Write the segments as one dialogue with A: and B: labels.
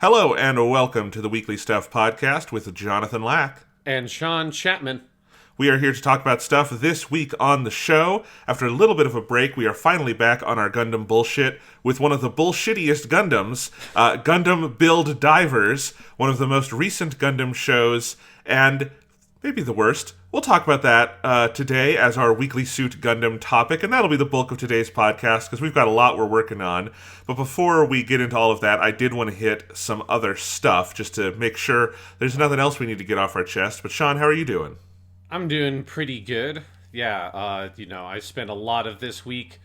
A: Hello and welcome to the Weekly Stuff Podcast with Jonathan Lack
B: and Sean Chapman.
A: We are here to talk about stuff this week on the show. After a little bit of a break, we are finally back on our Gundam bullshit with one of the bullshittiest Gundams, Gundam Build Divers, one of the most recent Gundam shows, and maybe the worst. We'll talk about that today as our Weekly Suit Gundam topic, and that'll be the bulk of today's podcast because we've got a lot we're working on. But before we get into all of that, I did want to hit some other stuff just to make sure there's nothing else we need to get off our chest. But Sean, how are you doing?
B: I'm doing pretty good. Yeah, I spent a lot of this week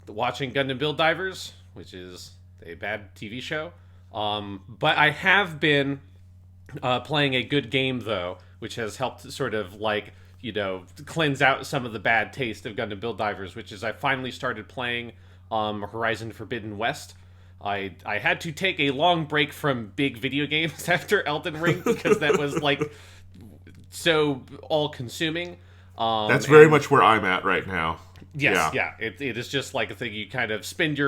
B: watching Gundam Build Divers, which is a bad TV show. But I have been playing a good game, though, which has helped sort of cleanse out some of the bad taste of Gundam Build Divers, which is I finally started playing Horizon Forbidden West. I had to take a long break from big video games after Elden Ring because that was so all-consuming.
A: That's very much where I'm at right now.
B: Yes, yeah. It is just like a thing you kind of spend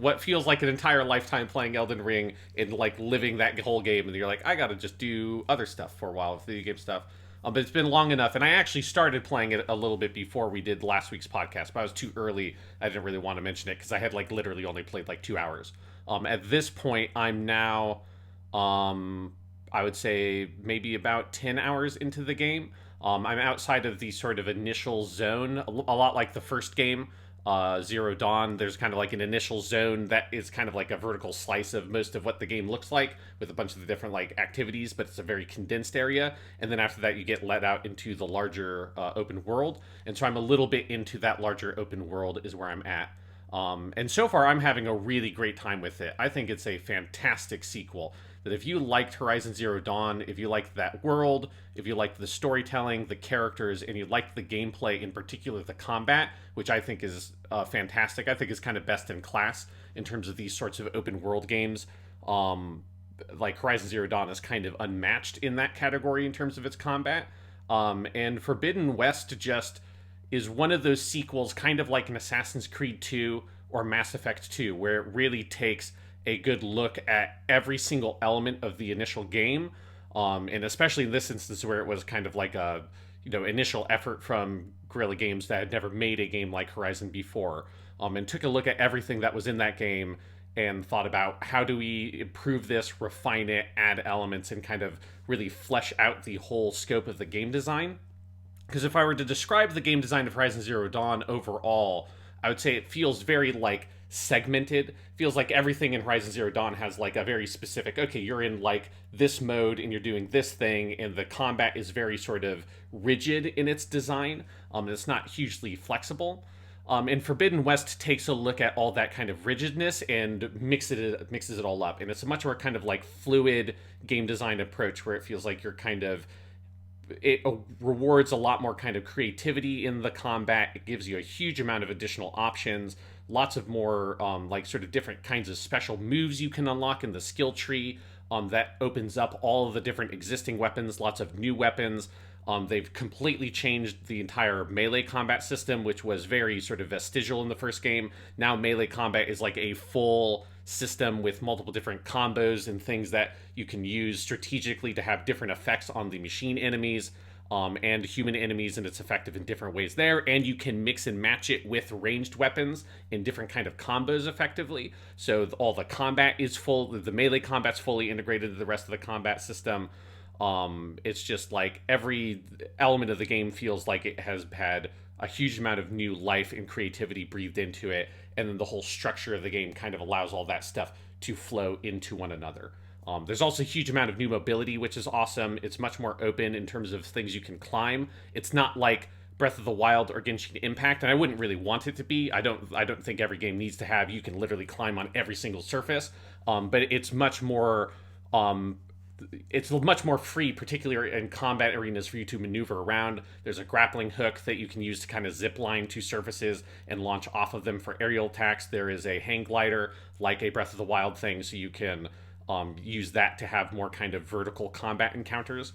B: what feels like an entire lifetime playing Elden Ring and living that whole game, and you're like, I gotta just do other stuff for a while, video game stuff. But it's been long enough, and I actually started playing it a little bit before we did last week's podcast, but I was too early. I didn't really want to mention it because I had literally only played 2 hours. At this point, I'm now, I would say maybe about 10 hours into the game. I'm outside of the sort of initial zone, a lot like the first game, Zero Dawn. There's kind of an initial zone that is kind of like a vertical slice of most of what the game looks like with a bunch of the different activities, but it's a very condensed area. And then after that, you get let out into the larger open world. And so I'm a little bit into that larger open world is where I'm at. And so far, I'm having a really great time with it. I think it's a fantastic sequel. That if you liked Horizon Zero Dawn, if you liked that world, if you liked the storytelling, the characters, and you liked the gameplay, in particular the combat, which I think is fantastic. I think is kind of best in class in terms of these sorts of open world games. Horizon Zero Dawn is kind of unmatched in that category in terms of its combat. And Forbidden West just is one of those sequels, kind of like an Assassin's Creed 2 or Mass Effect 2, where it really takes a good look at every single element of the initial game, and especially in this instance where it was kind of like a initial effort from Guerrilla Games that had never made a game like Horizon before, and took a look at everything that was in that game and thought about how do we improve this, refine it, add elements, and kind of really flesh out the whole scope of the game design. Because if I were to describe the game design of Horizon Zero Dawn overall, I would say it feels very segmented. Feels like everything in Horizon Zero Dawn has a very specific, okay, you're in this mode and you're doing this thing, and the combat is very sort of rigid in its design. It's not hugely flexible. And Forbidden West takes a look at all that kind of rigidness and mixes it all up. And it's a much more kind of fluid game design approach where it feels like you're it rewards a lot more kind of creativity in the combat. It gives you a huge amount of additional options, lots of more sort of different kinds of special moves you can unlock in the skill tree that opens up all of the different existing weapons, lots of new weapons. They've completely changed the entire melee combat system, which was very sort of vestigial in the first game. Now melee combat is a full system with multiple different combos and things that you can use strategically to have different effects on the machine enemies and human enemies, and it's effective in different ways there. And you can mix and match it with ranged weapons in different kind of combos effectively. So all the combat is the melee combat's fully integrated into the rest of the combat system. It's just every element of the game feels like it has had a huge amount of new life and creativity breathed into it, and then the whole structure of the game kind of allows all that stuff to flow into one another. There's also a huge amount of new mobility, which is awesome. It's much more open in terms of things you can climb. It's not like Breath of the Wild or Genshin Impact, and I wouldn't really want it to be. I don't think every game needs to have you can literally climb on every single surface, but it's much more free, particularly in combat arenas, for you to maneuver around. There's a grappling hook that you can use to kind of zip line to surfaces and launch off of them for aerial attacks. There is a hang glider, like a Breath of the Wild thing, so you can use that to have more kind of vertical combat encounters.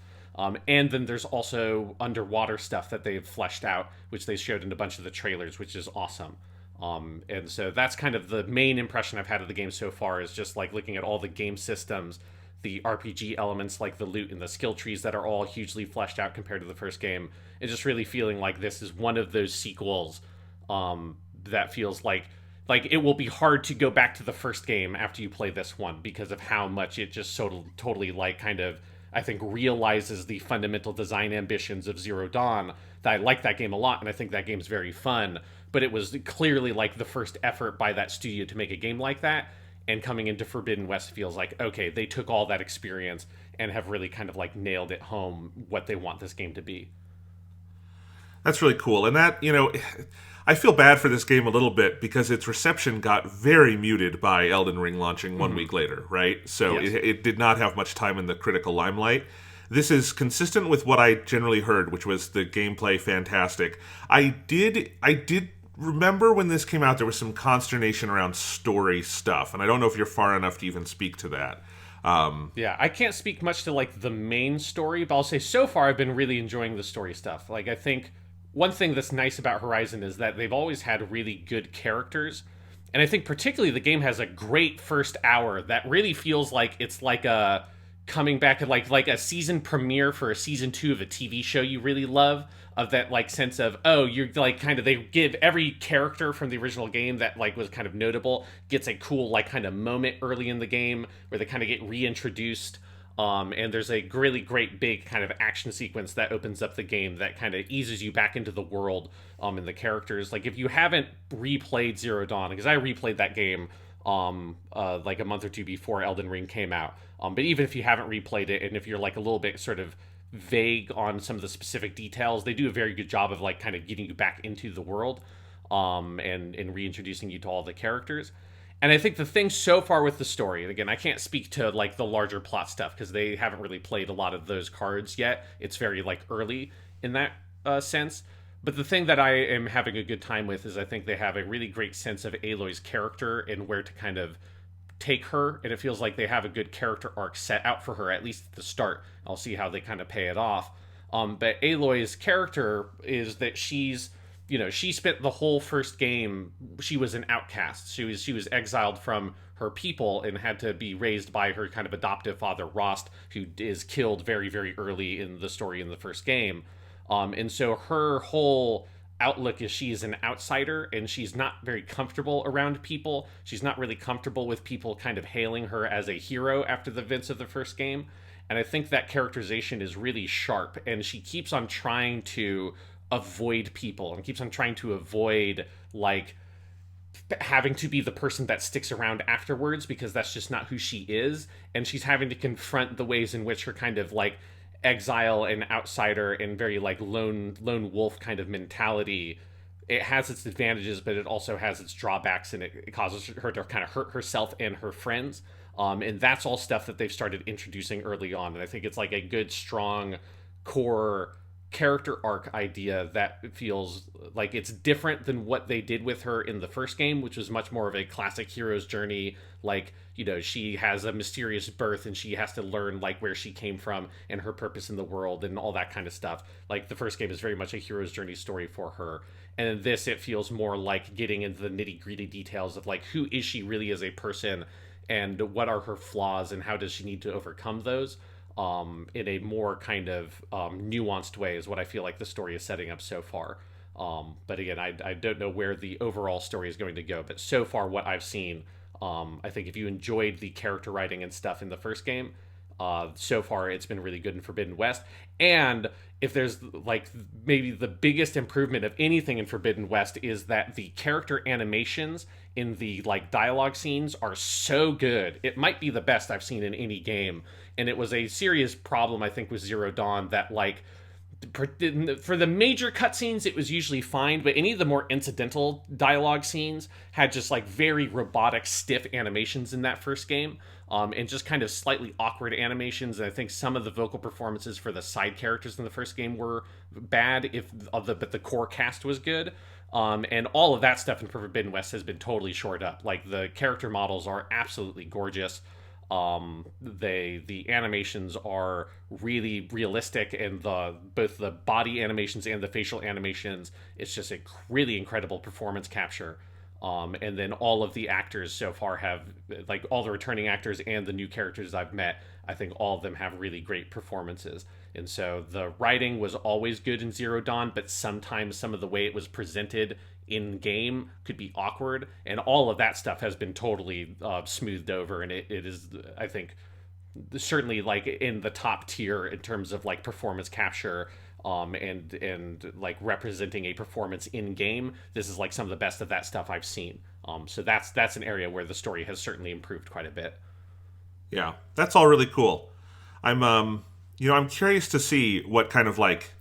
B: And then there's also underwater stuff that they've fleshed out, which they showed in a bunch of the trailers, which is awesome. And so that's kind of the main impression I've had of the game so far, is just like looking at all the game systems, the RPG elements like the loot and the skill trees that are all hugely fleshed out compared to the first game, and just really feeling like this is one of those sequels that feels like it will be hard to go back to the first game after you play this one, because of how much it just totally like kind of, I think, realizes the fundamental design ambitions of Zero Dawn. That I like that game a lot, and I think that game's very fun, but it was clearly like the first effort by that studio to make a game like that. And coming into Forbidden West feels like, okay, they took all that experience and have really kind of like nailed it home what they want this game to be.
A: That's really cool. And that, I feel bad for this game a little bit because its reception got very muted by Elden Ring launching 1 week later, right? So
B: Yes.
A: it did not have much time in the critical limelight. This is consistent with what I generally heard, which was the gameplay fantastic. I did remember when this came out, there was some consternation around story stuff, and I don't know if you're far enough to even speak to that.
B: Yeah, I can't speak much to like the main story, but I'll say so far I've been really enjoying the story stuff. Like, I think one thing that's nice about Horizon is that they've always had really good characters, and I think particularly the game has a great first hour that really feels like it's like a coming back at like a season premiere for a season 2 of a TV show you really love, of that like sense of, oh, you're like kind of, they give every character from the original game that like was kind of notable gets a cool like kind of moment early in the game where they kind of get reintroduced. And there's a really great big kind of action sequence that opens up the game that kind of eases you back into the world, and the characters. Like, if you haven't replayed Zero Dawn, because I replayed that game like a month or two before Elden Ring came out, but even if you haven't replayed it, and if you're like a little bit sort of vague on some of the specific details, they do a very good job of like kind of getting you back into the world, and reintroducing you to all the characters. And I think the thing so far with the story, and again, I can't speak to like the larger plot stuff because they haven't really played a lot of those cards yet. It's very like early in that sense. But the thing that I am having a good time with is I think they have a really great sense of Aloy's character and where to kind of take her, and it feels like they have a good character arc set out for her, at least at the start. I'll see how they kind of pay it off. But Aloy's character is that she spent the whole first game, she was an outcast. She was exiled from her people and had to be raised by her kind of adoptive father, Rost, who is killed very, very early in the story in the first game. And so her whole outlook is she is an outsider, and she's not very comfortable around people. She's not really comfortable with people kind of hailing her as a hero after the events of the first game. And I think that characterization is really sharp, and she keeps on trying to avoid people and keeps on trying to avoid like having to be the person that sticks around afterwards, because that's just not who she is. And she's having to confront the ways in which her kind of like exile and outsider and very like lone wolf kind of mentality, it has its advantages, but it also has its drawbacks, and it causes her to kind of hurt herself and her friends. And that's all stuff that they've started introducing early on, and I think it's like a good strong core character arc idea that feels like it's different than what they did with her in the first game, which was much more of a classic hero's journey. Like, she has a mysterious birth and she has to learn like where she came from and her purpose in the world and all that kind of stuff. Like, the first game is very much a hero's journey story for her, and in this it feels more like getting into the nitty-gritty details of like, who is she really as a person, and what are her flaws, and how does she need to overcome those, in a more kind of nuanced way, is what I feel like the story is setting up so far. But again, I don't know where the overall story is going to go, but so far what I've seen, I think if you enjoyed the character writing and stuff in the first game, so far it's been really good in Forbidden West. And if there's like maybe the biggest improvement of anything in Forbidden West, is that the character animations in the like dialogue scenes are so good. It might be the best I've seen in any game. And it was a serious problem, I think, with Zero Dawn, that like for the major cutscenes, it was usually fine, but any of the more incidental dialogue scenes had just like very robotic, stiff animations in that first game, and just kind of slightly awkward animations. And I think some of the vocal performances for the side characters in the first game were bad, but the core cast was good. And all of that stuff in Forbidden West has been totally shored up. Like the character models are absolutely gorgeous. The animations are really realistic, and both the body animations and the facial animations, it's just a really incredible performance capture. And then all of the actors so far have, like all the returning actors and the new characters I've met, I think all of them have really great performances. And so the writing was always good in Zero Dawn, but sometimes some of the way it was presented in game could be awkward, and all of that stuff has been totally smoothed over, and it is, I think, certainly like in the top tier in terms of like performance capture, and like representing a performance in game. This is like some of the best of that stuff I've seen. So that's an area where the story has certainly improved quite a bit.
A: Yeah, that's all really cool. I'm curious to see what kind of like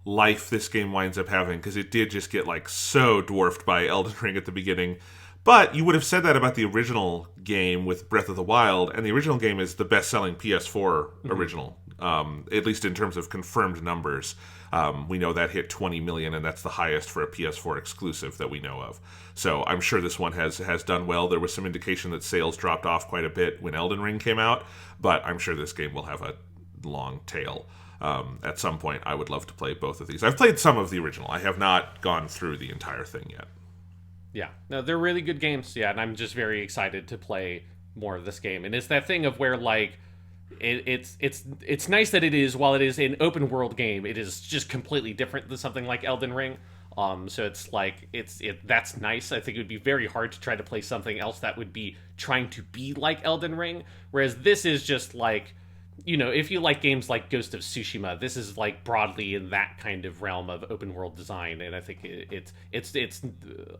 A: life this game winds up having, because it did just get like so dwarfed by Elden Ring at the beginning. But you would have said that about the original game with Breath of the Wild, and the original game is the best-selling PS4 original, at least in terms of confirmed numbers. We know that hit 20 million, and that's the highest for a PS4 exclusive that we know of. So I'm sure this one has done well. There was some indication that sales dropped off quite a bit when Elden Ring came out, but I'm sure this game will have a long tail. At some point, I would love to play both of these. I've played some of the original. I have not gone through the entire thing yet.
B: Yeah, no, they're really good games. Yeah, and I'm just very excited to play more of this game. And it's that thing of where like it's nice that it is, while it is an open world game, it is just completely different than something like Elden Ring. So it's like that's nice. I think it would be very hard to try to play something else that would be trying to be like Elden Ring, whereas this is just like, you know, if you like games like Ghost of Tsushima, this is like broadly in that kind of realm of open world design, and I think it's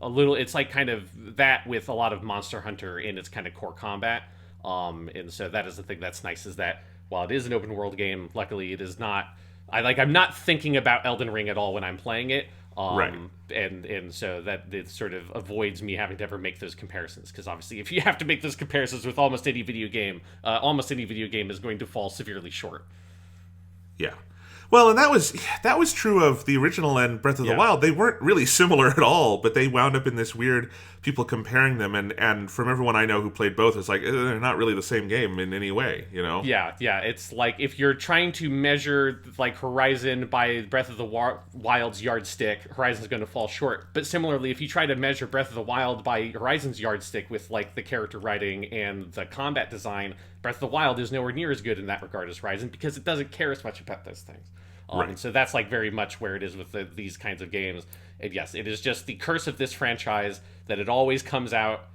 B: a little, it's like kind of that with a lot of Monster Hunter in its kind of core combat, and so that is the thing that's nice, is that while it is an open world game, luckily it is not. I'm not thinking about Elden Ring at all when I'm playing it.
A: Right.
B: And so that it sort of avoids me having to ever make those comparisons, because obviously if you have to make those comparisons with almost any video game is going to fall severely short.
A: Yeah. Well, and that was true of the original and Breath of the Wild. They weren't really similar at all, but they wound up in this weird, people comparing them, and from everyone I know who played both, it's like they're not really the same game in any way, you know?
B: Yeah. It's like if you're trying to measure like Horizon by Breath of the Wild's yardstick, Horizon's going to fall short. But similarly, if you try to measure Breath of the Wild by Horizon's yardstick with like the character writing and the combat design, Breath of the Wild is nowhere near as good in that regard as Horizon, because it doesn't care as much about those things.
A: Right.
B: So that's like very much where it is with these kinds of games. And yes, it is just the curse of this franchise that it always comes out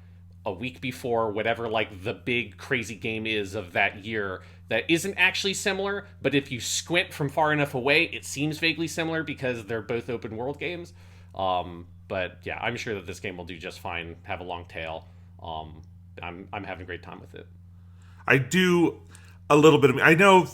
B: a week before whatever like the big crazy game is of that year that isn't actually similar, but if you squint from far enough away, it seems vaguely similar because they're both open world games. But yeah, I'm sure that this game will do just fine, have a long tail. I'm having a great time with it.
A: I do a little bit of, I know,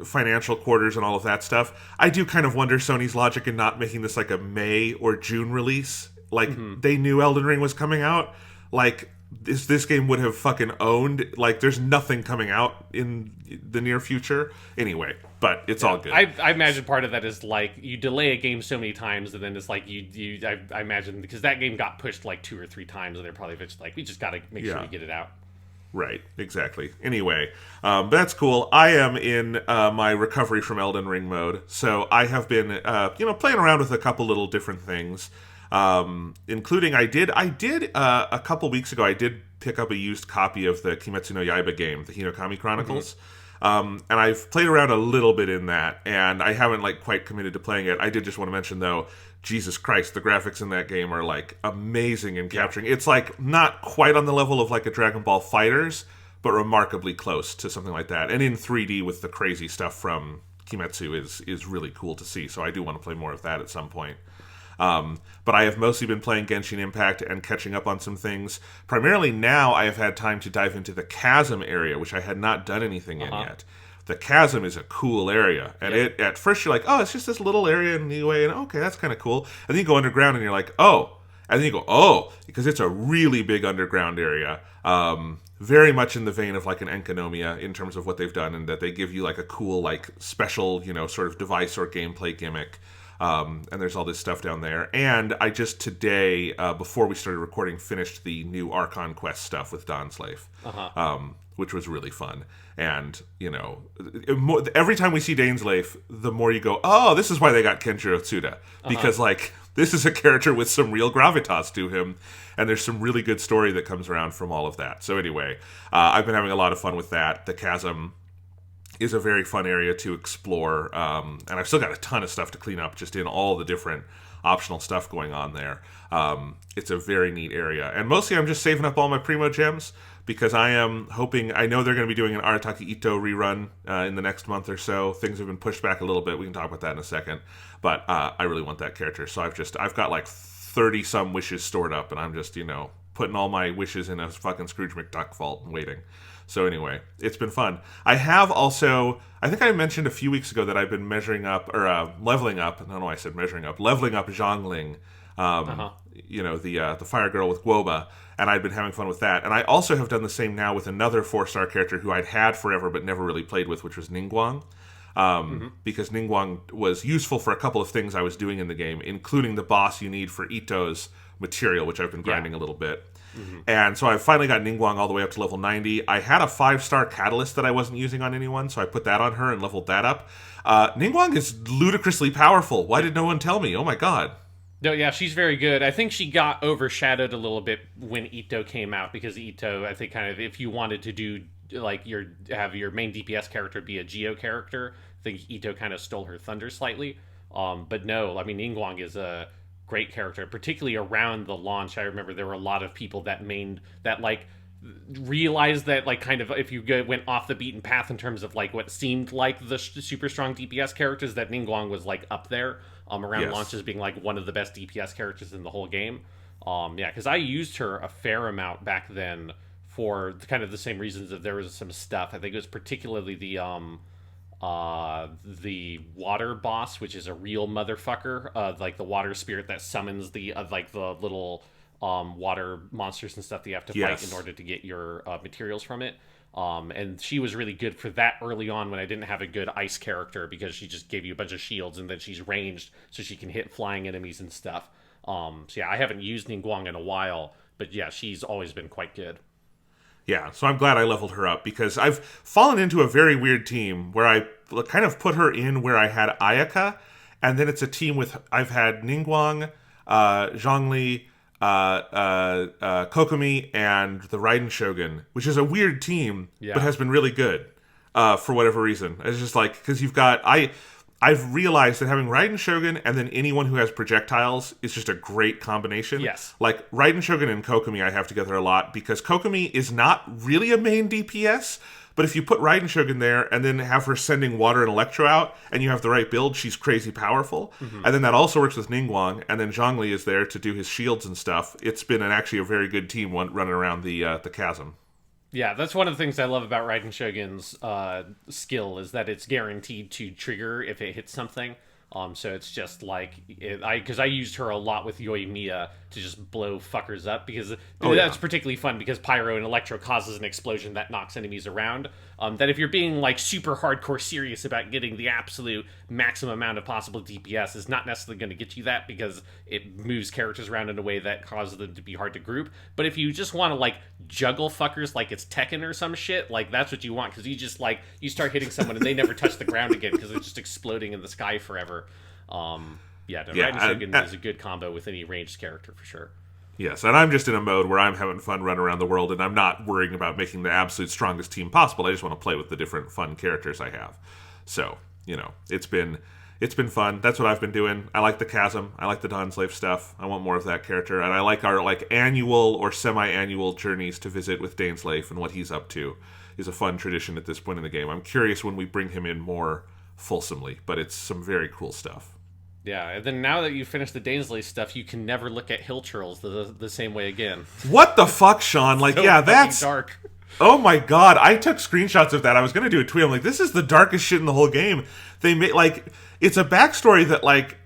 A: financial quarters and all of that stuff. I do kind of wonder Sony's logic in not making this like a May or June release. Like, they knew Elden Ring was coming out. Like, this game would have fucking owned. Like, there's nothing coming out in the near future. Anyway, but it's all good.
B: I imagine part of that is, like, you delay a game so many times, and then it's like, I imagine, because that game got pushed, like, 2 or 3 times, and they're probably just like, we just gotta make sure we get it out.
A: Right, exactly. Anyway, but that's cool. I am in my recovery from Elden Ring mode, so I have been, playing around with a couple little different things, including I did a couple weeks ago. I did pick up a used copy of the Kimetsu no Yaiba game, the Hinokami Chronicles, and I've played around a little bit in that, and I haven't like quite committed to playing it. I did just want to mention though, Jesus Christ, the graphics in that game are like amazing in capturing. It's like not quite on the level of like a Dragon Ball FighterZ, but remarkably close to something like that. And in 3D with the crazy stuff from Kimetsu is really cool to see. So I do want to play more of that at some point. But I have mostly been playing Genshin Impact and catching up on some things. Primarily now I have had time to dive into the Chasm area, which I had not done anything in yet. The chasm is a cool area, and
B: Yep.
A: at first you're like, oh, it's just this little area in the way, and okay, that's kind of cool. And then you go underground, and you're like, oh, and then you go, oh, because it's a really big underground area. Very much in the vein of like an Enkanomiya in terms of what they've done, and that they give you like a cool, like special, sort of device or gameplay gimmick. And there's all this stuff down there. And I just today, before we started recording, finished the new Archon Quest stuff with Dawnslave, which was really fun. And, every time we see Dawnslave, the more you go, oh, this is why they got Kenjiro Tsuda. Because, like, this is a character with some real gravitas to him. And there's some really good story that comes around from all of that. So anyway, I've been having a lot of fun with that. The Chasm is a very fun area to explore, and I've still got a ton of stuff to clean up just in all the different optional stuff going on there. It's a very neat area, and mostly I'm just saving up all my Primo gems because I am hoping, I know they're going to be doing an Arataki Ito rerun in the next month or so. Things have been pushed back a little bit. We can talk about that in a second, but I really want that character, so I've got like 30 some wishes stored up, and I'm just putting all my wishes in a fucking Scrooge McDuck vault and waiting. So anyway, it's been fun. I have also, I think I mentioned a few weeks ago that I've been measuring up, or leveling up, I don't know why I said measuring up, leveling up Zhongling, the fire girl with Guoba, and I'd been having fun with that. And I also have done the same now with another 4-star character who I'd had forever but never really played with, which was Ningguang. Because Ningguang was useful for a couple of things I was doing in the game, including the boss you need for Ito's material, which I've been grinding a little bit. And so I finally got Ningguang all the way up to level 90. I had a 5-star catalyst that I wasn't using on anyone, so I put that on her and leveled that up. Ningguang is ludicrously powerful. Why did no one tell me? Oh my god.
B: No, yeah, she's very good. I think she got overshadowed a little bit when Ito came out, because Ito, I think, kind of, if you wanted to do like have your main DPS character be a Geo character, I think Ito kind of stole her thunder slightly. But no, I mean, Ningguang is a great character, particularly around the launch. I remember there were a lot of people that realized that, like, kind of, if you went off the beaten path in terms of like what seemed like the super strong DPS characters, that Ningguang was like up there around launches, being like one of the best DPS characters in the whole game. Because I used her a fair amount back then for kind of the same reasons that there was some stuff. I think it was particularly the water boss, which is a real motherfucker, like the water spirit that summons the like the little water monsters and stuff that you have to fight in order to get your materials from it. And she was really good for that early on when I didn't have a good ice character, because she just gave you a bunch of shields, and then she's ranged so she can hit flying enemies and stuff. So yeah, I haven't used Ningguang in a while, but yeah, she's always been quite good.
A: Yeah, so I'm glad I leveled her up, because I've fallen into a very weird team where I kind of put her in where I had Ayaka, and then it's a team with, I've had Ningguang, Zhongli, Kokomi, and the Raiden Shogun, which is a weird team, but has been really good for whatever reason. It's just like, because you've got, I've realized that having Raiden Shogun and then anyone who has projectiles is just a great combination.
B: Yes.
A: Like, Raiden Shogun and Kokomi I have together a lot, because Kokomi is not really a main DPS, but if you put Raiden Shogun there and then have her sending water and electro out, and you have the right build, she's crazy powerful. And then that also works with Ningguang, and then Zhongli is there to do his shields and stuff. It's been actually a very good team running around the chasm.
B: Yeah, that's one of the things I love about Raiden Shogun's skill, is that it's guaranteed to trigger if it hits something. So it's just like, because I used her a lot with Yoimiya to just blow fuckers up, because that's particularly fun, because Pyro and Electro causes an explosion that knocks enemies around. That if you're being like super hardcore serious about getting the absolute maximum amount of possible DPS, is not necessarily going to get you that, because it moves characters around in a way that causes them to be hard to group. But if you just want to like juggle fuckers like it's Tekken or some shit, like that's what you want, because you just like, you start hitting someone and they never touch the ground again, because they're just exploding in the sky forever. Raiden Shogun is a good combo with any ranged character for sure.
A: Yes, and I'm just in a mode where I'm having fun running around the world, and I'm not worrying about making the absolute strongest team possible. I just want to play with the different fun characters I have. So, it's been fun. That's what I've been doing. I like the Chasm. I like the Dawnslave stuff. I want more of that character, and I like our like annual or semi-annual journeys to visit with Daneslave and what he's up to. Is a fun tradition at this point in the game. I'm curious when we bring him in more fulsomely, but it's some very cool stuff.
B: Yeah, and then now that you finished the Danesley stuff, you can never look at hill churls the same way again.
A: What the fuck, Sean? Like,
B: So
A: that's
B: dark.
A: Oh my god, I took screenshots of that. I was gonna do a tweet. I'm like, this is the darkest shit in the whole game. They made like it's a backstory that like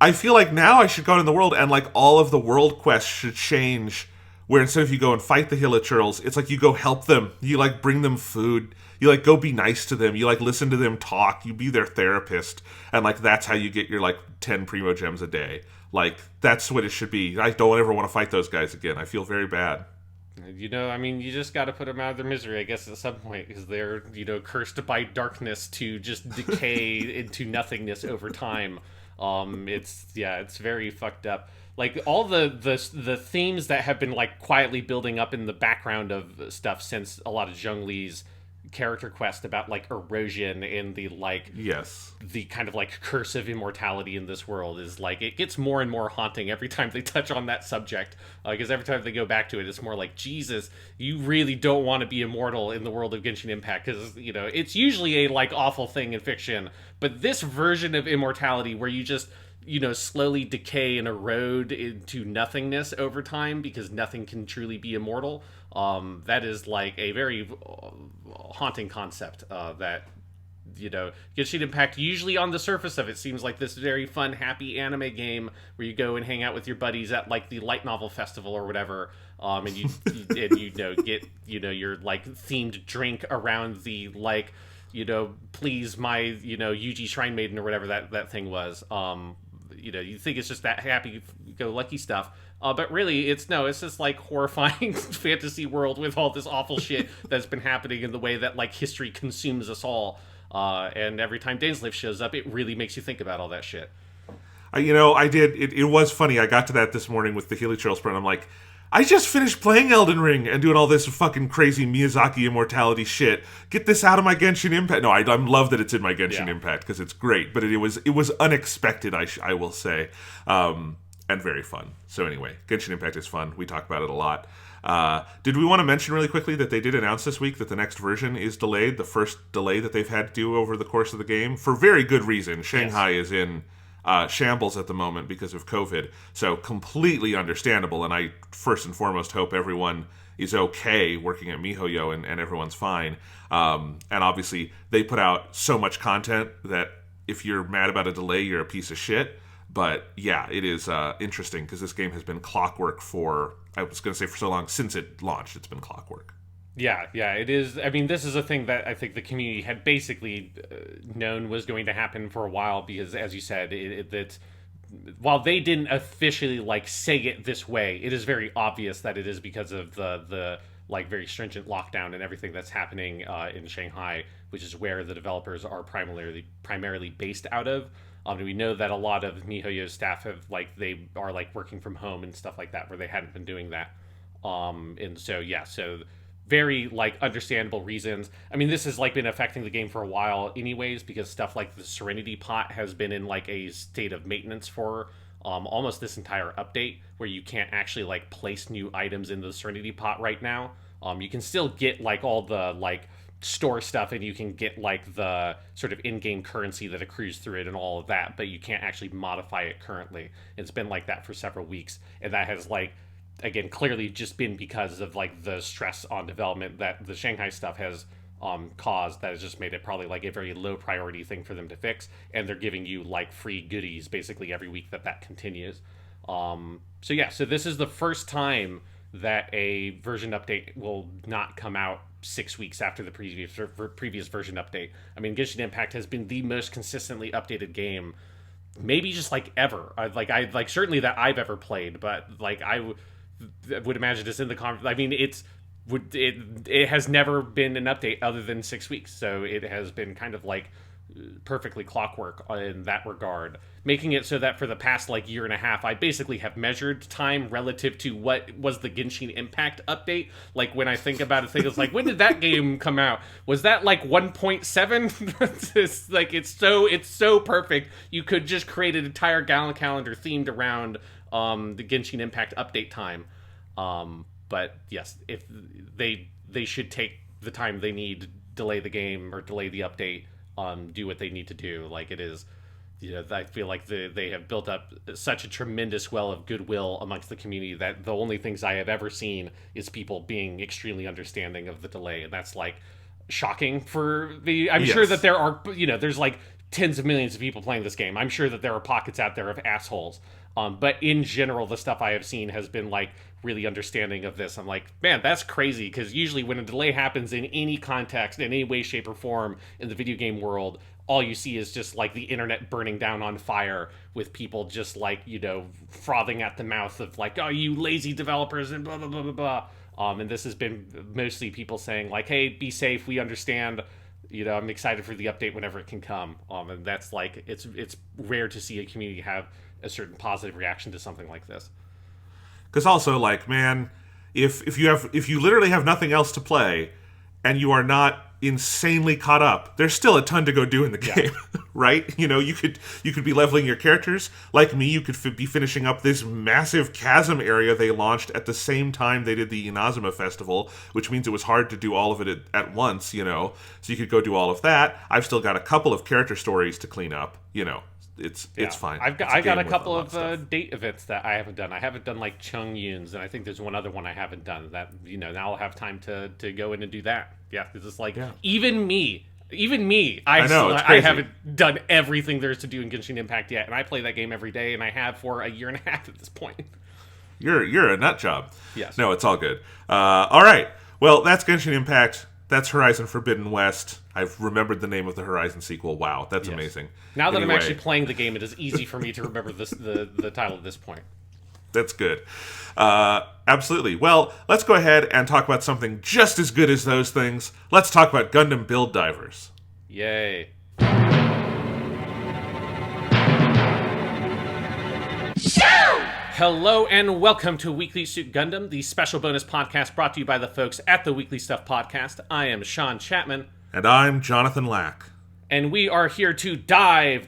A: I feel like now I should go out in the world and like all of the world quests should change. Where instead of you go and fight the Hilichurls, it's like you go help them. You like bring them food. You like go be nice to them. You like listen to them talk. You be their therapist, and like that's how you get your like 10 primo gems a day. Like that's what it should be. I don't ever want to fight those guys again. I feel very bad.
B: I mean, you just got to put them out of their misery, I guess, at some point, because they're, cursed by darkness to just decay into nothingness over time. It's very fucked up. Like all the themes that have been like quietly building up in the background of stuff since a lot of Zhongli's character quest about like erosion and the like
A: Yes.
B: the kind of like curse of immortality in this world is like it gets more and more haunting every time they touch on that subject, because every time they go back to it, it's more like, Jesus, you really don't want to be immortal in the world of Genshin Impact, because it's usually a like awful thing in fiction, but this version of immortality where you just slowly decay and erode into nothingness over time because nothing can truly be immortal. That is like a very haunting concept that Genshin Impact, usually on the surface of it, seems like this very fun, happy anime game where you go and hang out with your buddies at like the light novel festival or whatever, and you get your like themed drink around the like please my Yuji Shrine Maiden or whatever that thing was. You think it's just that happy-go-lucky stuff, but really it's just like horrifying fantasy world with all this awful shit that's been happening in the way that like history consumes us all. And every time Dainsleif shows up, it really makes you think about all that shit.
A: I did. It was funny. I got to that this morning with the Hilichurl sprint. I'm like, I just finished playing Elden Ring and doing all this fucking crazy Miyazaki immortality shit. Get this out of my Genshin Impact. No, I love that it's in my Genshin Impact because it's great, but it was unexpected, I will say, and very fun. So anyway, Genshin Impact is fun. We talk about it a lot. Did we want to mention really quickly that they did announce this week that the next version is delayed, the first delay that they've had to do over the course of the game, for very good reason. Shanghai is in shambles at the moment because of COVID, so completely understandable, and I first and foremost hope everyone is okay working at MiHoYo and everyone's fine. And obviously, they put out so much content that if you're mad about a delay, you're a piece of shit. But yeah, it is interesting because this game has been clockwork for so long. Since it launched, it's been clockwork.
B: Yeah, it is. I mean, this is a thing that I think the community had basically known was going to happen for a while because, as you said, that while they didn't officially like say it this way, it is very obvious that it is because of the like very stringent lockdown and everything that's happening in Shanghai, which is where the developers are primarily based out of. We know that a lot of MiHoYo's staff they are like working from home and stuff like that, where they hadn't been doing that. And so very like understandable reasons. I mean, this has like been affecting the game for a while anyways, because stuff like the Serenity Pot has been in like a state of maintenance for almost this entire update, where you can't actually like place new items in the Serenity Pot right now. You can still get like all the like store stuff, and you can get like the sort of in-game currency that accrues through it and all of that, but you can't actually modify it currently. It's been like that for several weeks, and that has like, again, clearly just been because of like the stress on development that the Shanghai stuff has caused. That has just made it probably like a very low priority thing for them to fix, and they're giving you like free goodies basically every week that continues. So this is the first time that a version update will not come out 6 weeks after the previous version update. I mean, Genshin Impact has been the most consistently updated game, maybe just like ever. I certainly that I've ever played, but like I would imagine it's in the I mean, it has never been an update other than 6 weeks, so it has been kind of like perfectly clockwork in that regard, making it so that for the past like year and a half, I basically have measured time relative to what was the Genshin Impact update. Like when I think about it, it's like, when did that game come out? Was that like 1.7? It's like it's so perfect. You could just create an entire calendar themed around the Genshin Impact update time. But yes, if they should take the time they need, delay the game or delay the update, do what they need to do. Like, it is I feel like they have built up such a tremendous well of goodwill amongst the community that the only things I have ever seen is people being extremely understanding of the delay, and that's like shocking for the. I'm sure that there are, there's like tens of millions of people playing this game. I'm sure that there are pockets out there of assholes. But in general, the stuff I have seen has been like really understanding of this. I'm like, man, that's crazy, because usually when a delay happens in any context, in any way, shape, or form in the video game world, all you see is just like the internet burning down on fire with people just like, frothing at the mouth of like, oh, you lazy developers and blah, blah, blah, blah, blah. And this has been mostly people saying like, hey, be safe. We understand. I'm excited for the update whenever it can come. And that's like, it's rare to see a community have a certain positive reaction to something like this.
A: Because also, like, man, if you literally have nothing else to play and you are not insanely caught up, there's still a ton to go do in the game, right? You could be leveling your characters. Like me, you could be finishing up this massive chasm area they launched at the same time they did the Inazuma Festival, which means it was hard to do all of it at once, so you could go do all of that. I've still got a couple of character stories to clean up, It's fine.
B: I got a couple of date events that I haven't done. I haven't done like Chung Yun's, and I think there's one other one I haven't done that now I'll have time to go in and do that. Yeah, it's just like even me, I haven't done everything there is to do in Genshin Impact yet, and I play that game every day, and I have for a year and a half at this point.
A: You're a nut job.
B: Yes.
A: No, it's all good. All right. Well, that's Genshin Impact. That's Horizon Forbidden West. I've remembered the name of the Horizon sequel. Wow, that's amazing.
B: Now that I'm actually playing the game, it is easy for me to remember the title at this point.
A: That's good. Absolutely. Well, let's go ahead and talk about something just as good as those things. Let's talk about Gundam Build Divers.
B: Yay. Hello and welcome to Weekly Suit Gundam, the special bonus podcast brought to you by the folks at the Weekly Stuff Podcast. I am Sean Chapman.
A: And I'm Jonathan Lack.
B: And we are here to dive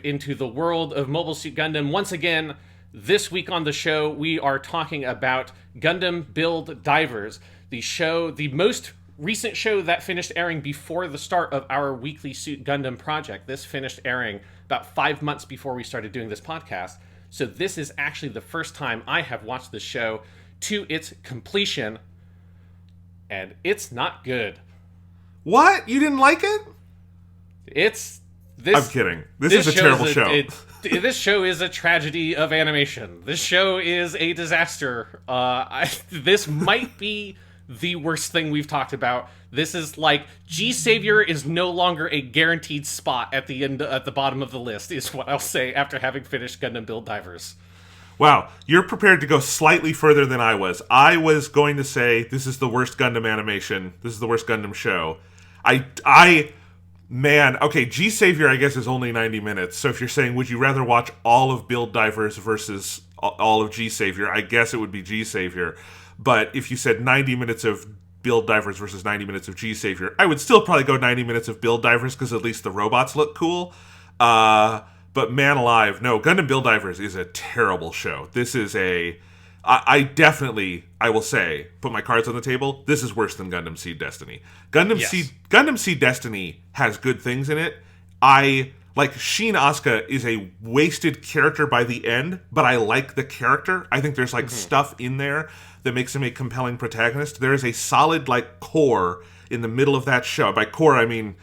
B: into the world of Mobile Suit Gundam. Once again, this week on the show, we are talking about Gundam Build Divers, the most recent show that finished airing before the start of our Weekly Suit Gundam project. This finished airing about 5 months before we started doing this podcast. So this is actually the first time I have watched the show to its completion, and it's not good.
A: What? You didn't like it?
B: I'm
A: kidding. This is a terrible show.
B: This show is a tragedy of animation. This show is a disaster. This might be the worst thing we've talked about. This is like G-Savior is no longer a guaranteed spot at the bottom of the list, is what I'll say after having finished Gundam Build Divers.
A: Wow, you're prepared to go slightly further than I was. I was going to say this is the worst Gundam animation. This is the worst Gundam show. Okay, G-Savior I guess is only 90 minutes. So if you're saying would you rather watch all of Build Divers versus all of G-Savior, I guess it would be G-Savior. But if you said 90 minutes of Build Divers versus 90 minutes of G-Savior, I would still probably go 90 minutes of Build Divers because at least the robots look cool. But man alive, no, Gundam Build Divers is a terrible show. This is I definitely, I will say, put my cards on the table, this is worse than Gundam Seed Destiny. Gundam Seed Destiny has good things in it. Sheen Asuka is a wasted character by the end, but I like the character. I think there's stuff in there that makes him a compelling protagonist. There is a solid core in the middle of that show. By core, I mean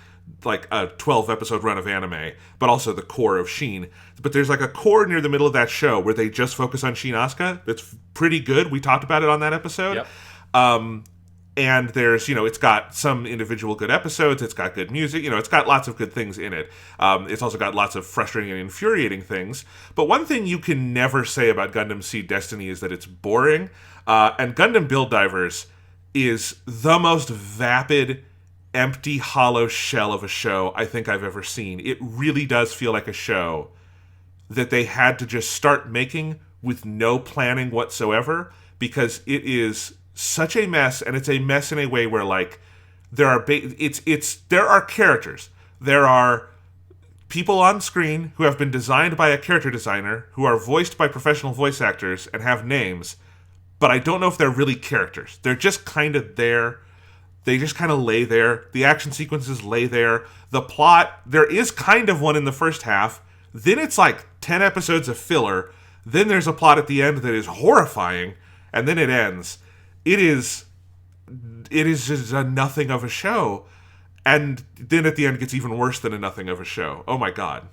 A: like a 12-episode run of anime, but also the core of Sheen. But there's a core near the middle of that show where they just focus on Sheen Asuka that's pretty good. We talked about it on that episode.
B: Yep.
A: And there's, it's got some individual good episodes. It's got good music. It's got lots of good things in it. It's also got lots of frustrating and infuriating things. But one thing you can never say about Gundam Seed Destiny is that it's boring. And Gundam Build Divers is the most vapid, empty, hollow shell of a show I think I've ever seen. It really does feel like a show that they had to just start making with no planning whatsoever, because it is such a mess, and it's a mess in a way where there are characters, there are people on screen who have been designed by a character designer, who are voiced by professional voice actors and have names, but I don't know if they're really characters. They're just kind of there. They just kind of lay there. The action sequences lay there. The plot, there is kind of one in the first half. Then it's like 10 episodes of filler. Then there's a plot at the end that is horrifying. And then it ends. It is just a nothing of a show. And then at the end gets even worse than a nothing of a show. Oh my god.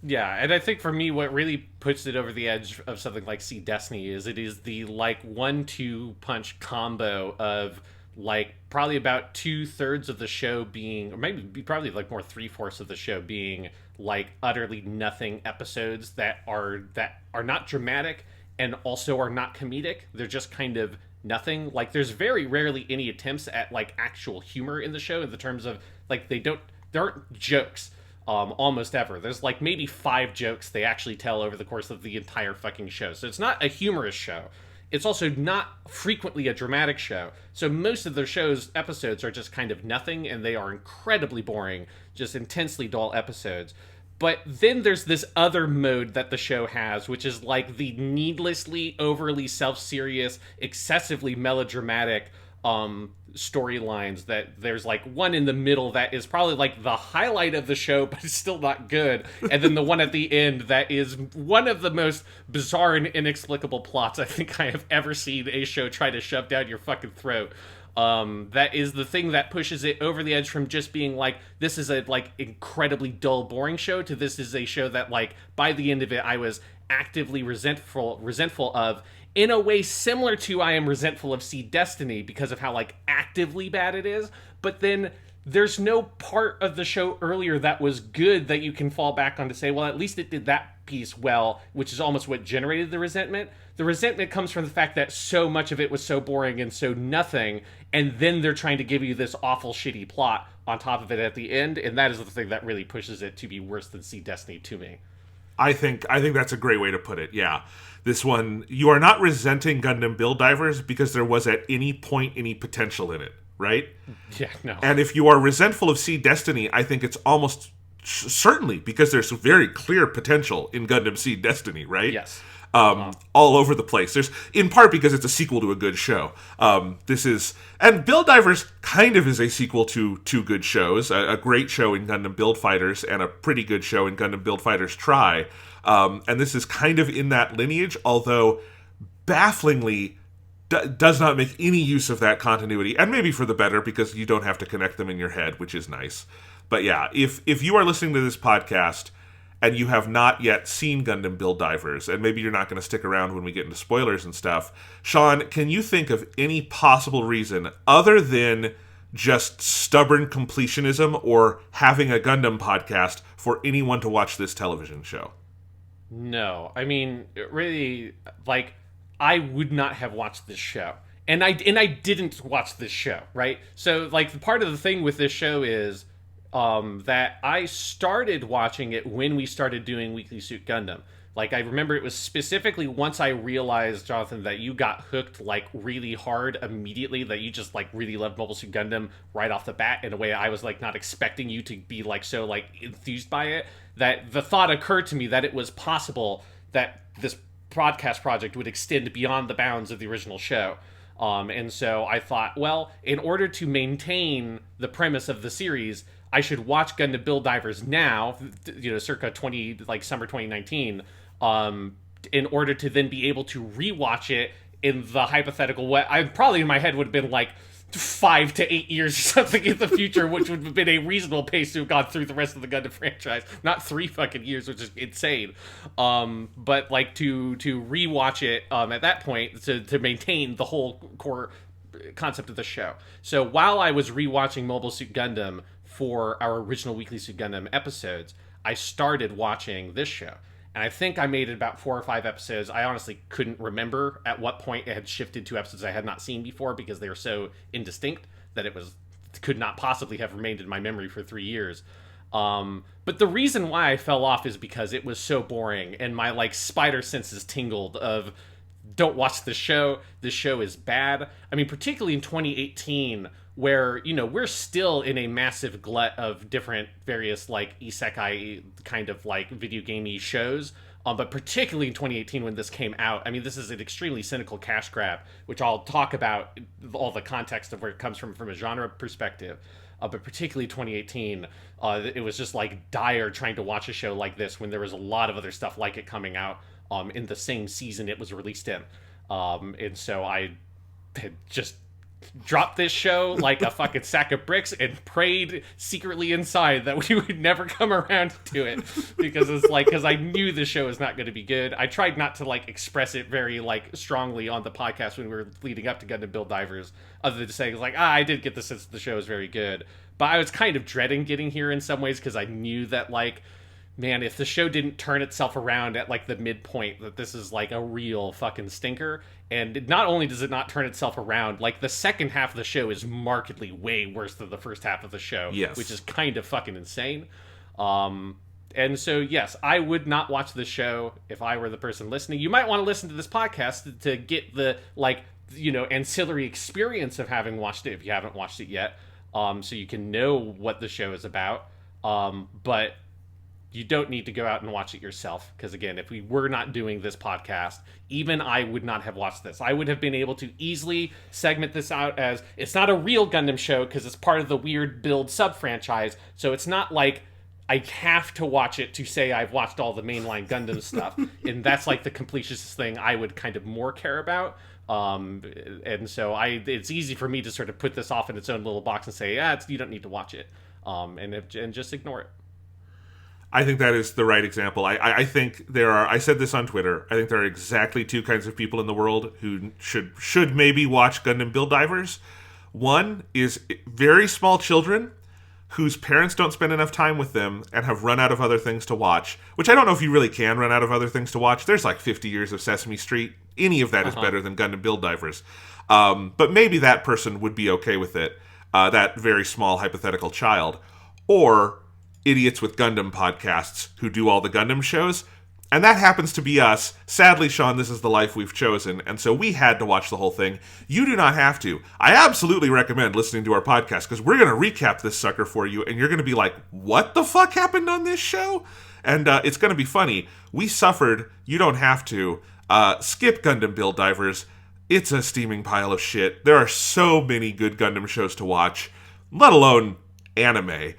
B: Yeah, and I think for me, what really puts it over the edge of something like Sea Destiny is it is the, like, 1-2 punch combo of, like, probably about 2/3 of the show being, or maybe probably like more 3/4 of the show being, like, utterly nothing episodes that are not dramatic and also are not comedic. They're just kind of nothing. Like, there's very rarely any attempts at, like, actual humor in the show in the terms of, like, there aren't jokes. Almost ever. There's like maybe 5 jokes they actually tell over the course of the entire fucking show. So it's not a humorous show. It's also not frequently a dramatic show. So most of their show's episodes are just kind of nothing, and they are incredibly boring, just intensely dull episodes. But then there's this other mode that the show has, which is like the needlessly, overly self-serious, excessively melodramatic storylines. That there's like one in the middle that is probably like the highlight of the show, but it's still not good, and then the one at the end that is one of the most bizarre and inexplicable plots I think I have ever seen a show try to shove down your fucking throat. That is the thing that pushes it over the edge from just being like, this is a like incredibly dull, boring show, to this is a show that, like, by the end of it I was actively resentful of, in a way similar to I am resentful of Sea Destiny because of how, like, actively bad it is. But then there's no part of the show earlier that was good that you can fall back on to say, well, at least it did that piece well, which is almost what generated the resentment. The resentment comes from the fact that so much of it was so boring and so nothing, and then they're trying to give you this awful, shitty plot on top of it at the end, and that is the thing that really pushes it to be worse than Sea Destiny to me.
A: I think that's a great way to put it, yeah. This one, you are not resenting Gundam Build Divers because there was at any point any potential in it, right?
B: Yeah, no.
A: And if you are resentful of Sea Destiny, I think it's almost certainly because there's very clear potential in Gundam Sea Destiny, right?
B: Yes.
A: All over the place. There's, in part because it's a sequel to a good show. And Build Divers kind of is a sequel to two good shows, a great show in Gundam Build Fighters and a pretty good show in Gundam Build Fighters Try. And this is kind of in that lineage, although bafflingly does not make any use of that continuity, and maybe for the better because you don't have to connect them in your head, which is nice. But yeah, if you are listening to this podcast and you have not yet seen Gundam Build Divers, and maybe you're not going to stick around when we get into spoilers and stuff, Sean, can you think of any possible reason other than just stubborn completionism or having a Gundam podcast for anyone to watch this television show?
B: No. I mean, really, like, I would not have watched this show. And I didn't watch this show, right? So, like, part of the thing with this show is that I started watching it when we started doing Weekly Suit Gundam. Like, I remember it was specifically once I realized, Jonathan, that you got hooked, like, really hard immediately, that you just, like, really loved Mobile Suit Gundam right off the bat in a way I was, like, not expecting you to be, like, so, like, enthused by it, that the thought occurred to me that it was possible that this podcast project would extend beyond the bounds of the original show. And so I thought, well, in order to maintain the premise of the series, I should watch Gundam Build Divers now, circa summer 2019, in order to then be able to rewatch it in the hypothetical way. I probably in my head would have been like 5 to 8 years or something in the future, which would have been a reasonable pace to have gone through the rest of the Gundam franchise. Not 3 fucking years, which is insane. But like to rewatch it at that point to maintain the whole core concept of the show. So while I was rewatching Mobile Suit Gundam for our original Weekly Suit Gundam episodes, I started watching this show. And I think I made it about 4 or 5 episodes. I honestly couldn't remember at what point it had shifted to episodes I had not seen before because they were so indistinct that it could not possibly have remained in my memory for 3 years. But the reason why I fell off is because it was so boring and my, like, spider senses tingled of, don't watch this show. This show is bad. I mean, particularly in 2018, where, we're still in a massive glut of different various, like, isekai kind of, like, video gamey shows. But particularly in 2018 when this came out, I mean, this is an extremely cynical cash grab, which I'll talk about all the context of where it comes from a genre perspective. But particularly 2018, it was just like dire trying to watch a show like this when there was a lot of other stuff like it coming out in the same season it was released in. And so I had just dropped this show like a fucking sack of bricks and prayed secretly inside that we would never come around to it, because I knew the show was not going to be good. I tried not to like express it very like strongly on the podcast when we were leading up to Gundam Build Divers, other than saying like, I did get the sense the show is very good, but I was kind of dreading getting here in some ways because I knew that like, man, if the show didn't turn itself around at like the midpoint, that this is like a real fucking stinker. And not only does it not turn itself around, like the second half of the show is markedly way worse than the first half of the show,
A: yes,
B: which is kind of fucking insane. And so, yes, I would not watch the show if I were the person listening. You might want to listen to this podcast to get the like, you know, ancillary experience of having watched it if you haven't watched it yet, so you can know what the show is about. But you don't need to go out and watch it yourself, because again, if we were not doing this podcast, even I would not have watched this. I would have been able to easily segment this out as, it's not a real Gundam show because it's part of the weird Build sub-franchise, so it's not like I have to watch it to say I've watched all the mainline Gundam stuff, and that's like the completionist thing I would kind of more care about. And so it's easy for me to sort of put this off in its own little box and say, you don't need to watch it, and just ignore it.
A: I think that is the right example. I think there are, I said this on Twitter, I think there are exactly two kinds of people in the world who should maybe watch Gundam Build Divers. One is very small children whose parents don't spend enough time with them and have run out of other things to watch, which I don't know if you really can run out of other things to watch. There's like 50 years of Sesame Street. Any of that is better than Gundam Build Divers. But maybe that person would be okay with it, that very small hypothetical child. Or idiots with Gundam podcasts who do all the Gundam shows, and that happens to be us. Sadly, Sean, this is the life we've chosen, and so we had to watch the whole thing. You do not have to. I absolutely recommend listening to our podcast, because we're going to recap this sucker for you, and you're going to be like, what the fuck happened on this show? And it's going to be funny. We suffered. You don't have to. Skip Gundam Build Divers. It's a steaming pile of shit. There are so many good Gundam shows to watch, let alone anime.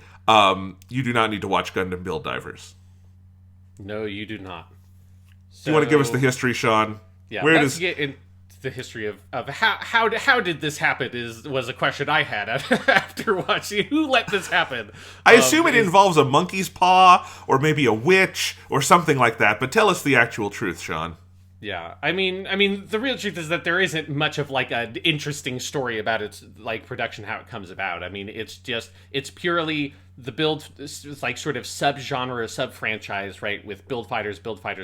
A: You do not need to watch Gundam Build Divers.
B: No, you do not. So,
A: do you want to give us the history, Sean?
B: Yeah, let's get into the history of how did this happen was a question I had after watching. Who let this happen?
A: I assume it involves a monkey's paw, or maybe a witch, or something like that, but tell us the actual truth, Sean.
B: Yeah, I mean, the real truth is that there isn't much of like an interesting story about its like production, how it comes about. I mean, it's purely the Build, it's like sort of sub-genre, sub-franchise, right? With Build Fighters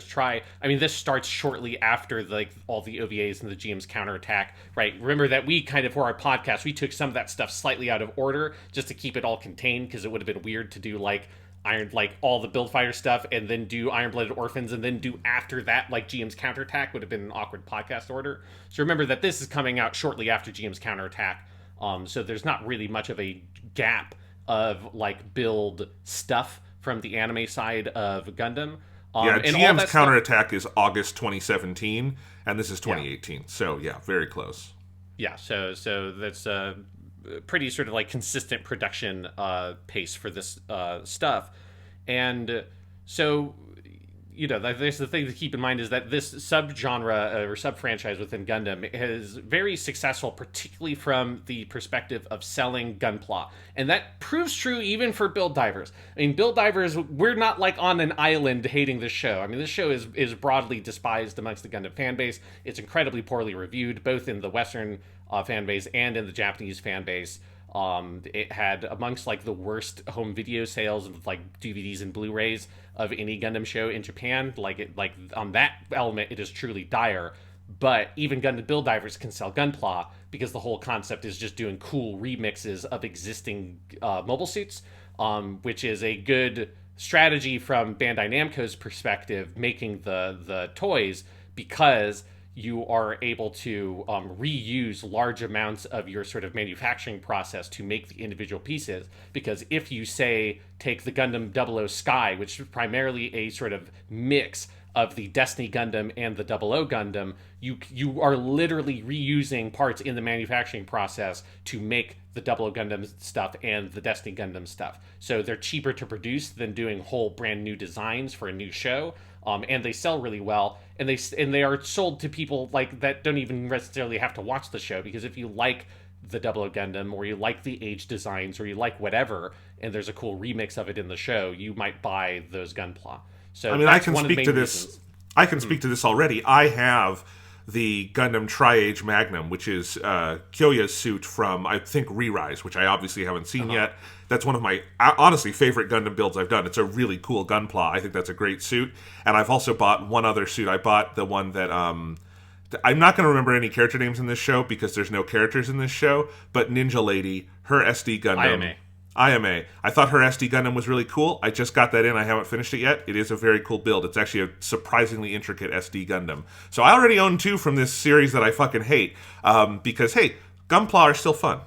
B: Try. I mean, this starts shortly after like all the OVAs and the GM's counterattack, right? Remember that we kind of, for our podcast, we took some of that stuff slightly out of order just to keep it all contained, because it would have been weird to do like all the Build Fighter stuff and then do Iron-Blooded Orphans and then do after that like GM's counterattack would have been an awkward podcast order. So remember that this is coming out shortly after GM's counterattack. So there's not really much of a gap of like Build stuff from the anime side of Gundam.
A: Yeah, GM's counterattack is August 2017 and this is 2018. Yeah. So yeah, very close.
B: Yeah, so that's pretty sort of like consistent production pace for this stuff. And so, you know, there's the thing to keep in mind is that this subgenre or sub-franchise within Gundam is very successful, particularly from the perspective of selling Gunpla. And that proves true even for Build Divers. I mean, Build Divers, we're not like on an island hating this show. I mean, this show is broadly despised amongst the Gundam fan base. It's incredibly poorly reviewed, both in the Western fan base and in the Japanese fan base. It had amongst like the worst home video sales of like DVDs and Blu-rays of any Gundam show in Japan. Like on that element, it is truly dire. But even Gundam Build Divers can sell Gunpla because the whole concept is just doing cool remixes of existing mobile suits, which is a good strategy from Bandai Namco's perspective, making the toys, because you are able to reuse large amounts of your sort of manufacturing process to make the individual pieces. Because if you say, take the Gundam 00 Sky, which is primarily a sort of mix of the Destiny Gundam and the 00 Gundam, you are literally reusing parts in the manufacturing process to make the 00 Gundam stuff and the Destiny Gundam stuff. So they're cheaper to produce than doing whole brand new designs for a new show. And they sell really well, and they are sold to people like that don't even necessarily have to watch the show, because if you like the 00 Gundam, or you like the age designs, or you like whatever, and there's a cool remix of it in the show, you might buy those Gunpla. So
A: I mean, I can speak to this. Reasons. I can speak to this already. I have the Gundam Tri-Age Magnum, which is Kyoya's suit from, I think, Re-Rise, which I obviously haven't seen yet. That's one of my, honestly, favorite Gundam builds I've done. It's a really cool Gunpla. I think that's a great suit. And I've also bought one other suit. I bought the one that, I'm not going to remember any character names in this show because there's no characters in this show, but Ninja Lady, her SD Gundam. IMA. I thought her SD Gundam was really cool. I just got that in. I haven't finished it yet. It is a very cool build. It's actually a surprisingly intricate SD Gundam. So I already own 2 from this series that I fucking hate because, hey, Gunpla are still fun.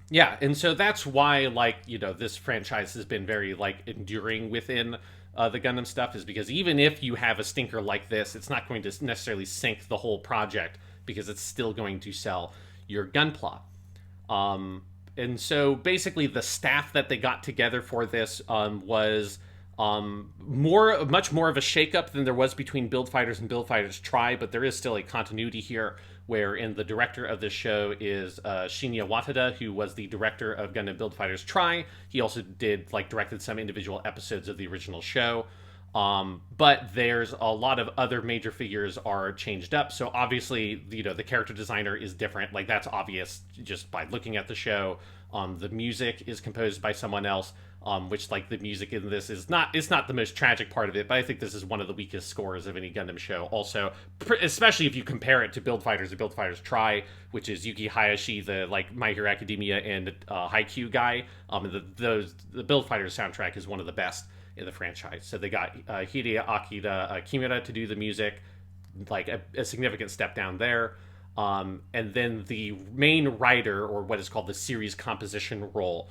B: Yeah, and so that's why, like, you know, this franchise has been very, like, enduring within the Gundam stuff, is because even if you have a stinker like this, it's not going to necessarily sink the whole project because it's still going to sell your Gunpla. And so basically the staff that they got together for this was much more of a shakeup than there was between Build Fighters and Build Fighters Tri, but there is still a continuity here, wherein the director of this show is Shinya Watada, who was the director of Gundam Build Fighters Tri. He also directed some individual episodes of the original show. But there's a lot of other major figures are changed up. So obviously, you know, the character designer is different. Like, that's obvious just by looking at the show. The music is composed by someone else, which, like, the music in this is not, it's not the most tragic part of it, but I think this is one of the weakest scores of any Gundam show. Also, especially if you compare it to Build Fighters and Build Fighters Tri, which is Yuki Hayashi, the, like, My Hero Academia and Haikyuu guy. The Build Fighters soundtrack is one of the best in the franchise. So they got Hideaki Kimura to do the music, like a significant step down there. And then the main writer, or what is called the series composition role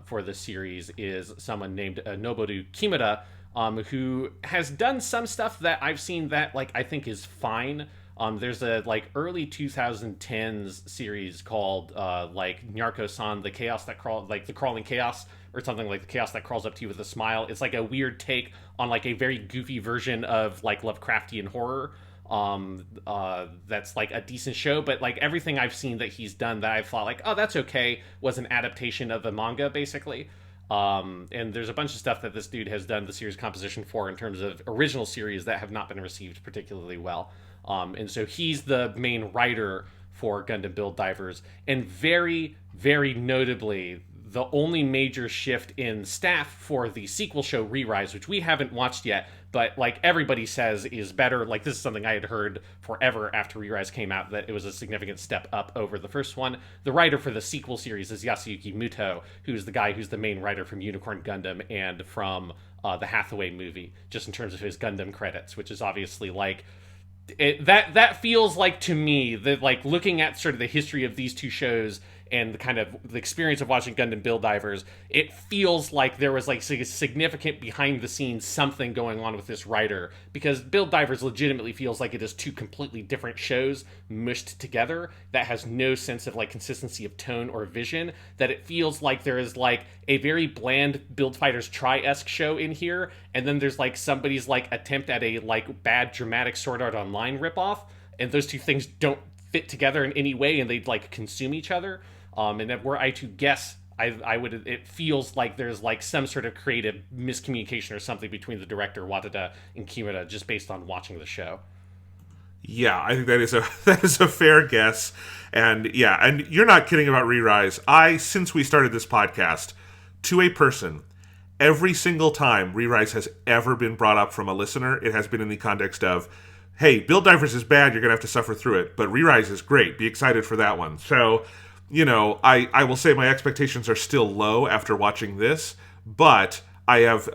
B: for the series, is someone named Noboru Kimura, who has done some stuff that I've seen that, like, I think is fine. There's a, like, early 2010s series called like Nyarko-san, the chaos that crawls, like the crawling chaos, or something like the chaos that crawls up to you with a smile. It's like a weird take on, like, a very goofy version of, like, Lovecraftian horror. That's, like, a decent show, but, like, everything I've seen that he's done that I've thought, like, oh, that's okay, was an adaptation of the manga, basically. And there's a bunch of stuff that this dude has done the series composition for in terms of original series that have not been received particularly well. And so he's the main writer for Gundam Build Divers, and very, very notably, the only major shift in staff for the sequel show Re-Rise, which we haven't watched yet, but, like, everybody says is better. Like, this is something I had heard forever after Re-Rise came out, that it was a significant step up over the first one. The writer for the sequel series is Yasuyuki Muto, who's the guy who's the main writer from Unicorn Gundam and from the Hathaway movie, just in terms of his Gundam credits, which is obviously, like, that feels like, to me, that, like, looking at sort of the history of these two shows and the kind of the experience of watching Gundam Build Divers, it feels like there was, like, significant behind the scenes something going on with this writer, because Build Divers legitimately feels like it is 2 completely different shows mushed together that has no sense of, like, consistency of tone or vision, that it feels like there is, like, a very bland Build Fighters Tri-esque show in here, and then there's, like, somebody's, like, attempt at a, like, bad dramatic Sword Art Online ripoff, and those 2 things don't fit together in any way, and they, like, consume each other. And were I to guess, I would. It feels like there's, like, some sort of creative miscommunication or something between the director Watada and Kimura, just based on watching the show.
A: Yeah, I think that is a fair guess, and yeah, and you're not kidding about Re-Rise. Since we started this podcast, to a person, every single time Re-Rise has ever been brought up from a listener, it has been in the context of, hey, Build Divers is bad, you're gonna have to suffer through it, but Re-Rise is great. Be excited for that one. So, you know, I will say my expectations are still low after watching this, but I have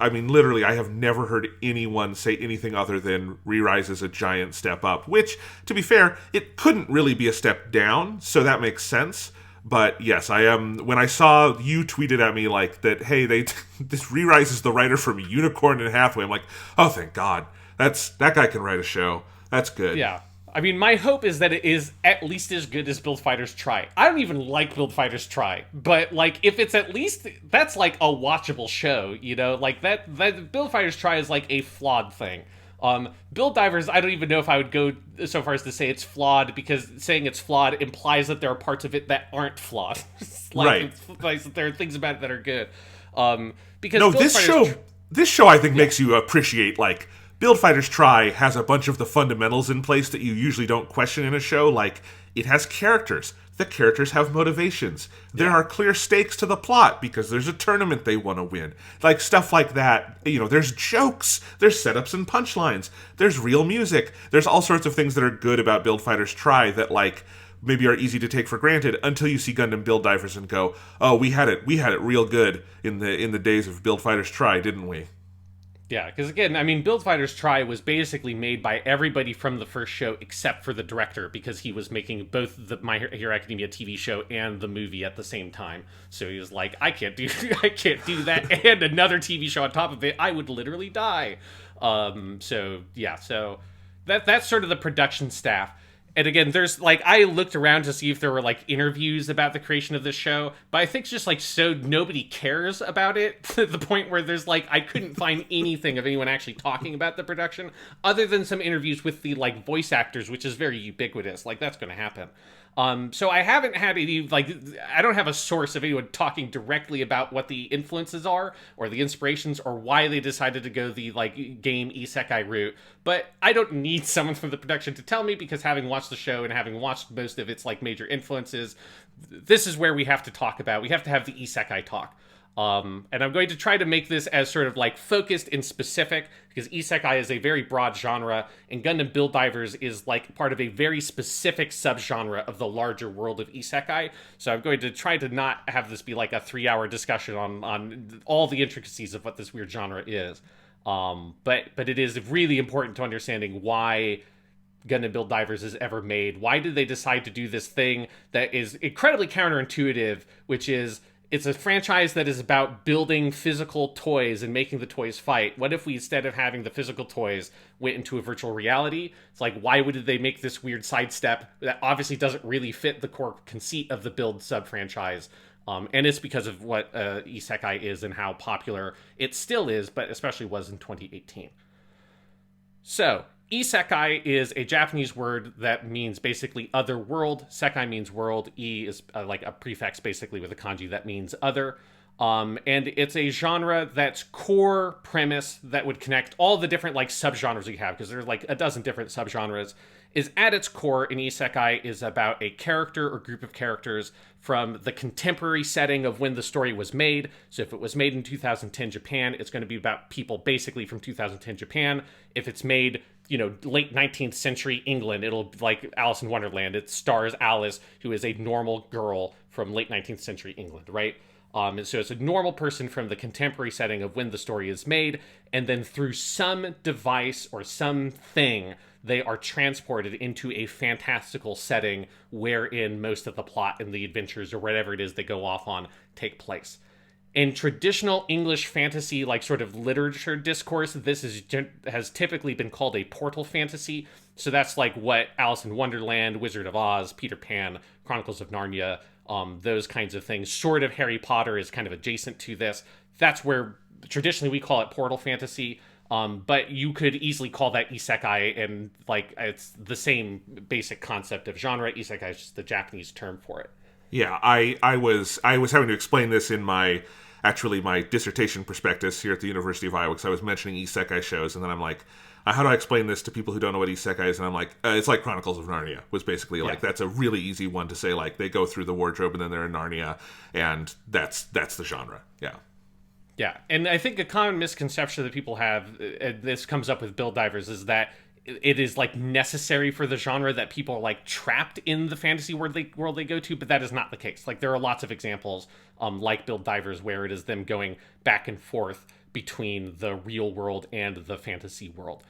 A: never heard anyone say anything other than Re-Rise is a giant step up, which, to be fair, it couldn't really be a step down, so that makes sense. But yes, I am. When I saw you tweeted at me, like, that, hey, this Re-Rise is the writer from Unicorn and Hathaway, I'm like, oh, thank God. That guy can write a show. That's good.
B: Yeah. I mean, my hope is that it is at least as good as Build Fighters Try. I don't even like Build Fighters Try, but like if it's at least that's like a watchable show, you know, like that Build Fighters Try is like a flawed thing. Build Divers, I don't even know if I would go so far as to say it's flawed, because saying it's flawed implies that there are parts of it that aren't flawed. Like,
A: right.
B: It implies that there are things about it that are good. Because
A: No,
B: Build
A: this show I think makes you appreciate, like, Build Fighters Try has a bunch of the fundamentals in place that you usually don't question in a show. Like, it has characters. The characters have motivations. There are clear stakes to the plot because there's a tournament they want to win. Like, stuff like that. You know, there's jokes. There's setups and punchlines. There's real music. There's all sorts of things that are good about Build Fighters Try that, like, maybe are easy to take for granted until you see Gundam Build Divers and go, oh, we had it real good in the days of Build Fighters Try, didn't we?
B: Yeah, because again, I mean, Build Fighters Try was basically made by everybody from the first show except for the director, because he was making both the My Hero Academia TV show and the movie at the same time. So he was like, I can't do that and another TV show on top of it. I would literally die. So that's sort of the production staff. And again, there's like, I looked around to see if there were like interviews about the creation of this show, but I think it's just like, so nobody cares about it to the point where there's like, I couldn't find anything of anyone actually talking about the production other than some interviews with the like voice actors, which is very ubiquitous. Like, that's going to happen. So I haven't had any, like, I don't have a source of anyone talking directly about what the influences are or the inspirations or why they decided to go the, like, game isekai route. But I don't need someone from the production to tell me, because having watched the show and having watched most of its, like, major influences, this is where we have to talk about. We have to have the isekai talk. And I'm going to try to make this as sort of like focused and specific, because isekai is a very broad genre, and Gundam Build Divers is like part of a very specific subgenre of the larger world of isekai. So I'm going to try to not have this be like a 3-hour discussion on all the intricacies of what this weird genre is. But it is really important to understanding why Gundam Build Divers is ever made. Why did they decide to do this thing that is incredibly counterintuitive, which is, it's a franchise that is about building physical toys and making the toys fight. What if we, instead of having the physical toys, went into a virtual reality? It's like, why would they make this weird sidestep that obviously doesn't really fit the core conceit of the Build sub-franchise? And it's because of what Isekai is and how popular it still is, but especially was in 2018. So, Isekai is a Japanese word that means basically other world. Sekai means world. I is like a prefix basically with a kanji that means other. And it's a genre that's core premise that would connect all the different like subgenres you have, because there's like a dozen different subgenres, is at its core in Isekai is about a character or group of characters from the contemporary setting of when the story was made. So if it was made in 2010 Japan, it's going to be about people basically from 2010 Japan. If it's made, you know, late 19th century England, it'll like Alice in Wonderland. It stars Alice, who is a normal girl from late 19th century England, right? And so it's a normal person from the contemporary setting of when the story is made, and then through some device or something, they are transported into a fantastical setting wherein most of the plot and the adventures or whatever it is they go off on take place. In traditional English fantasy, like sort of literature discourse, this has typically been called a portal fantasy. So that's like what Alice in Wonderland, Wizard of Oz, Peter Pan, Chronicles of Narnia, those kinds of things. Sort of Harry Potter is kind of adjacent to this. That's where traditionally we call it portal fantasy. But you could easily call that isekai, and like it's the same basic concept of genre. Isekai is just the Japanese term for it.
A: Yeah, I was having to explain this in my dissertation prospectus here at the University of Iowa, because I was mentioning isekai shows, and then I'm like, how do I explain this to people who don't know what isekai is? And I'm like, it's like Chronicles of Narnia was basically like, that's a really easy one to say, like they go through the wardrobe and then they're in Narnia, and that's the genre. Yeah.
B: Yeah, and I think a common misconception that people have, and this comes up with Build Divers, is that it is like necessary for the genre that people are like trapped in the fantasy world they go to, but that is not the case. Like there are lots of examples like Build Divers where it is them going back and forth between the real world and the fantasy world.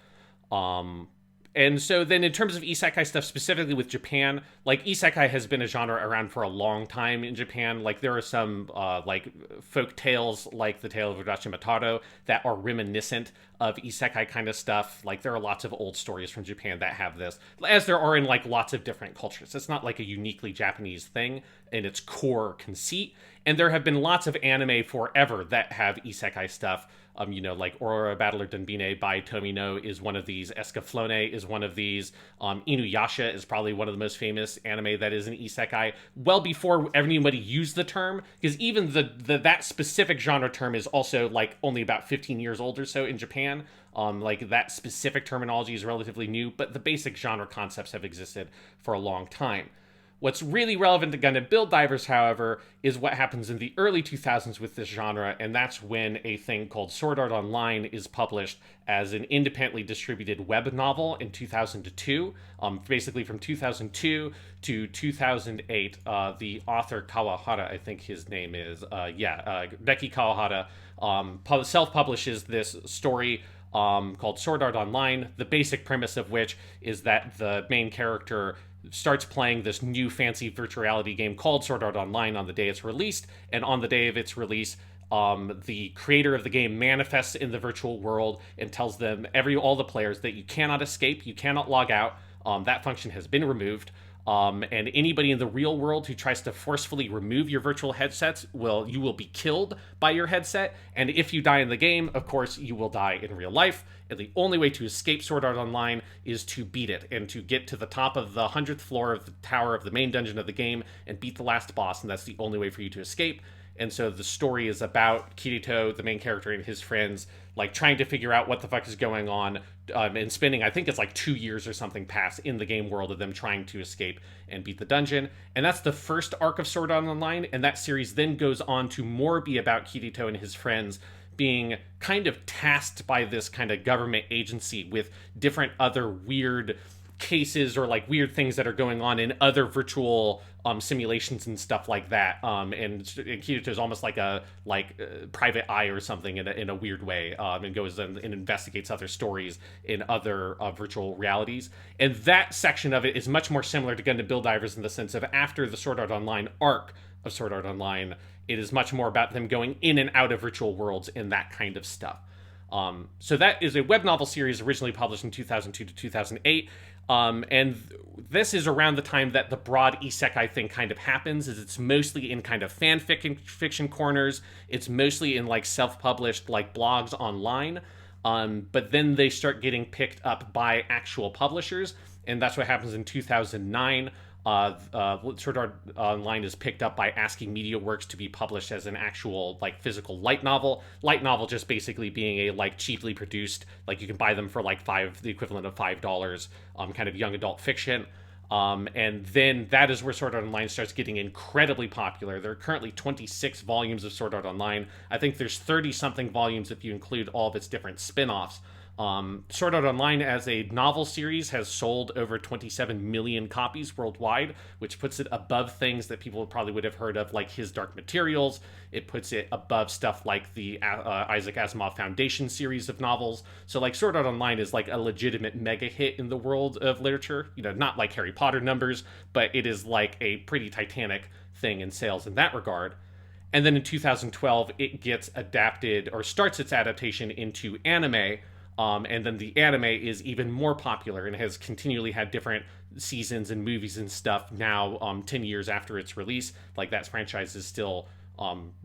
B: And so then in terms of isekai stuff, specifically with Japan, like isekai has been a genre around for a long time in Japan. Like there are some like folk tales like the tale of Urashima Taro that are reminiscent of isekai kind of stuff. Like there are lots of old stories from Japan that have this, as there are in like lots of different cultures. It's not like a uniquely Japanese thing in its core conceit. And there have been lots of anime forever that have isekai stuff. Like Aurora Battler Dunbine by Tomino is one of these. Escaflowne is one of these. Inuyasha is probably one of the most famous anime that is an isekai. Well before anybody used the term, because even that specific genre term is also like only about 15 years old or so in Japan. Like that specific terminology is relatively new, but the basic genre concepts have existed for a long time. What's really relevant to Gundam Build Divers, however, is what happens in the early 2000s with this genre, and that's when a thing called Sword Art Online is published as an independently distributed web novel in 2002. Basically from 2002 to 2008, the author Kawahara, I think his name is, Becky Kawahara, self-publishes this story called Sword Art Online, the basic premise of which is that the main character starts playing this new fancy virtual reality game called Sword Art Online on the day it's released, and on the day of its release, the creator of the game manifests in the virtual world and tells them, all the players, that you cannot escape, you cannot log out. That function has been removed. And anybody in the real world who tries to forcefully remove your virtual headsets, you will be killed by your headset. And if you die in the game, of course, you will die in real life. And the only way to escape Sword Art Online is to beat it and to get to the top of the 100th floor of the tower of the main dungeon of the game and beat the last boss. And that's the only way for you to escape. And so the story is about Kirito, the main character, and his friends, like trying to figure out what the fuck is going on, and spending, I think it's like 2 years or something past in the game world of them trying to escape and beat the dungeon. And that's the first arc of Sword Art Online, and that series then goes on to more be about Kirito and his friends being kind of tasked by this kind of government agency with different other weird cases or like weird things that are going on in other virtual simulations and stuff like that. And Kirito is almost like a private eye or something in a weird way, and goes and investigates other stories in other virtual realities. And that section of it is much more similar to Gundam Build Divers in the sense of after the Sword Art Online arc of Sword Art Online, it is much more about them going in and out of virtual worlds and that kind of stuff. So that is a web novel series originally published in 2002 to 2008. And this is around the time that the broad isekai thing kind of happens. Is it's mostly in kind of fiction corners. It's mostly in like self-published like blogs online. But then they start getting picked up by actual publishers, and that's what happens in 2009. Sword Art Online is picked up by Asking Media Works to be published as an actual like physical light novel. Light novel just basically being a like cheaply produced, like you can buy them for like the equivalent of $5, kind of young adult fiction. And then that is where Sword Art Online starts getting incredibly popular. There are currently 26 volumes of Sword Art Online. I think there's 30-something volumes if you include all of its different spin-offs. Sword Art Online as a novel series has sold over 27 million copies worldwide, which puts it above things that people probably would have heard of, like His Dark Materials. It puts it above stuff like the Isaac Asimov Foundation series of novels. So, like, Sword Art Online is like a legitimate mega hit in the world of literature. You know, not like Harry Potter numbers, but it is like a pretty titanic thing in sales in that regard. And then in 2012, it gets adapted or starts its adaptation into anime. And then the anime is even more popular and has continually had different seasons and movies and stuff now 10 years after its release. Like, that franchise is still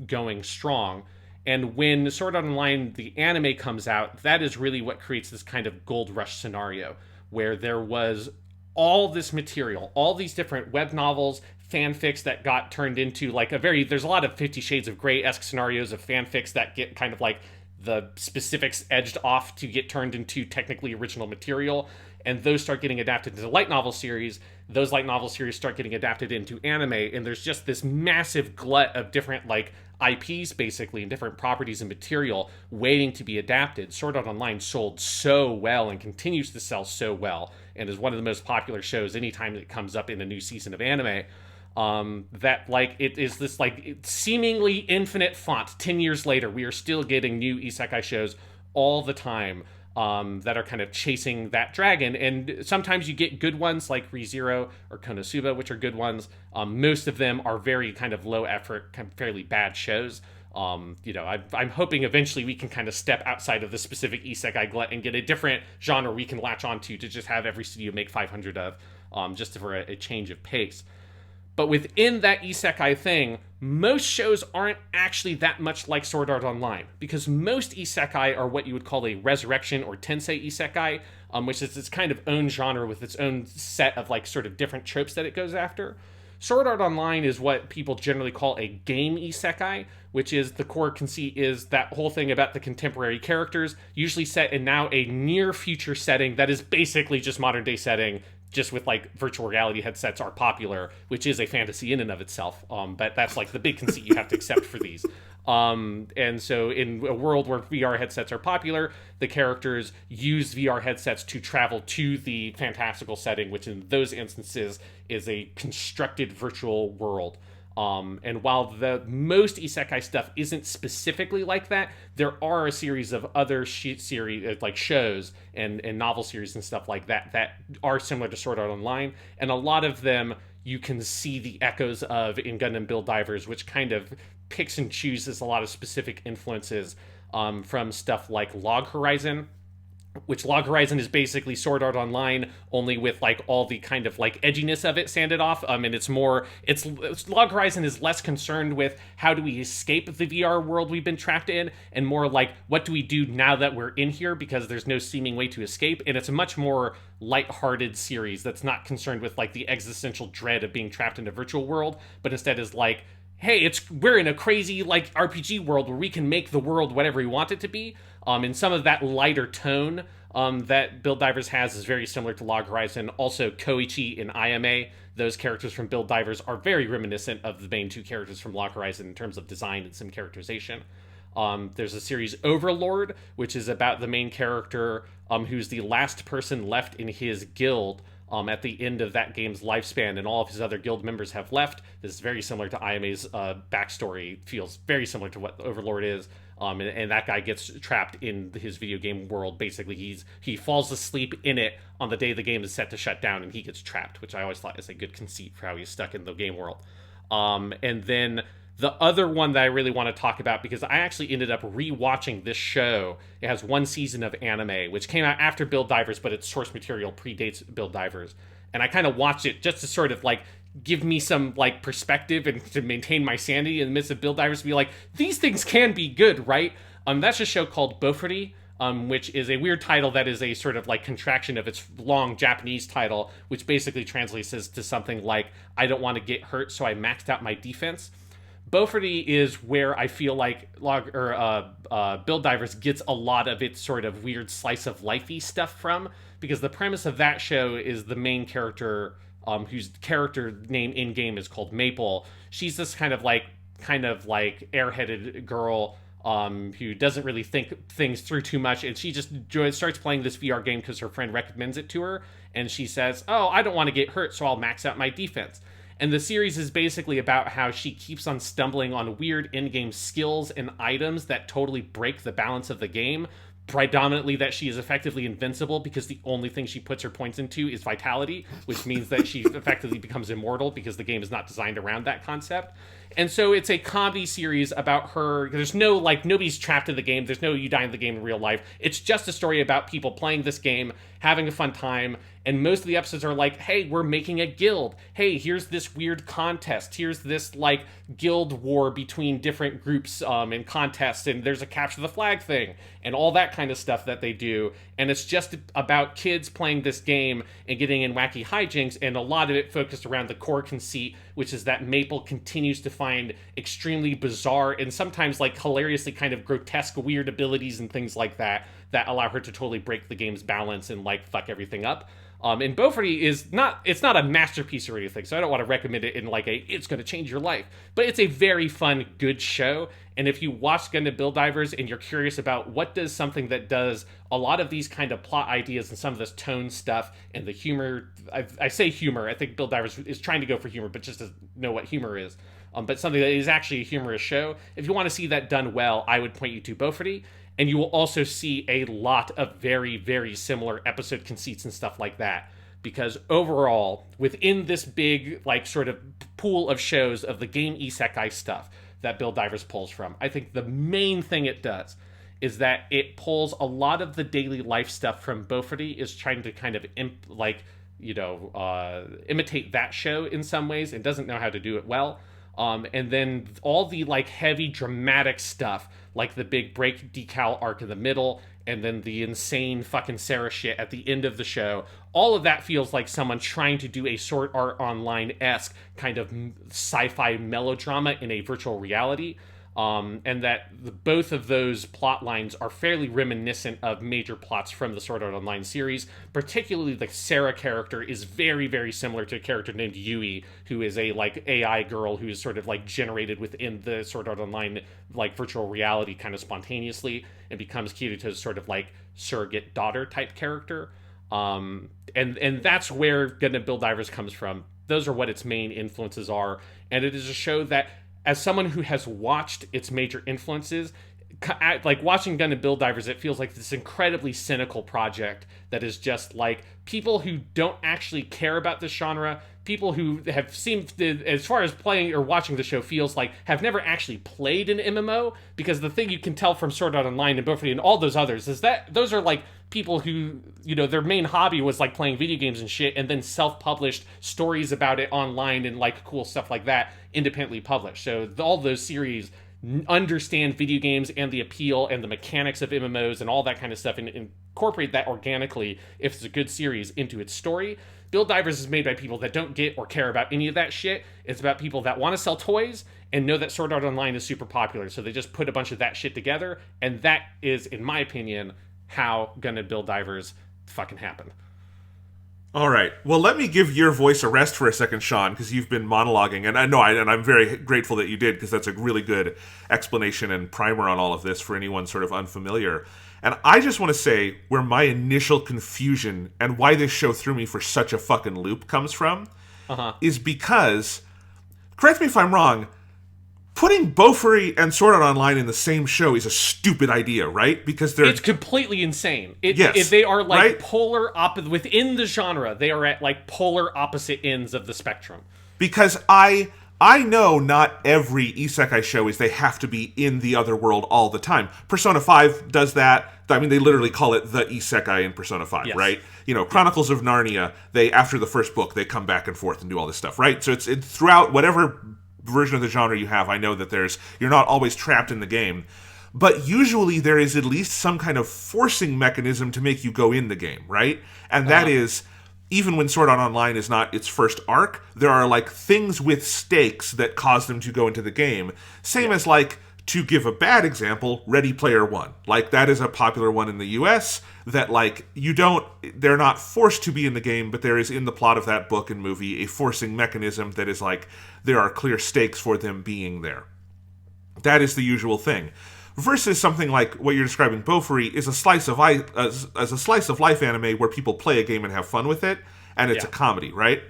B: going strong. And when Sword Art Online, the anime, comes out, that is really what creates this kind of gold rush scenario where there was all this material, all these different web novels, fanfics that got turned into like there's a lot of 50 Shades of Grey-esque scenarios of fanfics that get kind of like the specifics edged off to get turned into technically original material, and those start getting adapted into light novel series. Those light novel series start getting adapted into anime, and there's just this massive glut of different like IPs basically and different properties and material waiting to be adapted. Sword Art Online sold so well and continues to sell so well and is one of the most popular shows anytime it comes up in a new season of anime. That like it is this like seemingly infinite font. 10 years later, we are still getting new isekai shows all the time. that are kind of chasing that dragon. And sometimes you get good ones like ReZero or Konosuba, which are good ones. Most of them are very kind of low effort, kind of fairly bad shows. I'm hoping eventually we can kind of step outside of the specific isekai glut and get a different genre we can latch onto to just have every studio make 500 of, just for a change of pace. But within that isekai thing, most shows aren't actually that much like Sword Art Online, because most isekai are what you would call a resurrection or tensei isekai, which is its kind of own genre with its own set of like sort of different tropes that it goes after. Sword Art Online is what people generally call a game isekai, which is the core conceit is that whole thing about the contemporary characters, usually set in now a near future setting that is basically just modern day setting, just with like virtual reality headsets are popular, which is a fantasy in and of itself. But that's like the big conceit you have to accept for these. And so in a world where VR headsets are popular, the characters use VR headsets to travel to the fantastical setting, which in those instances is a constructed virtual world. And while the most isekai stuff isn't specifically like that, there are a series of other series like shows and novel series and stuff like that that are similar to Sword Art Online, and a lot of them you can see the echoes of in Gundam Build Divers, which kind of picks and chooses a lot of specific influences from stuff like Log Horizon, which Log Horizon is basically Sword Art Online, only with like all the kind of like edginess of it sanded off. And it's Log Horizon is less concerned with how do we escape the VR world we've been trapped in, and more like what do we do now that we're in here, because there's no seeming way to escape. And it's a much more lighthearted series that's not concerned with like the existential dread of being trapped in a virtual world, but instead is like, hey, we're in a crazy like RPG world where we can make the world whatever we want it to be. And some of that lighter tone that Build Divers has is very similar to Log Horizon. Also, Koichi and IMA, those characters from Build Divers, are very reminiscent of the main two characters from Log Horizon in terms of design and some characterization. There's a series Overlord, which is about the main character who's the last person left in his guild at the end of that game's lifespan, and all of his other guild members have left. This is very similar to IMA's backstory, feels very similar to what Overlord is. And that guy gets trapped in his video game world. Basically, he falls asleep in it on the day the game is set to shut down, and he gets trapped, which I always thought is a good conceit for how he's stuck in the game world. And then the other one that I really want to talk about, because I actually ended up rewatching this show. It has one season of anime, which came out after Build Divers, but its source material predates Build Divers. And I kind of watched it just to sort of like give me some like perspective and to maintain my sanity in the midst of Build Divers, to be like, these things can be good, right? That's a show called Bofuri, which is a weird title that is a sort of like contraction of its long Japanese title, which basically translates to something like, I don't want to get hurt, so I maxed out my defense. Bofuri is where I feel like Build Divers gets a lot of its sort of weird slice of lifey stuff from, because the premise of that show is the main character, whose character name in game is called Maple. She's this kind of like airheaded girl who doesn't really think things through too much, and she just starts playing this VR game because her friend recommends it to her, and she says, oh, I don't want to get hurt, so I'll max out my defense. And the series is basically about how she keeps on stumbling on weird in-game skills and items that totally break the balance of the game. Predominantly that she is effectively invincible because the only thing she puts her points into is vitality, which means that she effectively becomes immortal because the game is not designed around that concept. And so it's a comedy series about her. There's no, like, nobody's trapped in the game. There's no you die in the game in real life. It's just a story about people playing this game, having a fun time. And most of the episodes are like, hey, we're making a guild. Hey, here's this weird contest. Here's this, like, guild war between different groups and contests. And there's a capture the flag thing and all that kind of stuff that they do. And it's just about kids playing this game and getting in wacky hijinks. And a lot of it focused around the core conceit, which is that Maple continues to find extremely bizarre and sometimes like hilariously kind of grotesque weird abilities and things like that allow her to totally break the game's balance and like fuck everything up. And Bofuri it's not a masterpiece or anything, so I don't want to recommend it in like it's going to change your life, but it's a very fun, good show. And if you watch Gundam Build Divers and you're curious about what does something that does a lot of these kind of plot ideas and some of this tone stuff and the humor, I say humor, I think Build Divers is trying to go for humor, but just to know what humor is. But something that is actually a humorous show. If you want to see that done well, I would point you to Bofuri. And you will also see a lot of very, very similar episode conceits and stuff like that. Because overall, within this big, like, sort of pool of shows of the game isekai stuff that Build Divers pulls from, I think the main thing it does is that it pulls a lot of the daily life stuff from Bofuri, is trying to kind of, imitate that show in some ways, and doesn't know how to do it well. And then all the, like, heavy dramatic stuff, like the big break decal arc in the middle, and then the insane fucking Sarah shit at the end of the show. All of that feels like someone trying to do a Sword Art Online-esque kind of sci-fi melodrama in a virtual reality. And that both of those plot lines are fairly reminiscent of major plots from the Sword Art Online series. Particularly, the Sarah character is very, very similar to a character named Yui, who is a, like, AI girl who is sort of, like, generated within the Sword Art Online, like, virtual reality kind of spontaneously, and becomes Kirito's sort of, like, surrogate daughter type character. And that's where Gundam Build Divers comes from. Those are what its main influences are, and it is a show that, as someone who has watched its major influences, like, watching Gundam Build Divers, it feels like this incredibly cynical project that is just, like, people who don't actually care about this genre, people who have seemed to, as far as playing or watching the show feels like, have never actually played an MMO, because the thing you can tell from Sword Art Online and Bofuri and all those others is that those are, like, people who, their main hobby was, like, playing video games and shit, and then self-published stories about it online and, like, cool stuff like that, independently published. So all those series understand video games and the appeal and the mechanics of MMOs and all that kind of stuff, and incorporate that organically, if it's a good series, into its story. Build Divers is made by people that don't get or care about any of that shit. It's about people that want to sell toys and know that Sword Art Online is super popular, so they just put a bunch of that shit together, and that is, in my opinion, how Gundam Build Divers fucking happened.
A: All right. Well, let me give your voice a rest for a second, Sean, because you've been monologuing, and I'm very grateful that you did, because that's a really good explanation and primer on all of this for anyone sort of unfamiliar. And I just want to say where my initial confusion and why this show threw me for such a fucking loop comes from, is because, correct me if I'm wrong, putting Bofuri and Sword Art Online in the same show is a stupid idea, right? Because
B: it's completely insane. They are, like, right? Polar opposite within the genre. They are at, like, polar opposite ends of the spectrum.
A: Because I know not every isekai show is they have to be in the other world all the time. Persona 5 does that. I mean, they literally call it the isekai in Persona 5, yes. Right? Chronicles of Narnia, they, after the first book, they come back and forth and do all this stuff, right? So it's throughout whatever version of the genre you have, I know that you're not always trapped in the game, but usually there is at least some kind of forcing mechanism to make you go in the game, right? And that is, even when Sword Art Online is not its first arc, there are, like, things with stakes that cause them to go into the game. Same as, like, to give a bad example, Ready Player One. Like, that is a popular one in the US that, like, they're not forced to be in the game, but there is, in the plot of that book and movie, a forcing mechanism that is, like, there are clear stakes for them being there. That is the usual thing. Versus something like what you're describing, Bofuri, is a slice of life anime where people play a game and have fun with it, and it's a comedy, right?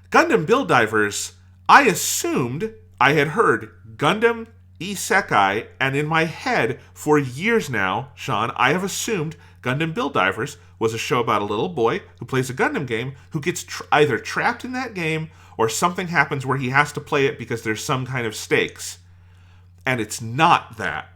A: Gundam Build Divers, I assumed I had heard Gundam Isekai, and in my head for years now, Sean, I have assumed Gundam Build Divers was a show about a little boy who plays a Gundam game who gets either trapped in that game or something happens where he has to play it because there's some kind of stakes. And it's not that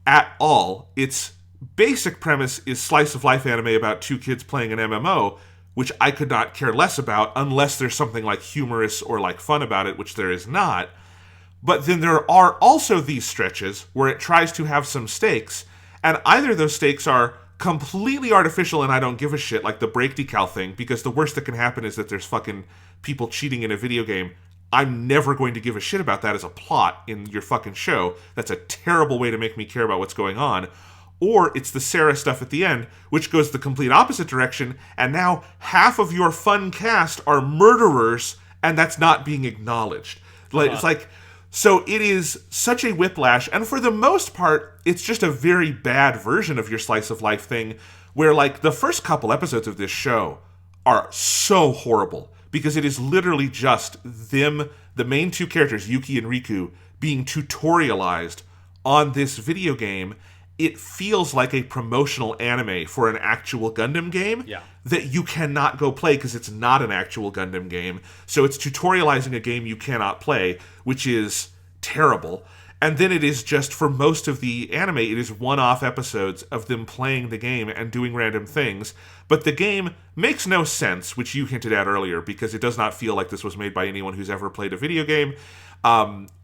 A: at all. Its basic premise is slice of life anime about two kids playing an MMO, which I could not care less about unless there's something, like, humorous or, like, fun about it, which there is not. But then there are also these stretches where it tries to have some stakes, and either those stakes are completely artificial and I don't give a shit, like the break decal thing, because the worst that can happen is that there's fucking people cheating in a video game. I'm never going to give a shit about that as a plot in your fucking show. That's a terrible way to make me care about what's going on. Or it's the Sarah stuff at the end, which goes the complete opposite direction, and now half of your fun cast are murderers, and that's not being acknowledged. Like, It's like... So it is such a whiplash, and for the most part, it's just a very bad version of your slice of life thing, where, like, the first couple episodes of this show are so horrible, because it is literally just them, the main two characters, Yuki and Riku, being tutorialized on this video game it feels like a promotional anime for an actual Gundam game that you cannot go play because it's not an actual Gundam game. So it's tutorializing a game you cannot play, which is terrible. And then it is just, for most of the anime, it is one-off episodes of them playing the game and doing random things. But the game makes no sense, which you hinted at earlier, because it does not feel like this was made by anyone who's ever played a video game.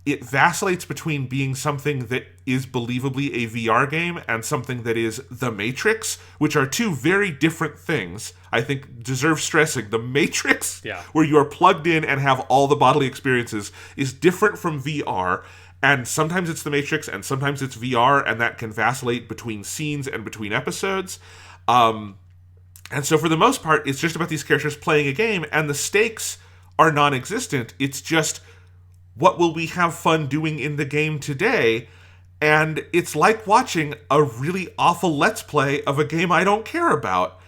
A: It vacillates between being something that is believably a VR game and something that is The Matrix, which are two very different things. I think deserve stressing. The Matrix, where you are plugged in and have all the bodily experiences, is different from VR. And sometimes it's The Matrix, and sometimes it's VR, and that can vacillate between scenes and between episodes. And so for the most part, it's just about these characters playing a game, and the stakes are non-existent. It's just, what will we have fun doing in the game today? And it's like watching a really awful Let's Play of a game I don't care about.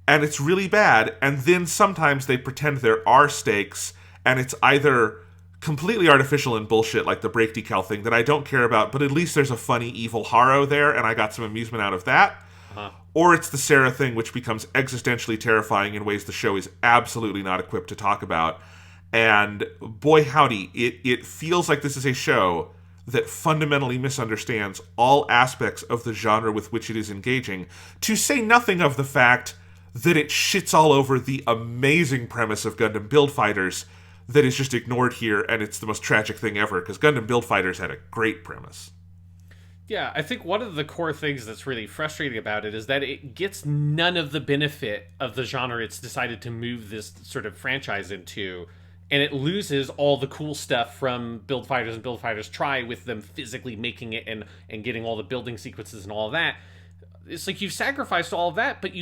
A: And it's really bad. And then sometimes they pretend there are stakes, and it's either completely artificial and bullshit, like the break decal thing that I don't care about, but at least there's a funny evil Haro there, and I got some amusement out of that. Or it's the Sarah thing, which becomes existentially terrifying in ways the show is absolutely not equipped to talk about. And boy howdy, it feels like this is a show that fundamentally misunderstands all aspects of the genre with which it is engaging, to say nothing of the fact that it shits all over the amazing premise of Gundam Build Fighters that is just ignored here, and it's the most tragic thing ever, because Gundam Build Fighters had a great premise.
B: Yeah, I think one of the core things that's really frustrating about it is that it gets none of the benefit of the genre it's decided to move this sort of franchise into, and it loses all the cool stuff from Build Fighters and Build Fighters Try, with them physically making it and getting all the building sequences and all of that. It's like you've sacrificed all of that, but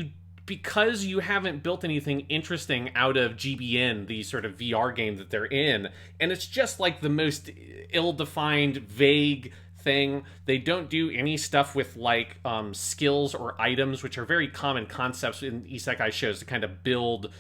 B: because you haven't built anything interesting out of GBN, the sort of VR game that they're in, and it's just like the most ill-defined, vague thing. They don't do any stuff with like skills or items, which are very common concepts in isekai shows to kind of build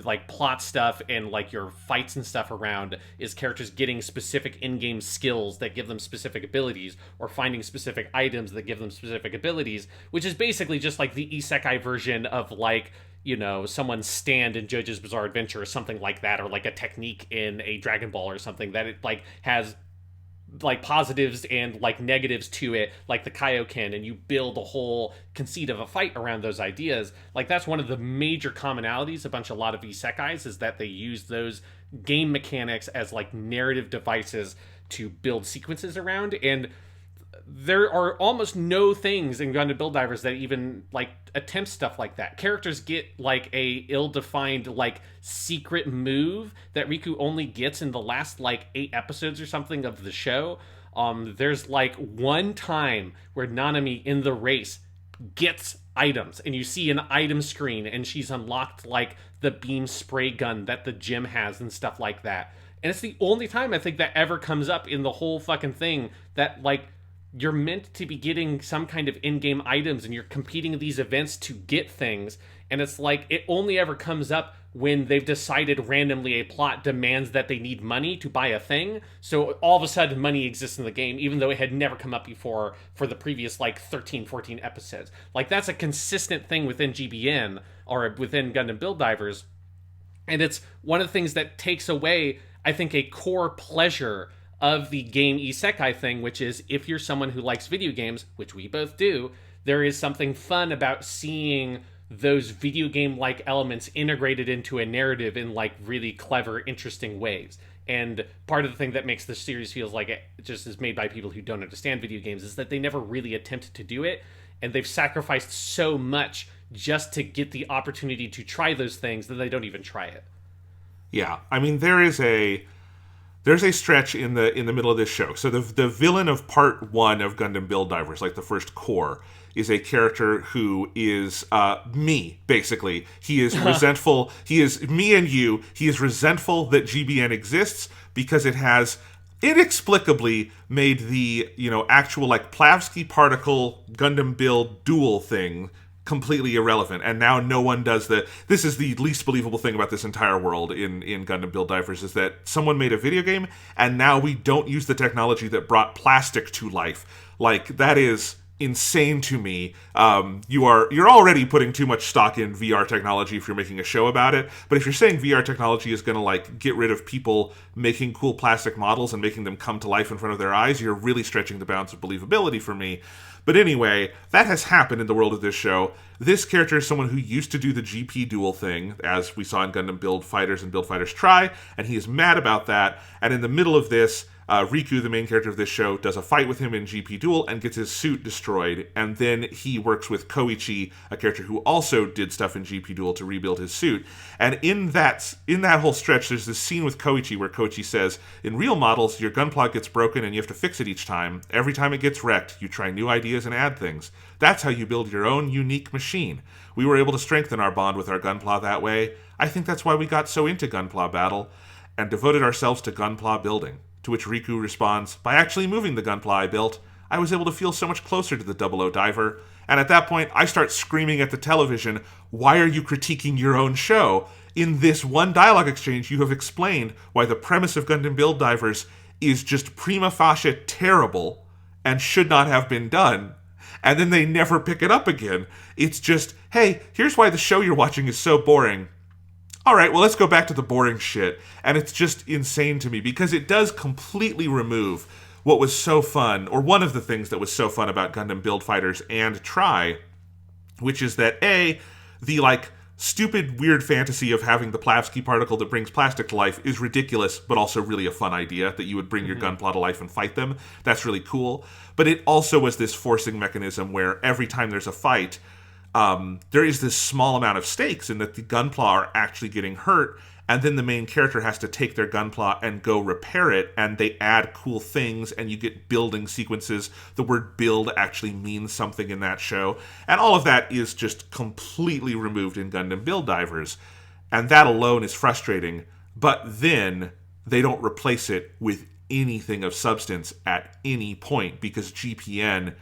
B: like plot stuff, and like your fights and stuff around is characters getting specific in-game skills that give them specific abilities, or finding specific items that give them specific abilities, which is basically just like the isekai version of, like, you know, someone's stand in JoJo's Bizarre Adventure or something like that, or like a technique in a Dragon Ball or something that it like has like positives and like negatives to it, like the Kaioken, and you build a whole conceit of a fight around those ideas. Like, that's one of the major commonalities a lot of isekais, is that they use those game mechanics as like narrative devices to build sequences around. And there are almost no things in Gundam Build Divers that even like attempt stuff like that. Characters get like a ill-defined like secret move that Riku only gets in the last like 8 episodes or something of the show. There's like one time where Nanami in the race gets items, and you see an item screen, and she's unlocked like the beam spray gun that the gym has and stuff like that. And it's the only time I think that ever comes up in the whole fucking thing, that like you're meant to be getting some kind of in-game items, and you're competing in these events to get things, and it's like it only ever comes up when they've decided randomly a plot demands that they need money to buy a thing, so all of a sudden money exists in the game, even though it had never come up before for the previous like 13-14 episodes. Like, that's a consistent thing within GBN, or within Gundam Build Divers, and it's one of the things that takes away, I think, a core pleasure of the game isekai thing, which is, if you're someone who likes video games, which we both do, there is something fun about seeing those video game-like elements integrated into a narrative in like really clever, interesting ways. And part of the thing that makes this series feels like it just is made by people who don't understand video games is that they never really attempted to do it, and they've sacrificed so much just to get the opportunity to try those things that they don't even try it.
A: Yeah, I mean, there's a stretch in the middle of this show. So the villain of part 1 of Gundam Build Divers, like the first core, is a character who is me, basically. He is resentful. He is me and you. He is resentful that GBN exists because it has inexplicably made the, you know, actual like Plavsky particle Gundam Build duel thing completely irrelevant, and now no one does this is the least believable thing about this entire world in Gundam Build Divers, is that someone made a video game and now we don't use the technology that brought plastic to life. Like, that is insane to me. You're already putting too much stock in VR technology if you're making a show about it. But if you're saying VR technology is going to like get rid of people making cool plastic models and making them come to life in front of their eyes, you're really stretching the bounds of believability for me. But anyway, that has happened in the world of this show. This character is someone who used to do the GP duel thing, as we saw in Gundam Build Fighters and Build Fighters Try, and he is mad about that. And in the middle of this, Riku, the main character of this show, does a fight with him in GP Duel and gets his suit destroyed, and then he works with Koichi, a character who also did stuff in GP Duel to rebuild his suit. And in that whole stretch, there's this scene with Koichi where Koichi says, in real models, your Gunpla gets broken and you have to fix it each time. Every time it gets wrecked, you try new ideas and add things. That's how you build your own unique machine. We were able to strengthen our bond with our Gunpla that way. I think that's why we got so into Gunpla battle and devoted ourselves to Gunpla building. To which Riku responds, by actually moving the Gunpla I built, I was able to feel so much closer to the 00 diver. And at that point, I start screaming at the television, why are you critiquing your own show? In this one dialogue exchange, you have explained why the premise of Gundam Build Divers is just prima facie terrible and should not have been done. And then they never pick it up again. It's just, hey, here's why the show you're watching is so boring. All right, well, let's go back to the boring shit. And it's just insane to me because it does completely remove what was so fun, or one of the things that was so fun about Gundam Build Fighters and Try, which is that, A, the, like, stupid, weird fantasy of having the Plavsky particle that brings plastic to life is ridiculous, but also really a fun idea that you would bring your Gunpla to life and fight them. That's really cool. But it also was this forcing mechanism where every time there's a fight, there is this small amount of stakes in that the Gunpla are actually getting hurt, and then the main character has to take their Gunpla and go repair it, and they add cool things, and you get building sequences. The word build actually means something in that show, and all of that is just completely removed in Gundam Build Divers, and that alone is frustrating, but then they don't replace it with anything of substance at any point, because GPN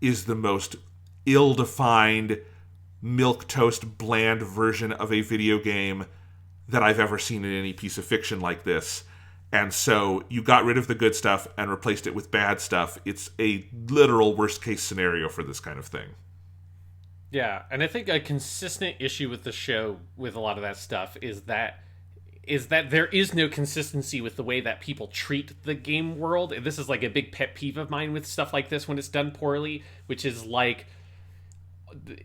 A: is the most ill-defined, milquetoast bland version of a video game that I've ever seen in any piece of fiction like this. And so you got rid of the good stuff and replaced it with bad stuff. It's a literal worst case scenario for this kind of thing.
B: Yeah, and I think a consistent issue with the show with a lot of that stuff is that there is no consistency with the way that people treat the game world. And this is like a big pet peeve of mine with stuff like this when it's done poorly, which is like,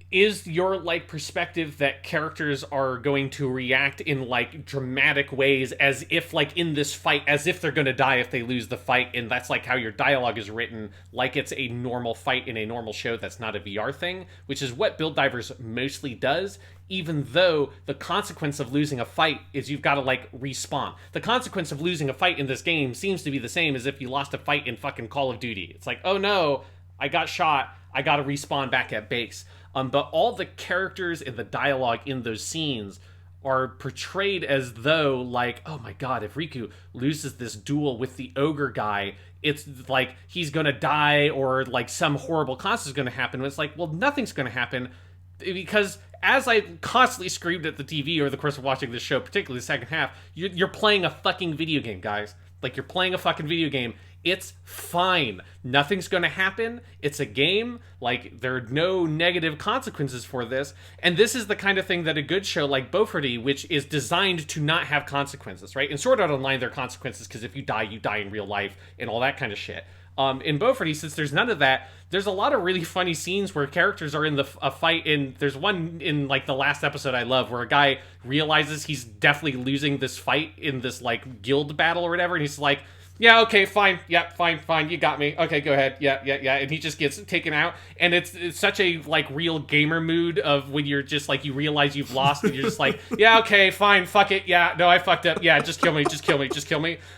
B: is your like perspective that characters are going to react in like dramatic ways as if like in this fight, as if they're going to die if they lose the fight, and that's like how your dialogue is written, like it's a normal fight in a normal show that's not a VR thing, which is what Build Divers mostly does, even though the consequence of losing a fight is you've got to like respawn. The consequence of losing a fight in this game seems to be the same as if you lost a fight in fucking Call of Duty. It's like, oh no, I got shot, I got to respawn back at base. But all the characters and the dialogue in those scenes are portrayed as though, like, oh my god, if Riku loses this duel with the ogre guy, it's like he's gonna die or like some horrible consequence is gonna happen. It's like, well, nothing's gonna happen because as I constantly screamed at the TV over the course of watching this show, particularly the second half, you're playing a fucking video game, guys. Like, you're playing a fucking video game. It's fine. Nothing's going to happen. It's a game. Like, there are no negative consequences for this. And this is the kind of thing that a good show like Beauforty, which is designed to not have consequences, right? In Sword Art Online, there are consequences because if you die in real life and all that kind of shit. In Beauforty, since there's none of that, there's a lot of really funny scenes where characters are in a fight, and there's one in, like, the last episode I love where a guy realizes he's definitely losing this fight in this, like, guild battle or whatever, and he's like, yeah, okay, fine, yeah, fine, you got me, okay, go ahead, yeah, and he just gets taken out, and it's such a, like, real gamer mood of when you're just, like, you realize you've lost, and you're just like, yeah, okay, fine, fuck it, yeah, no, I fucked up, yeah, just kill me,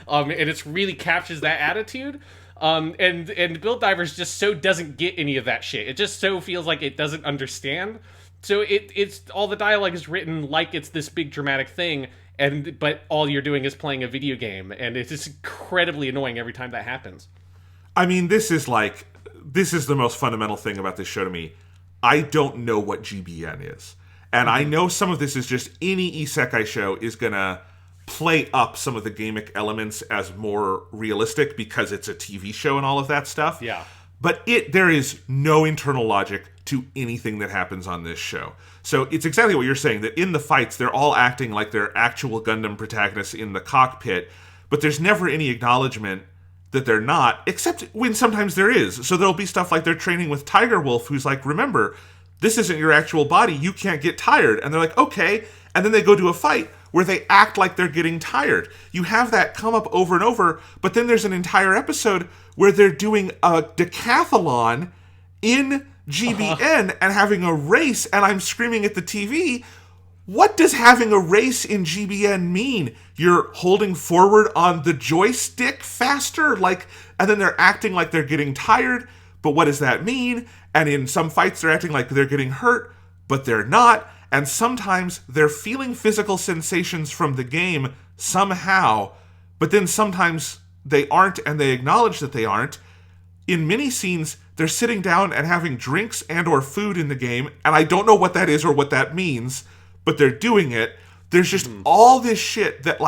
B: and it's really captures that attitude. And Build Divers just so doesn't get any of that shit. It just so feels like it doesn't understand. So it's all the dialogue is written like it's this big dramatic thing, but all you're doing is playing a video game, and it's just incredibly annoying every time that happens.
A: I mean, this is the most fundamental thing about this show to me. I don't know what GBN is. And I know some of this is just any isekai show is gonna play up some of the gamic elements as more realistic because it's a TV show and all of that stuff.
B: Yeah.
A: But there is no internal logic to anything that happens on this show. So it's exactly what you're saying, that in the fights, they're all acting like they're actual Gundam protagonists in the cockpit, but there's never any acknowledgement that they're not, except when sometimes there is. So there'll be stuff like they're training with Tiger Wolf, who's like, remember, this isn't your actual body, you can't get tired. And they're like, okay. And then they go to a fight where they act like they're getting tired. You have that come up over and over, but then there's an entire episode where they're doing a decathlon in GBN and having a race, and I'm screaming at the TV, what does having a race in GBN mean? You're holding forward on the joystick faster? And then they're acting like they're getting tired, but what does that mean? And in some fights, they're acting like they're getting hurt, but they're not. And sometimes they're feeling physical sensations from the game somehow, but then sometimes they aren't, and they acknowledge that they aren't. In many scenes, they're sitting down and having drinks and or food in the game, and I don't know what that is or what that means, but they're doing it. There's just all this shit that,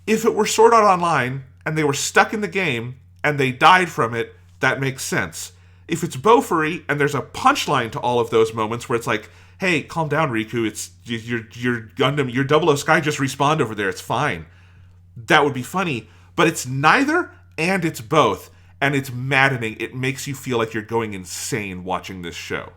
A: if it were Sword Art Online and they were stuck in the game and they died from it, that makes sense. If it's Bofuri and there's a punchline to all of those moments where it's like, hey, calm down, Riku, it's your Gundam, your 00 Sky just respawned over there, it's fine. That would be funny, but it's neither and it's both, and it's maddening. It makes you feel like you're going insane watching this show.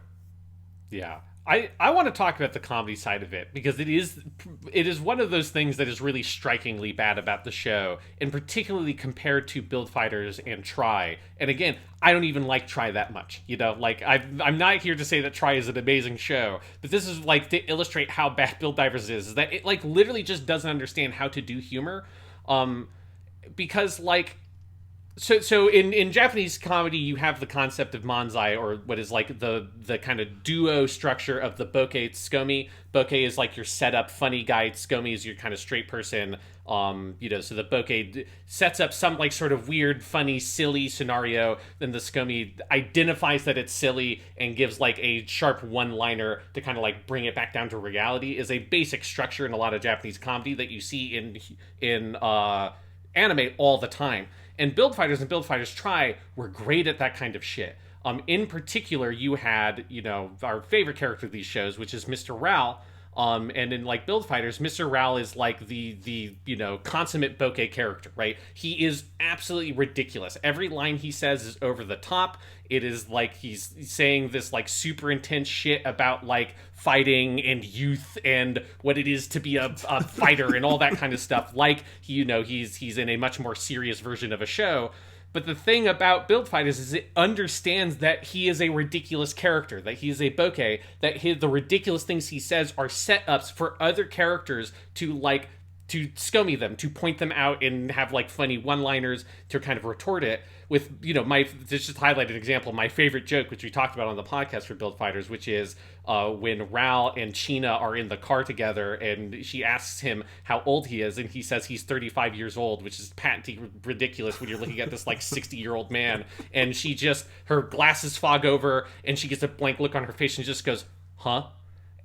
B: Yeah. I want to talk about the comedy side of it, because it is one of those things that is really strikingly bad about the show, and particularly compared to Build Fighters and Try. And again, I don't even like Try that much. I'm not here to say that Try is an amazing show, but this is to illustrate how bad Build Divers is that it literally just doesn't understand how to do humor. Because So in Japanese comedy, you have the concept of manzai, or what is the kind of duo structure of the bokeh tsukomi. Bokeh is your setup funny guy. Tsukomi is your kind of straight person. So the bokeh sets up some sort of weird, funny, silly scenario. Then the tsukomi identifies that it's silly and gives a sharp one-liner to kind of bring it back down to reality. Is a basic structure in a lot of Japanese comedy that you see in anime all the time. And Build Fighters and Build Fighters Try were great at that kind of shit. In particular, you had, our favorite character of these shows, which is Mr. Ral. And in Build Fighters, Mr. Ral is the consummate bokeh character, right? He is absolutely ridiculous. Every line he says is over the top. It is he's saying this super intense shit about fighting and youth and what it is to be a fighter and all that kind of stuff. He's in a much more serious version of a show. But the thing about Build Fighters is it understands that he is a ridiculous character, that he is a bokeh, that the ridiculous things he says are setups for other characters to SCOMI them, to point them out and have funny one-liners to kind of retort it with, just to highlight an example, my favorite joke, which we talked about on the podcast for Build Fighters, which is when Ral and China are in the car together and she asks him how old he is, and he says he's 35 years old, which is patently ridiculous when you're looking at this 60-year-old man, and her glasses fog over and she gets a blank look on her face and just goes, huh?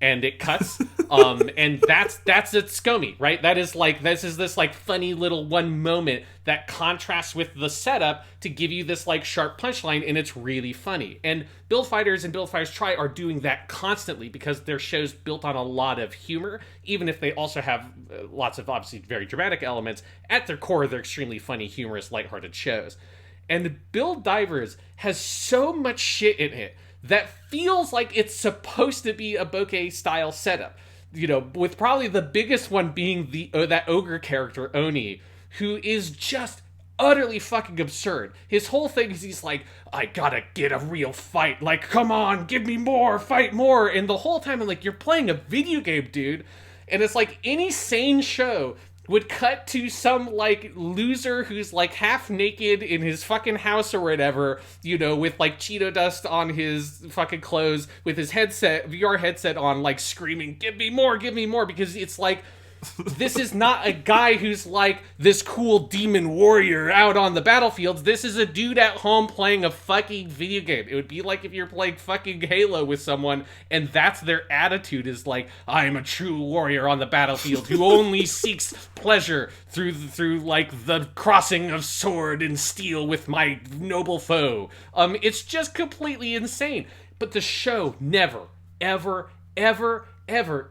B: And it cuts, and that's it, SCOMI, right? That is this funny little one moment that contrasts with the setup to give you this sharp punchline, and it's really funny. And Build Fighters and Build Fighters Try are doing that constantly because their show's built on a lot of humor, even if they also have lots of obviously very dramatic elements. At their core, they're extremely funny, humorous, lighthearted shows. And Build Divers has so much shit in it that feels like it's supposed to be a bokeh style setup, with probably the biggest one being that ogre character Oni, who is just utterly fucking absurd. His whole thing is he's I gotta get a real fight, come on, give me more, fight more, and the whole time I'm you're playing a video game, dude. And it's any sane show would cut to some loser who's half naked in his fucking house or whatever, with Cheeto dust on his fucking clothes, with his VR headset on, screaming, give me more, because it's This is not a guy who's like this cool demon warrior out on the battlefields. This is a dude at home playing a fucking video game. It would be like if you're playing fucking Halo with someone and that's their attitude, is like, I am a true warrior on the battlefield who only seeks pleasure through like the crossing of sword and steel with my noble foe. It's just completely insane. But the show never, ever,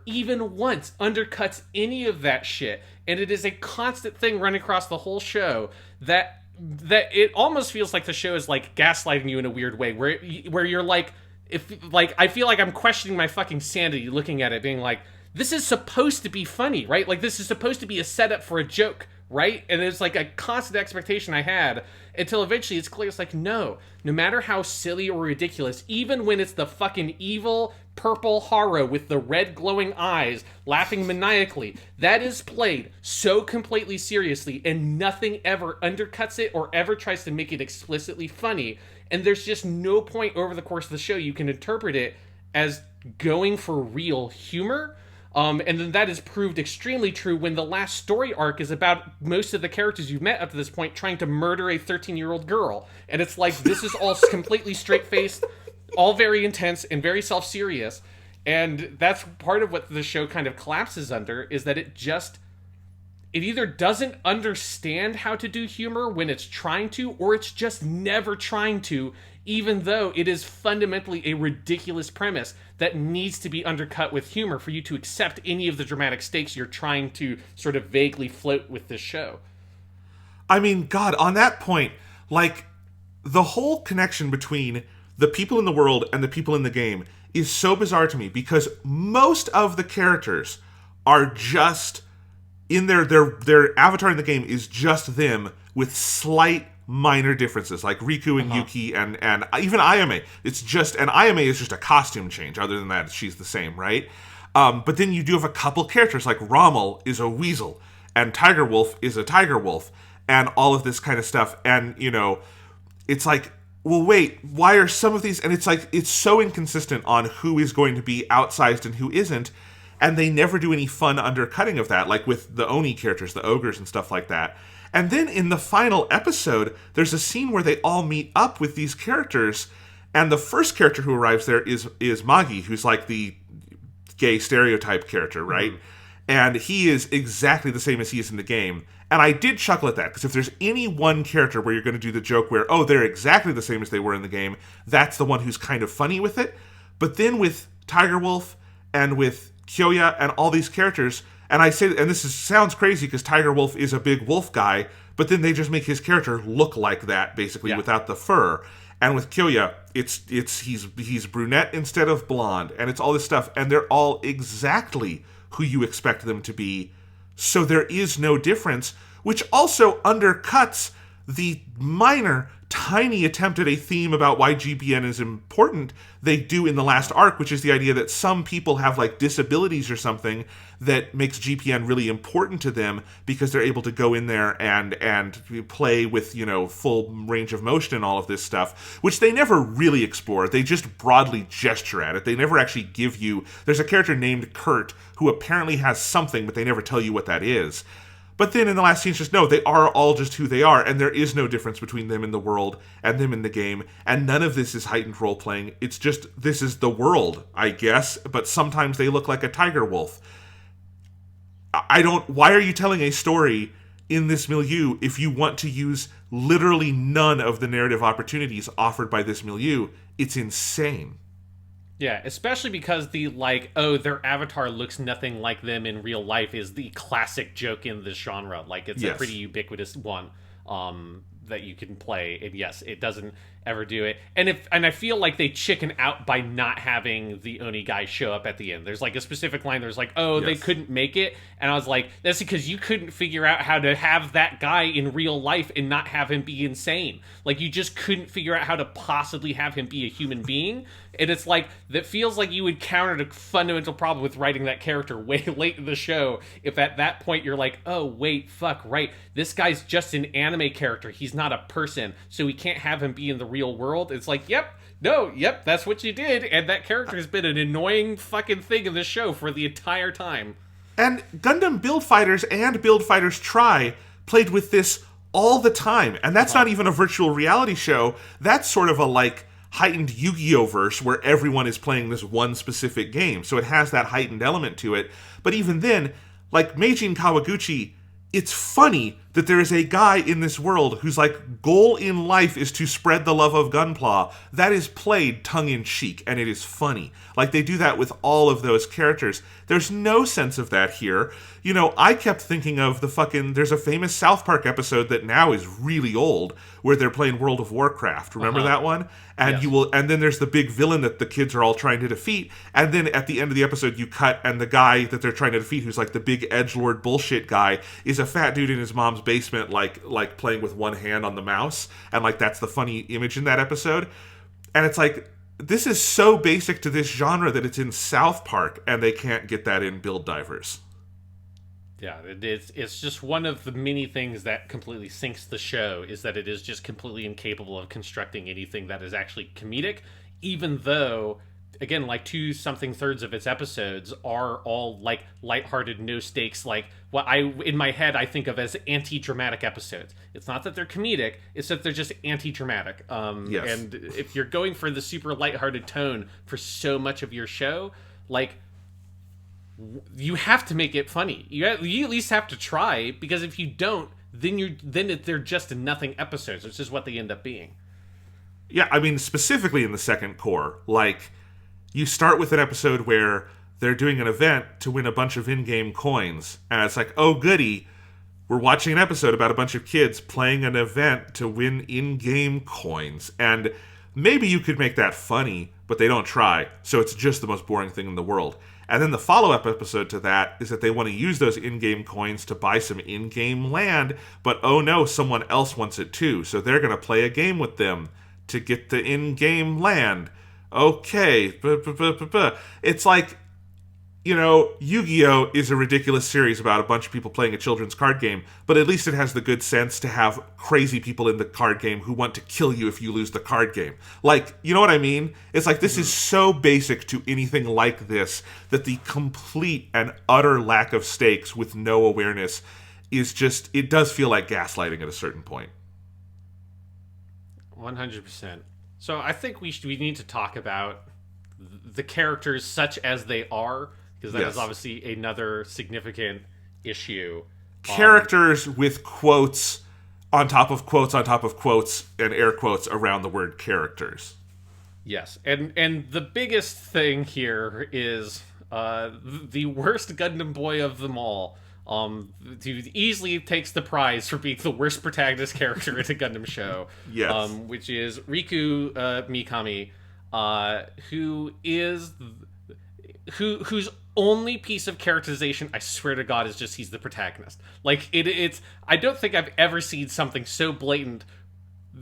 B: even once undercuts any of that shit, and it is a constant thing running across the whole show that it almost feels like the show is like gaslighting you in a weird way, where you're like, if like, I feel like I'm questioning my fucking sanity looking at it, being like, this is supposed to be funny, right? Like, this is supposed to be a setup for a joke, right? And it's like a constant expectation I had until eventually it's clear. It's like, no matter how silly or ridiculous, even when it's the fucking evil purple Haro with the red glowing eyes laughing maniacally, that is played so completely seriously, and nothing ever undercuts it or ever tries to make it explicitly funny. And there's just no point over the course of the show you can interpret it as going for real humor. And then that is proved extremely true when the last story arc is about most of the characters you've met up to this point trying to murder a 13-year-old girl. And it's like, this is all completely straight-faced, all very intense and very self-serious. And that's part of what the show kind of collapses under, is that it either doesn't understand how to do humor when it's trying to, or it's just never trying to, even though it is fundamentally a ridiculous premise that needs to be undercut with humor for you to accept any of the dramatic stakes you're trying to sort of vaguely float with this show.
A: I mean, God, on that point, like, the whole connection between the people in the world and the people in the game is so bizarre to me, because most of the characters are just in their avatar in the game is just them with slight minor differences, like Riku and Yuki and even Ayame. It's just, and Ayame is just a costume change. Other than that, she's the same, right? But then you do have a couple characters, like Rommel is a weasel, and Tiger Wolf is a tiger wolf, and all of this kind of stuff. And, you know, it's like, well, wait, why are some of these... And it's like, it's so inconsistent on who is going to be outsized and who isn't, and they never do any fun undercutting of that, like with the Oni characters, the ogres and stuff like that. And then in the final episode, there's a scene where they all meet up with these characters, and the first character who arrives there is Magi, who's like the gay stereotype character, right? Mm-hmm. And he is exactly the same as he is in the game. And I did chuckle at that, because if there's any one character where you're going to do the joke where, oh, they're exactly the same as they were in the game, that's the one who's kind of funny with it. But then with Tiger Wolf and with Kyoya and all these characters, and I say, and this sounds crazy because Tiger Wolf is a big wolf guy, but then they just make his character look like that, basically, without the fur. And with Kyoya, he's brunette instead of blonde, and it's all this stuff, and they're all exactly who you expect them to be. So there is no difference, which also undercuts the minor, tiny attempt at a theme about why GBN is important they do in the last arc, which is the idea that some people have like disabilities or something that makes GPN really important to them because they're able to go in there and play with, you know, full range of motion and all of this stuff, which they never really explore. They just broadly gesture at it. They never actually give you... There's a character named Kurt who apparently has something, but they never tell you what that is. But then in the last scene, it's just, no, they are all just who they are, and there is no difference between them in the world and them in the game, and none of this is heightened role-playing. It's just, this is the world, I guess, but sometimes they look like a tiger wolf. Why are you telling a story in this milieu if you want to use literally none of the narrative opportunities offered by this milieu? It's insane.
B: Yeah, especially because the, like, oh, their avatar looks nothing like them in real life is the classic joke in this genre. Like, it's a pretty ubiquitous one that you can play. And yes, it doesn't ever do it. And I feel like they chicken out by not having the Oni guy show up at the end. There's, like, a specific line. There's, like, oh, they couldn't make it. And I was like, that's because you couldn't figure out how to have that guy in real life and not have him be insane. Like, you just couldn't figure out how to possibly have him be a human being. And it's like, that feels like you would counter the fundamental problem with writing that character way late in the show. If at that point you're like, oh, wait, fuck, right. This guy's just an anime character. He's not a person. So we can't have him be in the real world. It's like, yep, that's what you did. And that character has been an annoying fucking thing in this show for the entire time.
A: And Gundam Build Fighters and Build Fighters Try played with this all the time. And that's not even a virtual reality show. That's sort of a, like, heightened Yu-Gi-Oh! Verse where everyone is playing this one specific game. So it has that heightened element to it. But even then, like Meijin Kawaguchi, it's funny that there is a guy in this world whose, like, goal in life is to spread the love of Gunpla. That is played tongue-in-cheek, and it is funny. Like, they do that with all of those characters. There's no sense of that here. You know, I kept thinking of there's a famous South Park episode that now is really old, where they're playing World of Warcraft. Remember that one? And
B: yes.
A: and then there's the big villain that the kids are all trying to defeat, and then at the end of the episode you cut, and the guy that they're trying to defeat, who's like the big edgelord bullshit guy, is a fat dude in his mom's basement, like playing with one hand on the mouse, and like that's the funny image in that episode. And it's like, this is so basic to this genre that it's in South Park, and they can't get that in Build Divers.
B: Yeah, it's just one of the many things that completely sinks the show, is that it is just completely incapable of constructing anything that is actually comedic, even though, again, like 2-something-thirds of its episodes are all like lighthearted, no stakes, like what in my head I think of as anti-dramatic episodes. It's not that they're comedic, it's that they're just anti-dramatic.
A: Yes.
B: And if you're going for the super lighthearted tone for so much of your show, like, you have to make it funny. You at least have to try, because if you don't, they're just nothing episodes, which is what they end up being.
A: Yeah, I mean, specifically in the second core, like, you start with an episode where they're doing an event to win a bunch of in-game coins, and it's like, oh goody, we're watching an episode about a bunch of kids playing an event to win in-game coins, and maybe you could make that funny, but they don't try, so it's just the most boring thing in the world. And then the follow-up episode to that is that they want to use those in-game coins to buy some in-game land, but oh no, someone else wants it too, so they're going to play a game with them to get the in-game land. Okay. It's like, you know, Yu-Gi-Oh! Is a ridiculous series about a bunch of people playing a children's card game, but at least it has the good sense to have crazy people in the card game who want to kill you if you lose the card game. Like, you know what I mean? It's like, this is so basic to anything like this that the complete and utter lack of stakes with no awareness is just, it does feel like gaslighting at a certain point.
B: 100%. So I think we need to talk about the characters such as they are, because that is obviously another significant issue.
A: Characters with quotes on top of quotes on top of quotes and air quotes around the word characters.
B: Yes, and the biggest thing here is the worst Gundam boy of them all. He easily takes the prize for being the worst protagonist character in a Gundam show.
A: Yes.
B: Which is Riku Mikami, whose only piece of characterization, I swear to God, is just he's the protagonist. Like, it's I don't think I've ever seen something so blatant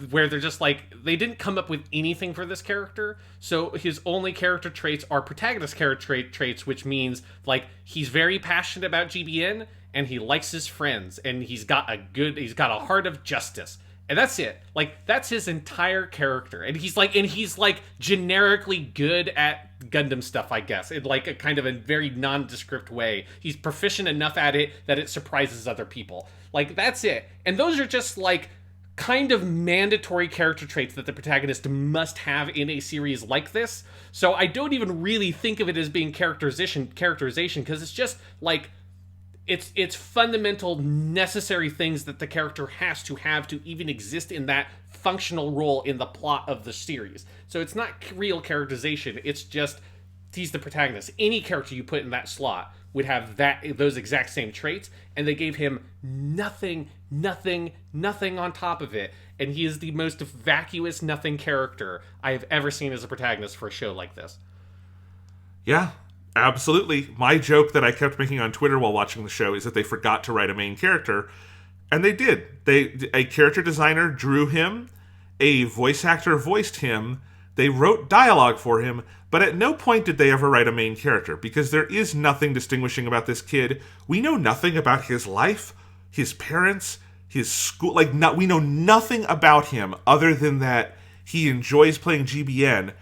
B: where they're just like, they didn't come up with anything for this character, so his only character traits are protagonist character traits, which means, like, he's very passionate about GBN, and he likes his friends, and he's got a heart of justice. And that's it. Like, that's his entire character. And he's like generically good at Gundam stuff, I guess, in like a kind of a very nondescript way. He's proficient enough at it that it surprises other people. Like, that's it. And those are just like kind of mandatory character traits that the protagonist must have in a series like this. So I don't even really think of it as being characterization, because it's just like, it's fundamental, necessary things that the character has to have to even exist in that functional role in the plot of the series. So it's not real characterization, it's just, he's the protagonist. Any character you put in that slot would have those exact same traits, and they gave him nothing on top of it. And he is the most vacuous nothing character I have ever seen as a protagonist for a show like this.
A: Yeah, absolutely. My joke that I kept making on Twitter while watching the show is that they forgot to write a main character, and they did. A character designer drew him, a voice actor voiced him, they wrote dialogue for him, but at no point did they ever write a main character, because there is nothing distinguishing about this kid. We know nothing about his life, his parents, his school. We know nothing about him other than that he enjoys playing GBN.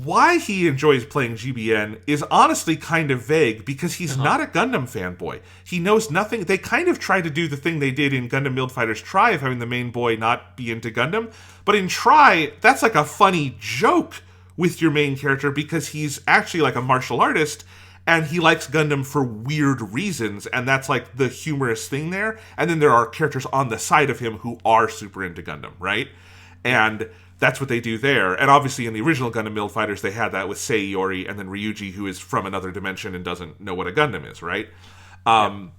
A: Why he enjoys playing GBN is honestly kind of vague because he's not a Gundam fanboy. He knows nothing. They kind of try to do the thing they did in Gundam Build Fighters Try of having the main boy not be into Gundam. But in Try, that's like a funny joke with your main character because he's actually like a martial artist and he likes Gundam for weird reasons, and that's like the humorous thing there. And then there are characters on the side of him who are super into Gundam, right? And that's what they do there. And obviously in the original Gundam Build Fighters, they had that with Seiyori and then Ryuji, who is from another dimension and doesn't know what a Gundam is, right? And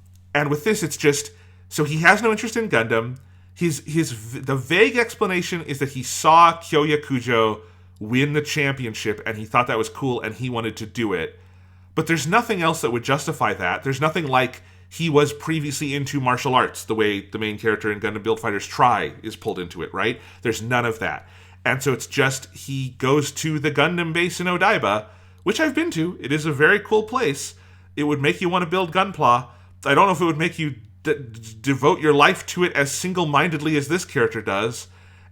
A: with this, it's just... So he has no interest in Gundam. The vague explanation is that he saw Kyoya Kujo win the championship and he thought that was cool and he wanted to do it. But there's nothing else that would justify that. There's nothing like he was previously into martial arts, the way the main character in Gundam Build Fighters Try is pulled into it, right? There's none of that. And so it's just he goes to the Gundam base in Odaiba, which I've been to. It is a very cool place. It would make you want to build Gunpla. I don't know if it would make you devote your life to it as single-mindedly as this character does.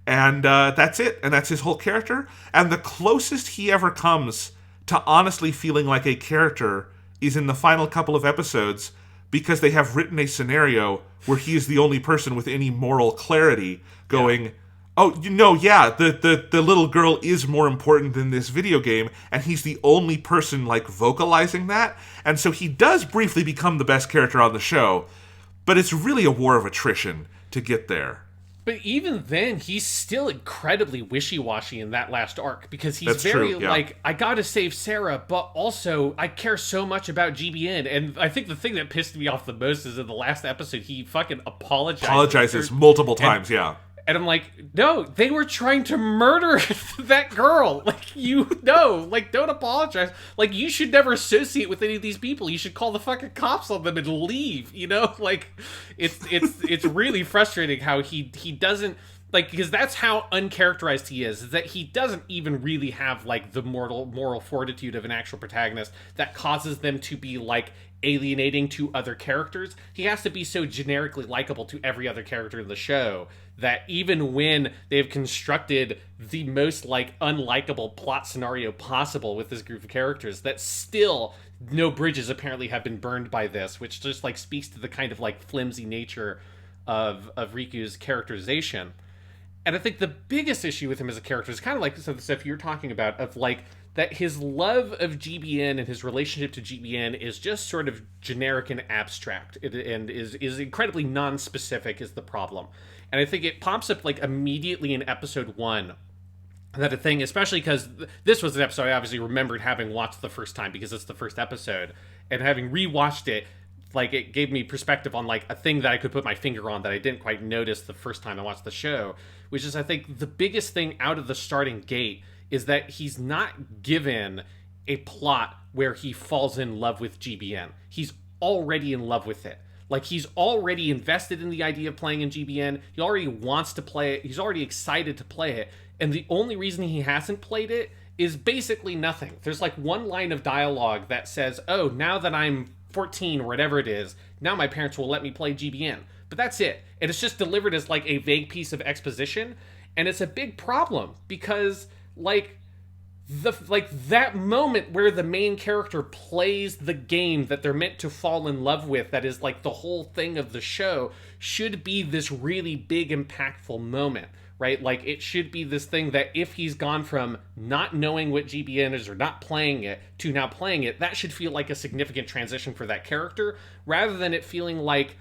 A: And that's it. And that's his whole character. And the closest he ever comes to honestly feeling like a character is in the final couple of episodes, because they have written a scenario where he is the only person with any moral clarity going, oh, the little girl is more important than this video game, and he's the only person, like, vocalizing that. And so he does briefly become the best character on the show, but it's really a war of attrition to get there.
B: But even then, he's still incredibly wishy-washy in that last arc, because he's
A: That's
B: very,
A: true, yeah.
B: like, I gotta save Sarah, but also, I care so much about GBN, and I think the thing that pissed me off the most is in the last episode, he fucking apologizes
A: multiple times, yeah.
B: And I'm like, no, they were trying to murder that girl. Like, don't apologize. Like, you should never associate with any of these people. You should call the fucking cops on them and leave, you know? Like, it's really frustrating how he doesn't, like, because that's how uncharacterized he is that he doesn't even really have, like, the moral fortitude of an actual protagonist that causes them to be, like, alienating to other characters. He has to be so generically likable to every other character in the show that even when they've constructed the most, like, unlikable plot scenario possible with this group of characters, that still no bridges apparently have been burned by this, which just, like, speaks to the kind of, like, flimsy nature of Riku's characterization. And I think the biggest issue with him as a character is kind of like some of the stuff you're talking about, of, like, that his love of GBN and his relationship to GBN is just sort of generic and abstract, and is incredibly non-specific is the problem. And I think it pops up, like, immediately in episode 1, that a thing, especially because this was an episode I obviously remembered having watched the first time because it's the first episode, and having rewatched it, like, it gave me perspective on, like, a thing that I could put my finger on that I didn't quite notice the first time I watched the show, which is, I think, the biggest thing out of the starting gate is that he's not given a plot where he falls in love with GBN. He's already in love with it. Like, he's already invested in the idea of playing in GBN. He already wants to play it. He's already excited to play it. And the only reason he hasn't played it is basically nothing. There's, like, one line of dialogue that says, oh, now that I'm 14 or whatever it is, now my parents will let me play GBN. But that's it. And it's just delivered as, like, a vague piece of exposition. And it's a big problem because, like, that moment where the main character plays the game that they're meant to fall in love with, that is, like, the whole thing of the show, should be this really big, impactful moment, right? Like, it should be this thing that if he's gone from not knowing what GBN is or not playing it to now playing it, that should feel like a significant transition for that character, rather than it feeling like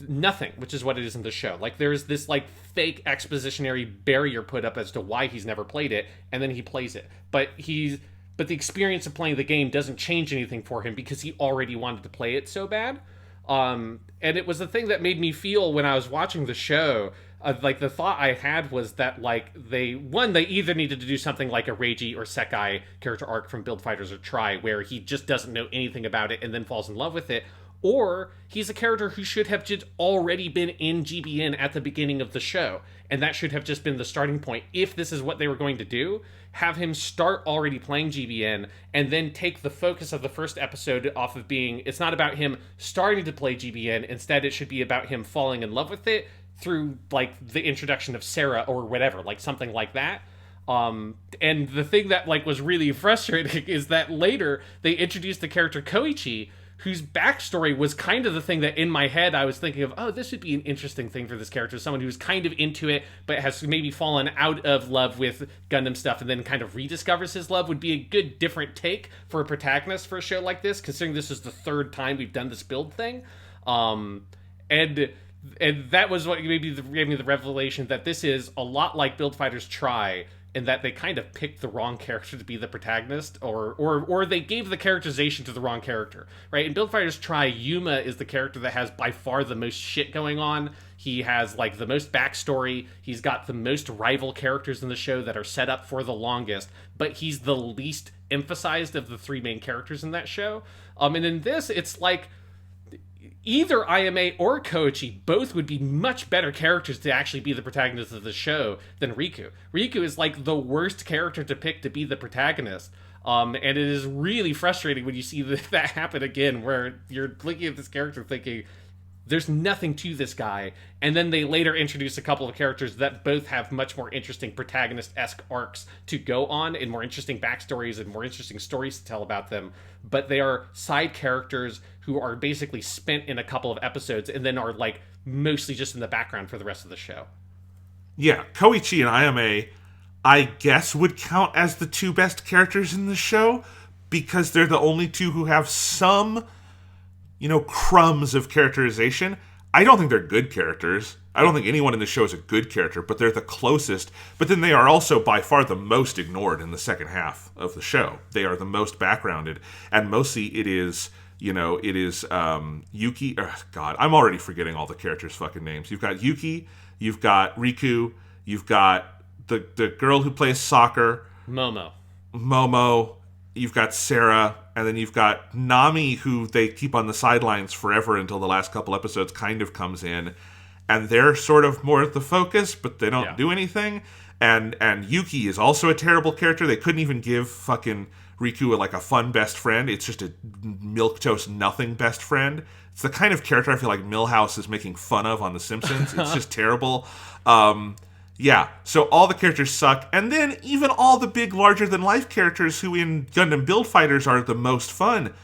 B: nothing, which is what it is in the show. Like, there's this, like, fake expositionary barrier put up as to why he's never played it, and then he plays it. But the experience of playing the game doesn't change anything for him because he already wanted to play it so bad. And it was the thing that made me feel when I was watching the show, like, the thought I had was that, like, they either needed to do something like a Reiji or Sekai character arc from Build Fighters or Try, where he just doesn't know anything about it and then falls in love with it, or he's a character who should have just already been in GBN at the beginning of the show, and that should have just been the starting point. If this is what they were going to do, have him start already playing GBN, and then take the focus of the first episode off of being, it's not about him starting to play GBN, instead it should be about him falling in love with it through, like, the introduction of Sarah or whatever, like, something like that. And the thing that like was really frustrating is that later they introduced the character Koichi, whose backstory was kind of the thing that in my head I was thinking of, oh, this would be an interesting thing for this character. Someone who's kind of into it, but has maybe fallen out of love with Gundam stuff and then kind of rediscovers his love would be a good different take for a protagonist for a show like this, considering this is the third time we've done this build thing. And that was what maybe gave me the revelation that this is a lot like Build Fighters Try, in that they kind of picked the wrong character to be the protagonist, or they gave the characterization to the wrong character, right? In Build Fighters Try, Yuma is the character that has by far the most shit going on. He has like the most backstory. He's got the most rival characters in the show that are set up for the longest, but he's the least emphasized of the three main characters in that show. And in this, it's like either IMA or Koichi both would be much better characters to actually be the protagonists of the show than Riku. Riku is like the worst character to pick to be the protagonist. And it is really frustrating when you see that happen again, where you're looking at this character thinking, there's nothing to this guy. And then they later introduce a couple of characters that both have much more interesting protagonist-esque arcs to go on, and more interesting backstories and more interesting stories to tell about them. But they are side characters who are basically spent in a couple of episodes and then are like mostly just in the background for the rest of the show.
A: Yeah, Koichi and Ayame, I guess, would count as the two best characters in the show because they're the only two who have some, crumbs of characterization. I don't think they're good characters. I don't think anyone in the show is a good character, but they're the closest. But then they are also by far the most ignored in the second half of the show. They are the most backgrounded, and mostly it is Yuki. God, I'm already forgetting all the characters' fucking names. You've got Yuki, you've got Riku, you've got the girl who plays soccer, Momo. You've got Sarah, and then you've got Nami, who they keep on the sidelines forever until the last couple episodes kind of comes in, and they're sort of more at the focus, but they don't do anything. And Yuki is also a terrible character. They couldn't even give fucking Riku a fun best friend. It's just a milquetoast nothing best friend. It's the kind of character I feel like Milhouse is making fun of on The Simpsons. It's just terrible. Yeah, so all the characters suck, and then even all the big larger-than-life characters who in Gundam Build Fighters are the most fun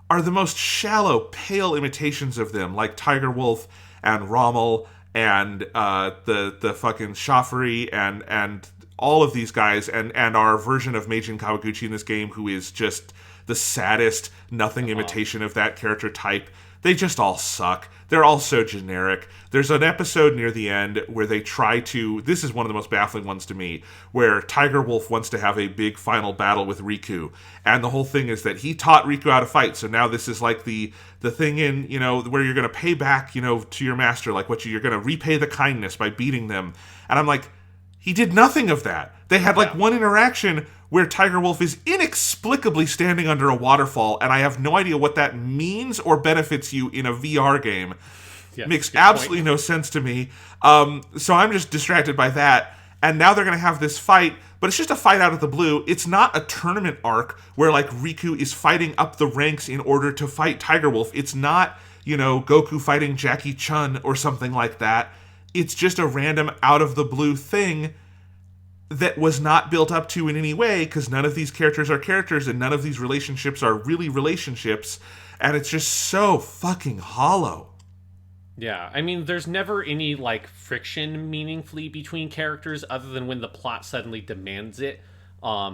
A: are the most shallow, pale imitations of them, like Tiger Wolf and Rommel and the fucking Shafari and all of these guys, and our version of Meijin Kawaguchi in this game, who is just the saddest, nothing imitation of that character type. They just all suck. They're all so generic. There's an episode near the end where they try to... This is one of the most baffling ones to me, where Tiger Wolf wants to have a big final battle with Riku. And the whole thing is that he taught Riku how to fight, so now this is like the thing in, where you're going to pay back, to your master, like you're going to repay the kindness by beating them. And I'm like, he did nothing of that. They had one interaction where Tiger Wolf is inexplicably standing under a waterfall, and I have no idea what that means or benefits you in a VR game. Yeah, makes absolutely no sense to me. So I'm just distracted by that. And now they're going to have this fight, but it's just a fight out of the blue. It's not a tournament arc where Riku is fighting up the ranks in order to fight Tiger Wolf. It's not, Goku fighting Jackie Chun or something like that. It's just a random out of the blue thing that was not built up to in any way, because none of these characters are characters and none of these relationships are really relationships, and it's just so fucking hollow.
B: Yeah, I mean, there's never any friction meaningfully between characters other than when the plot suddenly demands it,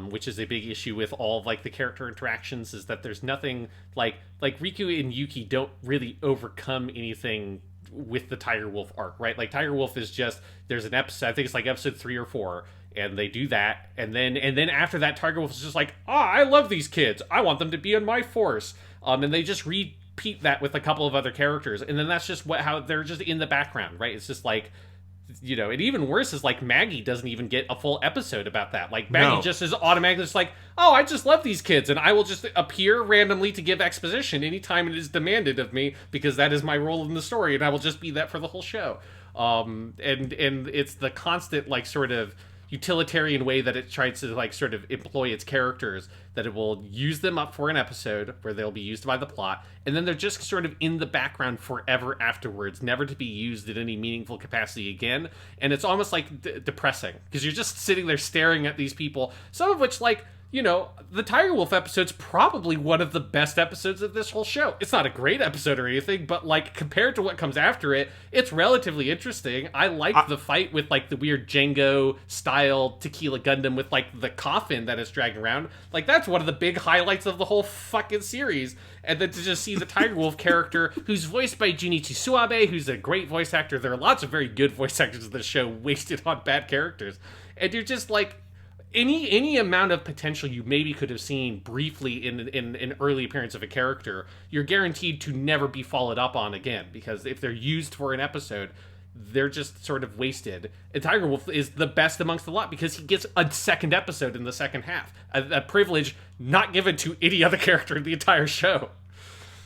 B: which is a big issue with all of the character interactions, is that there's nothing like Riku and Yuki don't really overcome anything with the Tiger Wolf arc, right? Tiger Wolf is just, there's an episode, I think it's episode 3 or 4, and they do that, and then after that, Tiger Wolf is just I love these kids, I want them to be in my force, and they just repeat that with a couple of other characters, and then that's just how they're just in the background, right? It's just and even worse is Maggie doesn't even get a full episode about that. Maggie just is automatically just oh, I just love these kids, and I will just appear randomly to give exposition anytime it is demanded of me, because that is my role in the story, and I will just be that for the whole show. And it's the constant sort of utilitarian way that it tries to like sort of employ its characters, that it will use them up for an episode where they'll be used by the plot, and then they're just sort of in the background forever afterwards, never to be used in any meaningful capacity again. And it's almost like depressing, because you're just sitting there staring at these people, some of which, like, you know, the Tiger Wolf episode's probably one of the best episodes of this whole show. It's not a great episode or anything, but, like, compared to what comes after it, it's relatively interesting. I like the fight with, like, the weird Django-style Tequila Gundam with, like, the coffin that it's dragging around. Like, that's one of the big highlights of the whole fucking series. And then to just see the Tiger Wolf character, who's voiced by Junichi Suabe, who's a great voice actor. There are lots of very good voice actors in this show wasted on bad characters. And you're just, like... Any amount of potential you maybe could have seen briefly in an early appearance of a character, you're guaranteed to never be followed up on again, because if they're used for an episode, they're just sort of wasted. And Tiger Wolf is the best amongst the lot because he gets a second episode in the second half, a privilege not given to any other character in the entire show.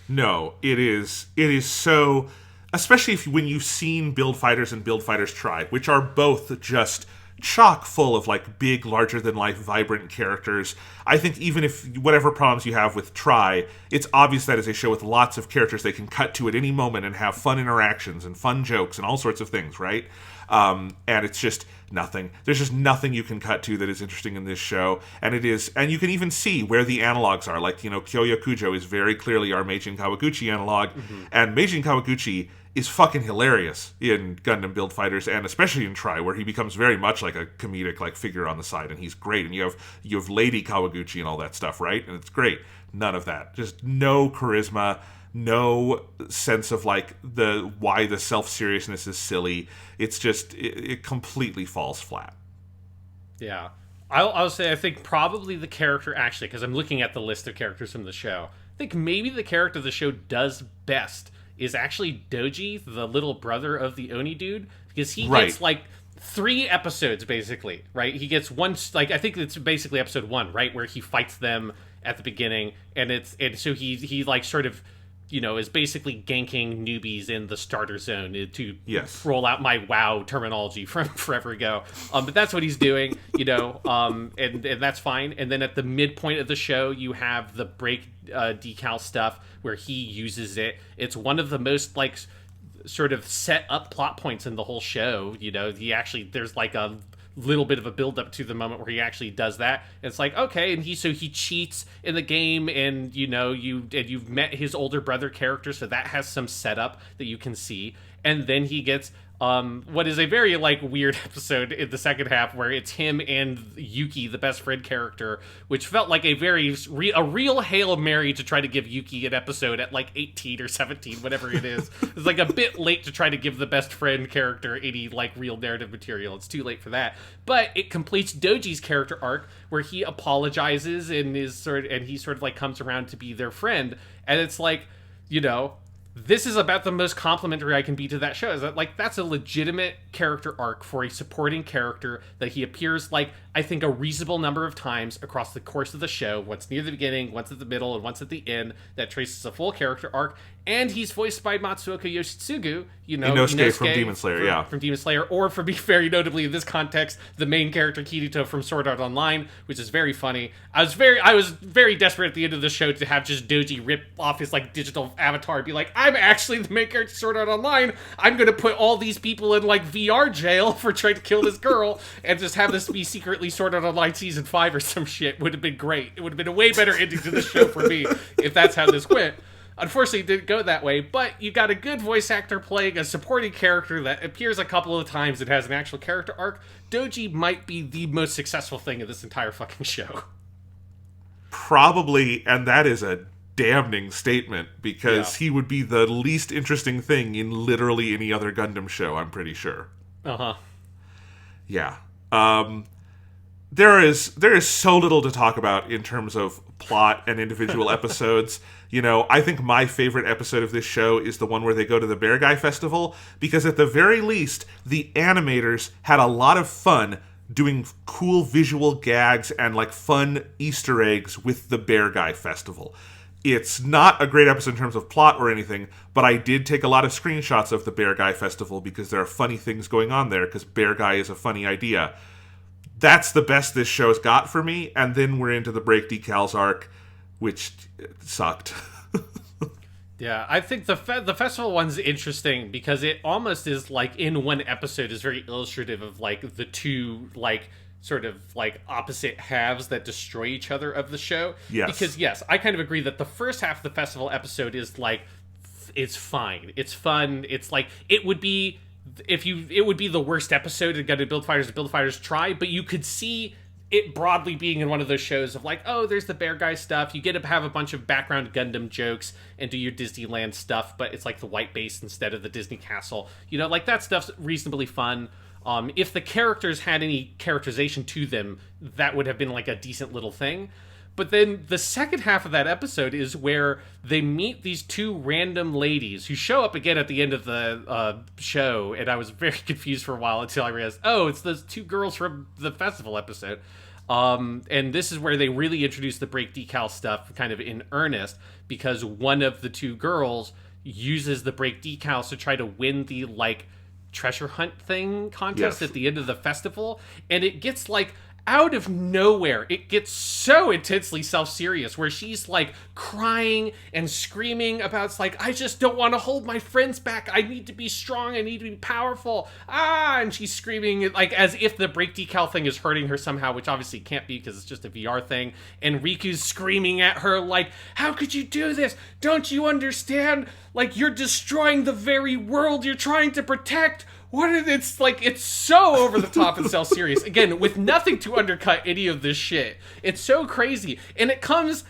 A: No, it is so, especially when you've seen Build Fighters and Build Fighters Try, which are both just chock full of, like, big, larger-than-life, vibrant characters. I think even if whatever problems you have with Try, it's obvious that is a show with lots of characters they can cut to at any moment and have fun interactions and fun jokes and all sorts of things, right? And it's just nothing. There's just nothing you can cut to that is interesting in this show. And you can even see where the analogs are. Like, you know, Kyoya Kujo is very clearly our Meijin Kawaguchi analog, and Meijin Kawaguchi is fucking hilarious in Gundam Build Fighters, and especially in Try, where he becomes very much like a comedic, like, figure on the side, and he's great. And you have Lady Kawaguchi and all that stuff, right? And it's great. None of that. Just no charisma, no sense of, like, why the self-seriousness is silly. It's just it completely falls flat.
B: Yeah. I'll say I think probably the character, actually, because I'm looking at the list of characters from the show, I think maybe the character the show does best is actually Doji, the little brother of the Oni dude, because he gets, like, 3 episodes, basically, right? He gets one, like, I think it's basically episode 1, right, where he fights them at the beginning, and so he like, sort of, you know, is basically ganking newbies in the starter zone to roll out my WoW terminology from forever ago. But that's what he's doing, you know, and that's fine. And then at the midpoint of the show, you have the break decal stuff where he uses it. It's one of the most, like, sort of set up plot points in the whole show. You know, there's like a little bit of a build up to the moment where he actually does that. It's like, okay, and he cheats in the game, and, you know, you've met his older brother character, so that has some setup that you can see. And then he gets what is a very, like, weird episode in the second half where it's him and Yuki, the best friend character, which felt like a real Hail Mary to try to give Yuki an episode at, like, 18 or 17, whatever it is. It's, like, a bit late to try to give the best friend character any, like, real narrative material. It's too late for that. But it completes Doji's character arc where he apologizes and he sort of, like, comes around to be their friend. And it's like, you know, this is about the most complimentary I can be to that show. Is that, like, that's a legitimate character arc for a supporting character that he appears, like, I think a reasonable number of times across the course of the show, once near the beginning, once at the middle, and once at the end, that traces a full character arc. And he's voiced by Matsuoka Yoshitsugu, you know,
A: Inosuke from Demon Slayer,
B: from Demon Slayer, or, for me, very notably in this context, the main character Kirito from Sword Art Online, which is very funny. I was very desperate at the end of the show to have just Doji rip off his, like, digital avatar and be like, I'm actually the main character of Sword Art Online. I'm gonna put all these people in, like, VR jail for trying to kill this girl, and just have this be secretly Sword Art Online Season 5 or some shit. Would have been great. It would have been a way better ending to the show for me if that's how this went. Unfortunately, it didn't go that way, but you got a good voice actor playing a supporting character that appears a couple of times and has an actual character arc. Doji might be the most successful thing in this entire fucking show.
A: Probably, and that is a damning statement, because he would be the least interesting thing in literally any other Gundam show, I'm pretty sure.
B: Uh-huh.
A: Yeah. There is so little to talk about in terms of plot and individual episodes. You know, I think my favorite episode of this show is the one where they go to the Bear Guy Festival, because at the very least, the animators had a lot of fun doing cool visual gags and, like, fun Easter eggs with the Bear Guy Festival. It's not a great episode in terms of plot or anything, but I did take a lot of screenshots of the Bear Guy Festival because there are funny things going on there, because Bear Guy is a funny idea. that's the best this show's got for me. And then we're into the break decals arc, which sucked.
B: Yeah, I think the festival one's interesting because it almost is like in one episode is very illustrative of like the two like sort of like opposite halves that destroy each other of the show.
A: Yes.
B: Because yes, I kind of agree that the first half of the festival episode is like it's fine. It's fun. It's like it would be the worst episode in Gundam Build Fighters Try, but you could see it broadly being in one of those shows of like, oh, there's the bear guy stuff. You get to have a bunch of background Gundam jokes and do your Disneyland stuff, but it's like the white base instead of the Disney castle. You know, like that stuff's reasonably fun. If the characters had any characterization to them, that would have been like a decent little thing. But then the second half of that episode is where they meet these two random ladies who show up again at the end of the show, and I was very confused for a while until I realized, oh, it's those two girls from the festival episode. And this is where they really introduce the break decal stuff kind of in earnest, because one of the two girls uses the break decals to try to win the, like, treasure hunt thing contest at the end of the festival, and it gets, like, out of nowhere, it gets so intensely self-serious where she's like crying and screaming about, it's like, I just don't want to hold my friends back. I need to be strong. I need to be powerful. And she's screaming like as if the break decal thing is hurting her somehow, which obviously can't be because it's just a VR thing. And Riku's screaming at her like, how could you do this? Don't you understand? Like, you're destroying the very world you're trying to protect. It's like, it's so over the top and self-serious. Again, with nothing to undercut any of this shit. It's so crazy. And it comes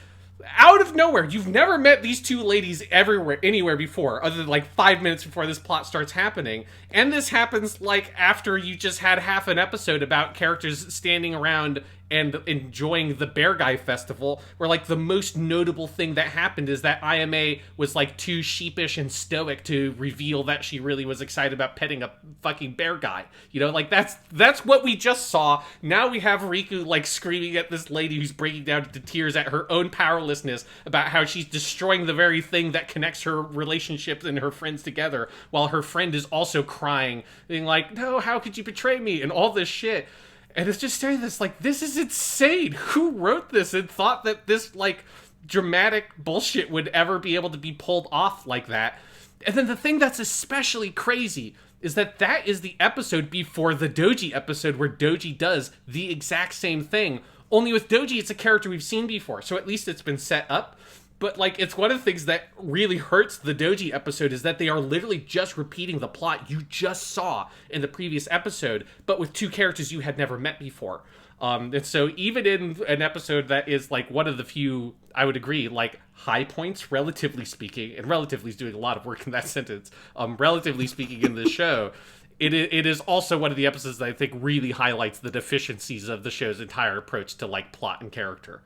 B: out of nowhere. You've never met these two ladies anywhere before, other than like 5 minutes before this plot starts happening. And this happens like after you just had half an episode about characters standing around and enjoying the Bear Guy Festival, where like the most notable thing that happened is that IMA was like too sheepish and stoic to reveal that she really was excited about petting a fucking bear guy. You know, like that's what we just saw. Now we have Riku like screaming at this lady who's breaking down into tears at her own powerlessness about how she's destroying the very thing that connects her relationships and her friends together, while her friend is also crying, being like, no, how could you betray me? And all this shit. And it's just saying this, like, this is insane. Who wrote this and thought that this, like, dramatic bullshit would ever be able to be pulled off like that? And then the thing that's especially crazy is that is the episode before the Doji episode where Doji does the exact same thing. Only with Doji, it's a character we've seen before, so at least it's been set up. But, like, it's one of the things that really hurts the Doji episode is that they are literally just repeating the plot you just saw in the previous episode, but with two characters you had never met before. And so even in an episode that is, like, one of the few, I would agree, like, high points, relatively speaking, and relatively is doing a lot of work in that sentence, relatively speaking in this show, it is also one of the episodes that I think really highlights the deficiencies of the show's entire approach to, like, plot and character.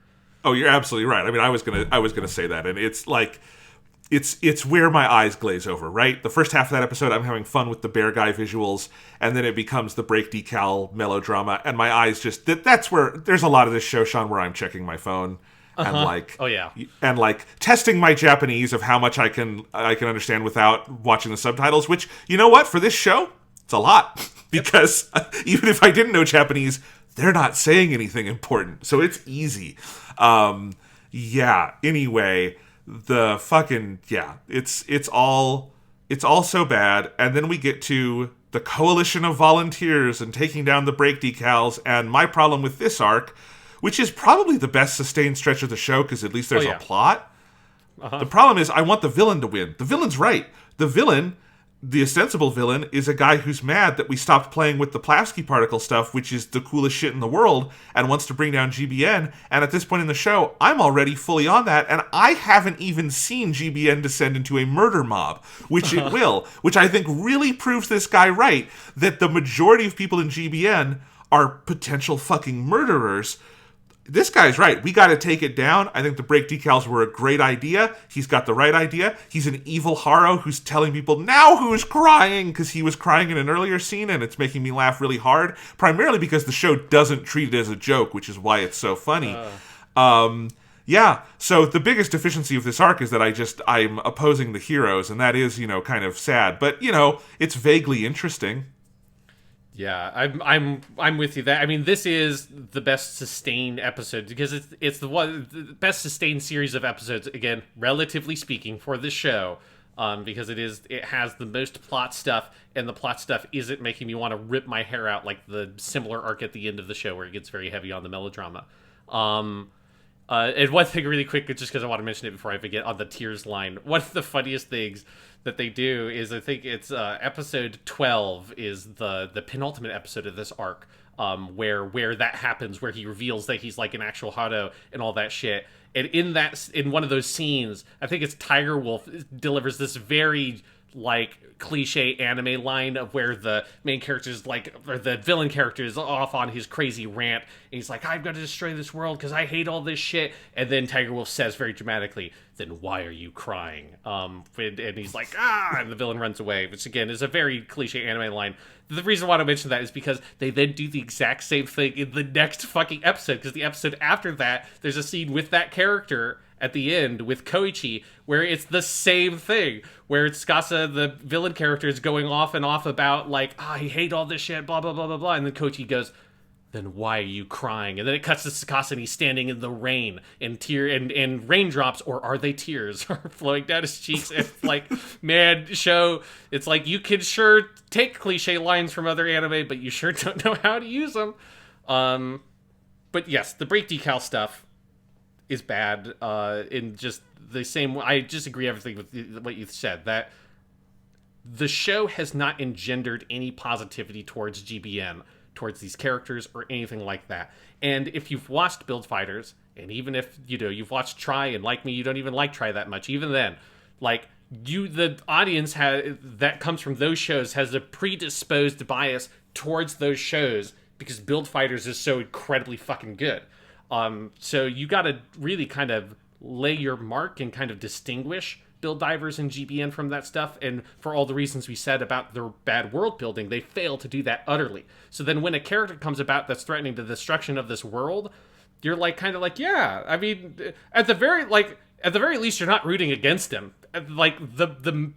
A: Oh, you're absolutely right. I mean, I was gonna say that, and it's like, it's where my eyes glaze over. Right, the first half of that episode, I'm having fun with the bear guy visuals, and then it becomes the break decal melodrama, and my eyes just that's where there's a lot of this show, Sean, where I'm checking my phone and like,
B: oh yeah,
A: and like testing my Japanese of how much I can understand without watching the subtitles. Which, you know what, for this show, it's a lot because even if I didn't know Japanese, they're not saying anything important, so it's easy. Anyway, the fucking, it's all so bad, and then we get to the coalition of volunteers and taking down the break decals, and my problem with this arc, which is probably the best sustained stretch of the show, because at least there's a plot. The problem is I want the villain to win. The villain's right. The ostensible villain is a guy who's mad that we stopped playing with the Plavsky particle stuff, which is the coolest shit in the world, and wants to bring down GBN. And at this point in the show, I'm already fully on that, and I haven't even seen GBN descend into a murder mob, which it will, which I think really proves this guy right, that the majority of people in GBN are potential fucking murderers. This guy's right. We got to take it down. I think the break decals were a great idea. He's got the right idea. He's an evil Haro who's telling people now who's crying, because he was crying in an earlier scene, and it's making me laugh really hard, primarily because the show doesn't treat it as a joke, which is why it's so funny. So the biggest deficiency of this arc is that I'm opposing the heroes, and that is, kind of sad. But, it's vaguely interesting.
B: Yeah, I'm with you. That I mean, this is the best sustained episode because it's the best sustained series of episodes. Again, relatively speaking, for this show, because it has the most plot stuff, and the plot stuff isn't making me want to rip my hair out like the similar arc at the end of the show where it gets very heavy on the melodrama. And one thing really quick, just because I want to mention it before I forget, on the tears line, one of the funniest things that they do is, I think it's episode 12 is the penultimate episode of this arc, where that happens, where he reveals that he's like an actual Hado and all that shit. And in one of those scenes, I think it's Tiger Wolf delivers this very like cliche anime line of where the main character is like, or the villain character is off on his crazy rant, and he's like, I've got to destroy this world because I hate all this shit. And then Tiger Wolf says very dramatically, then why are you crying? And he's like, and the villain runs away, which again is a very cliche anime line. The reason why I mention that is because they then do the exact same thing in the next fucking episode, because the episode after that, there's a scene with that character at the end with Koichi, where it's the same thing, where it's Tsukasa, the villain character, is going off and off about like, I hate all this shit, blah, blah, blah, blah, blah. And then Koichi goes, then why are you crying? And then it cuts to Tsukasa and he's standing in the rain, and and raindrops, or are they tears, are flowing down his cheeks. And like, man, show, it's like, you can sure take cliche lines from other anime, but you sure don't know how to use them. But yes, the break decal stuff is bad, in just the same. I just agree everything with what you said, that the show has not engendered any positivity towards GBN, towards these characters, or anything like that. And if you've watched Build Fighters, and even if you've watched Try, and like me, you don't even like Try that much, even then, like, the audience that comes from those shows has a predisposed bias towards those shows because Build Fighters is so incredibly fucking good. So you got to really kind of lay your mark and kind of distinguish Build Divers and GBN from that stuff. And for all the reasons we said about their bad world building, they fail to do that utterly. So then when a character comes about that's threatening the destruction of this world, you're like, kind of like, yeah, I mean, at the very least, you're not rooting against him. Like, the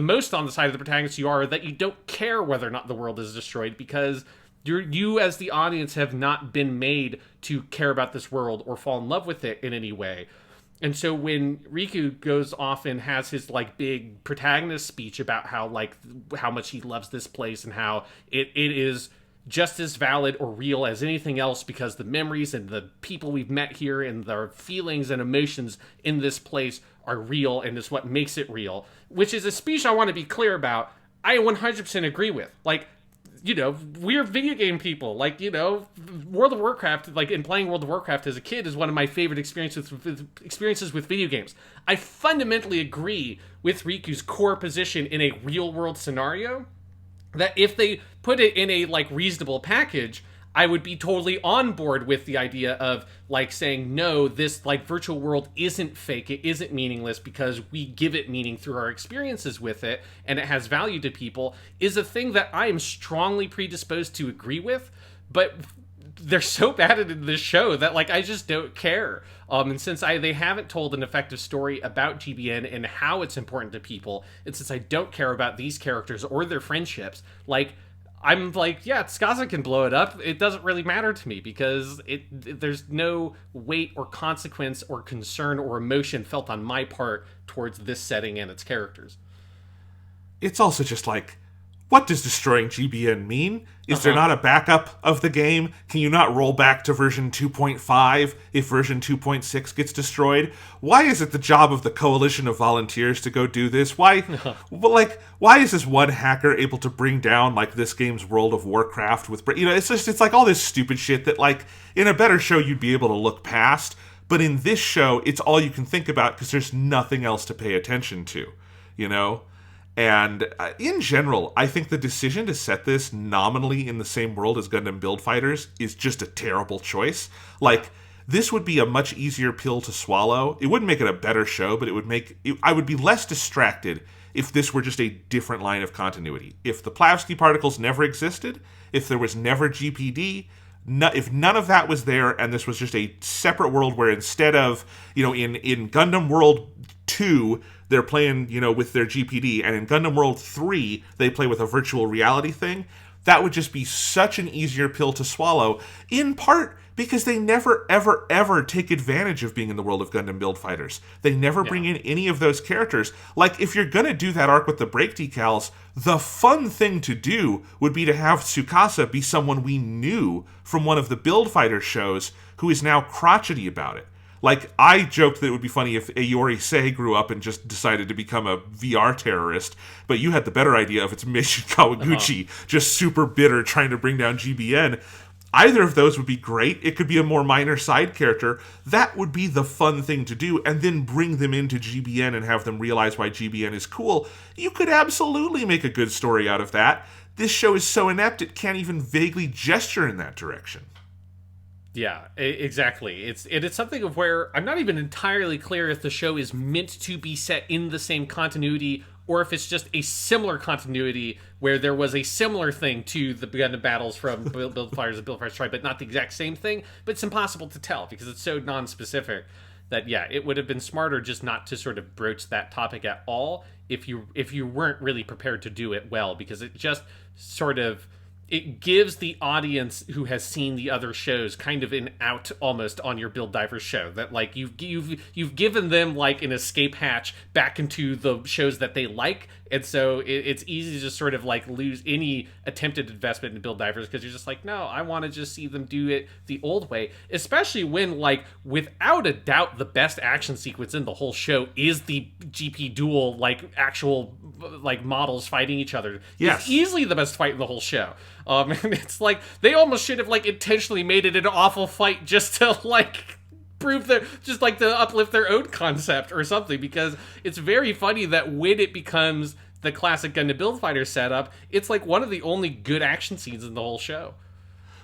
B: most on the side of the protagonist you are that you don't care whether or not the world is destroyed, because you as the audience have not been made to care about this world or fall in love with it in any way. And so when Riku goes off and has his like big protagonist speech about how much he loves this place and how it is just as valid or real as anything else, because the memories and the people we've met here and the feelings and emotions in this place are real and is what makes it real, which is a speech I want to be clear about, I 100% agree with. Like, we're video game people. Like, World of Warcraft, like, in playing World of Warcraft as a kid is one of my favorite experiences with video games. I fundamentally agree with Riku's core position in a real-world scenario, that if they put it in a, like, reasonable package, I would be totally on board with the idea of, like, saying, no, this, like, virtual world isn't fake, it isn't meaningless, because we give it meaning through our experiences with it, and it has value to people, is a thing that I am strongly predisposed to agree with, but they're so bad at this show that, like, I just don't care. And since they haven't told an effective story about GBN and how it's important to people, and since I don't care about these characters or their friendships, like, I'm like, yeah, Tsukasa can blow it up. It doesn't really matter to me, because there's no weight or consequence or concern or emotion felt on my part towards this setting and its characters.
A: It's also just like, what does destroying GBN mean? Is there not a backup of the game? Can you not roll back to version 2.5 if version 2.6 gets destroyed? Why is it the job of the coalition of volunteers to go do this? Why is this one hacker able to bring down, like, this game's World of Warcraft with, it's like all this stupid shit that, like, in a better show you'd be able to look past, but in this show it's all you can think about because there's nothing else to pay attention to, And in general, I think the decision to set this nominally in the same world as Gundam Build Fighters is just a terrible choice. Like, this would be a much easier pill to swallow. It wouldn't make it a better show, but I would be less distracted if this were just a different line of continuity. If the Plavsky particles never existed, if there was never GPD, if none of that was there, and this was just a separate world where instead of, in Gundam World 2, they're playing, with their GPD, and in Gundam World 3, they play with a virtual reality thing, that would just be such an easier pill to swallow, in part because they never, ever, ever take advantage of being in the world of Gundam Build Fighters. They never bring in any of those characters. Like, if you're going to do that arc with the brake decals, the fun thing to do would be to have Tsukasa be someone we knew from one of the Build Fighter shows who is now crotchety about it. Like, I joked that it would be funny if Aori Sei grew up and just decided to become a VR terrorist, but you had the better idea of it's Meishin Kawaguchi, just super bitter, trying to bring down GBN. Either of those would be great. It could be a more minor side character. That would be the fun thing to do, and then bring them into GBN and have them realize why GBN is cool. You could absolutely make a good story out of that. This show is so inept it can't even vaguely gesture in that direction.
B: Yeah, exactly. It's something of where I'm not even entirely clear if the show is meant to be set in the same continuity or if it's just a similar continuity where there was a similar thing to the Gundam battles from Build Fighters and Build Fighters Strike, but not the exact same thing. But it's impossible to tell because it's so non-specific that, yeah, it would have been smarter just not to sort of broach that topic at all if you weren't really prepared to do it well, because it just sort of... it gives the audience who has seen the other shows kind of an out almost on your Build Divers show, that like you've given them like an escape hatch back into the shows that they like, and so it's easy to just sort of like lose any attempted investment in Build Divers because you're just like, no, I want to just see them do it the old way, especially when, like, without a doubt the best action sequence in the whole show is the GP duel, like actual like models fighting each other.
A: Yes.
B: It's easily the best fight in the whole show. And it's like they almost should have like intentionally made it an awful fight just to like prove their, just like to uplift their own concept or something, because it's very funny that when it becomes the classic Gundam Build Fighter setup, it's like one of the only good action scenes in the whole show.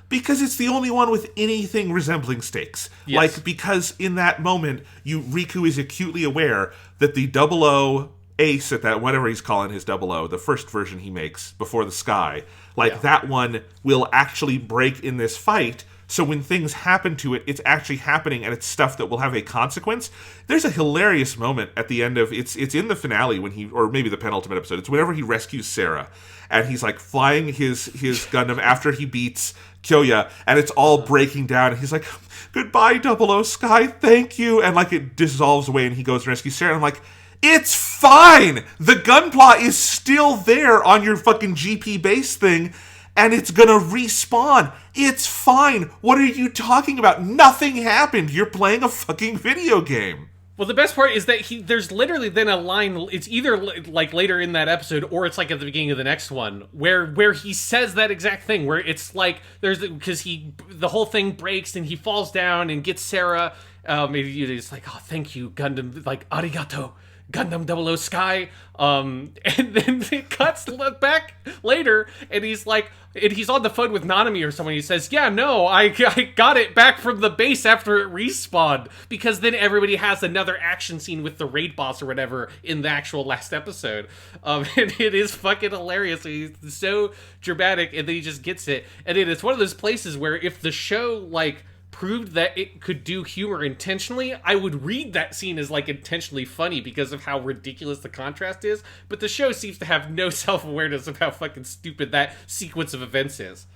A: Because it's the only one with anything resembling stakes.
B: Yes.
A: Like, because in that moment, Riku is acutely aware that the 00 ace at that, whatever he's calling his 00, the first version he makes before the sky, like, that one will actually break in this fight. So when things happen to it, it's actually happening, and it's stuff that will have a consequence. There's a hilarious moment at the end of, it's in the finale when he, or maybe the penultimate episode, it's whenever he rescues Sarah, and he's like flying his Gundam after he beats Kyoya, and it's all breaking down, and he's like, goodbye 00 Sky, thank you, and like it dissolves away, and he goes and rescues Sarah, and I'm like, it's fine! The Gunpla is still there on your fucking GP base thing, and it's gonna respawn. It's fine. What are you talking about? Nothing happened. You're playing a fucking video game.
B: Well, the best part is that there's literally then a line, it's either like later in that episode or it's like at the beginning of the next one where he says that exact thing, where it's like because the whole thing breaks and he falls down and gets Sarah. Maybe it's like, oh, thank you, Gundam, like arigato, Gundam 00 Sky. And then it cuts back later, and he's like, and he's on the phone with Nanami or someone. He says, yeah, no, I got it back from the base after it respawned, because then everybody has another action scene with the raid boss or whatever in the actual last episode. And it is fucking hilarious. He's so dramatic, and then he just gets it. And it's one of those places where if the show, like, proved that it could do humor intentionally, I would read that scene as like intentionally funny because of how ridiculous the contrast is, but the show seems to have no self-awareness of how fucking stupid that sequence of events is.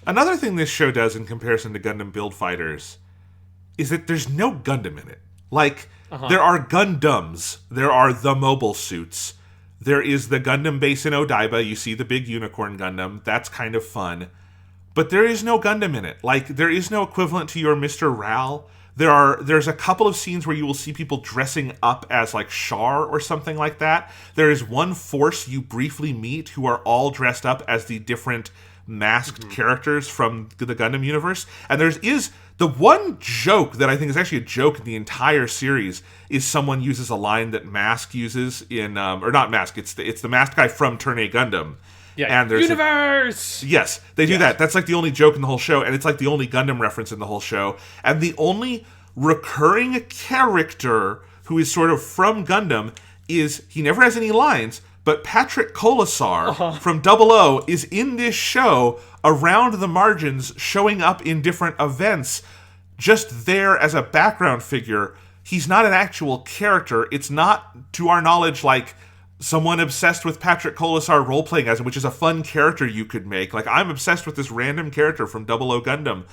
A: Another thing this show does in comparison to Gundam Build Fighters is that there's no Gundam in it. Like, there are Gundams, there are the mobile suits, there is the Gundam base in Odaiba, you see the big unicorn Gundam, that's kind of fun. But there is no Gundam in it. Like, there is no equivalent to your Mr. Ral. There's a couple of scenes where you will see people dressing up as, like, Char or something like that. There is one force you briefly meet who are all dressed up as the different masked characters from the Gundam universe. And there is the one joke that I think is actually a joke in the entire series is someone uses a line that Mask uses in, or not Mask, it's the masked guy from Turn A Gundam.
B: Yeah, and there's universe!
A: Yes, they do that. That's like the only joke in the whole show, and it's like the only Gundam reference in the whole show. And the only recurring character who is sort of from Gundam is, he never has any lines, but Patrick Kolasar from 00 is in this show around the margins, showing up in different events, just there as a background figure. He's not an actual character. It's not, to our knowledge, like someone obsessed with Patrick Kolasar role-playing as him, which is a fun character you could make. Like, I'm obsessed with this random character from Double O Gundam.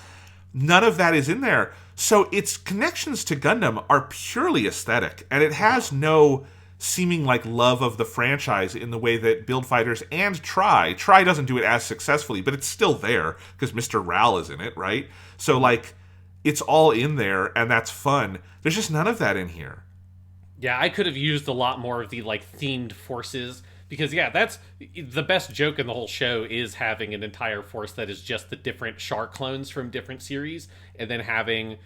A: None of that is in there. So its connections to Gundam are purely aesthetic, and it has no seeming like love of the franchise in the way that Build Fighters and Try doesn't do it as successfully, but it's still there because Mr. Ral is in it, right? So like, it's all in there, and that's fun. There's just none of that in here.
B: Yeah, I could have used a lot more of the like themed forces, because yeah, that's the best joke in the whole show, is having an entire force that is just the different Char clones from different series, and then having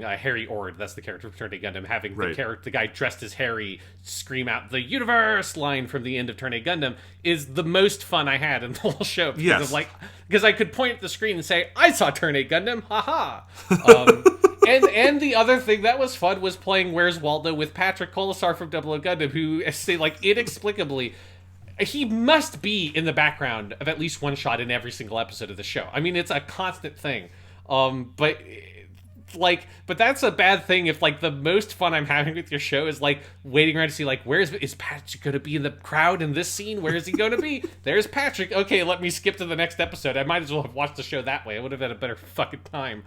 B: Harry Ord, that's the character from Turn 8 Gundam, having the guy dressed as Harry scream out the universe line from the end of Turn 8 Gundam is the most fun I had in the whole show. Because I could point at the screen and say, I saw Turn 8 Gundam, haha. And the other thing that was fun was playing Where's Waldo with Patrick Kolasar from Double O Gundam, who, say, like, inexplicably, he must be in the background of at least one shot in every single episode of the show. I mean, it's a constant thing. But that's a bad thing if, like, the most fun I'm having with your show is, like, waiting around to see, like, is Patrick going to be in the crowd in this scene? Where is he going to be? There's Patrick. Okay, let me skip to the next episode. I might as well have watched the show that way. I would have had a better fucking time.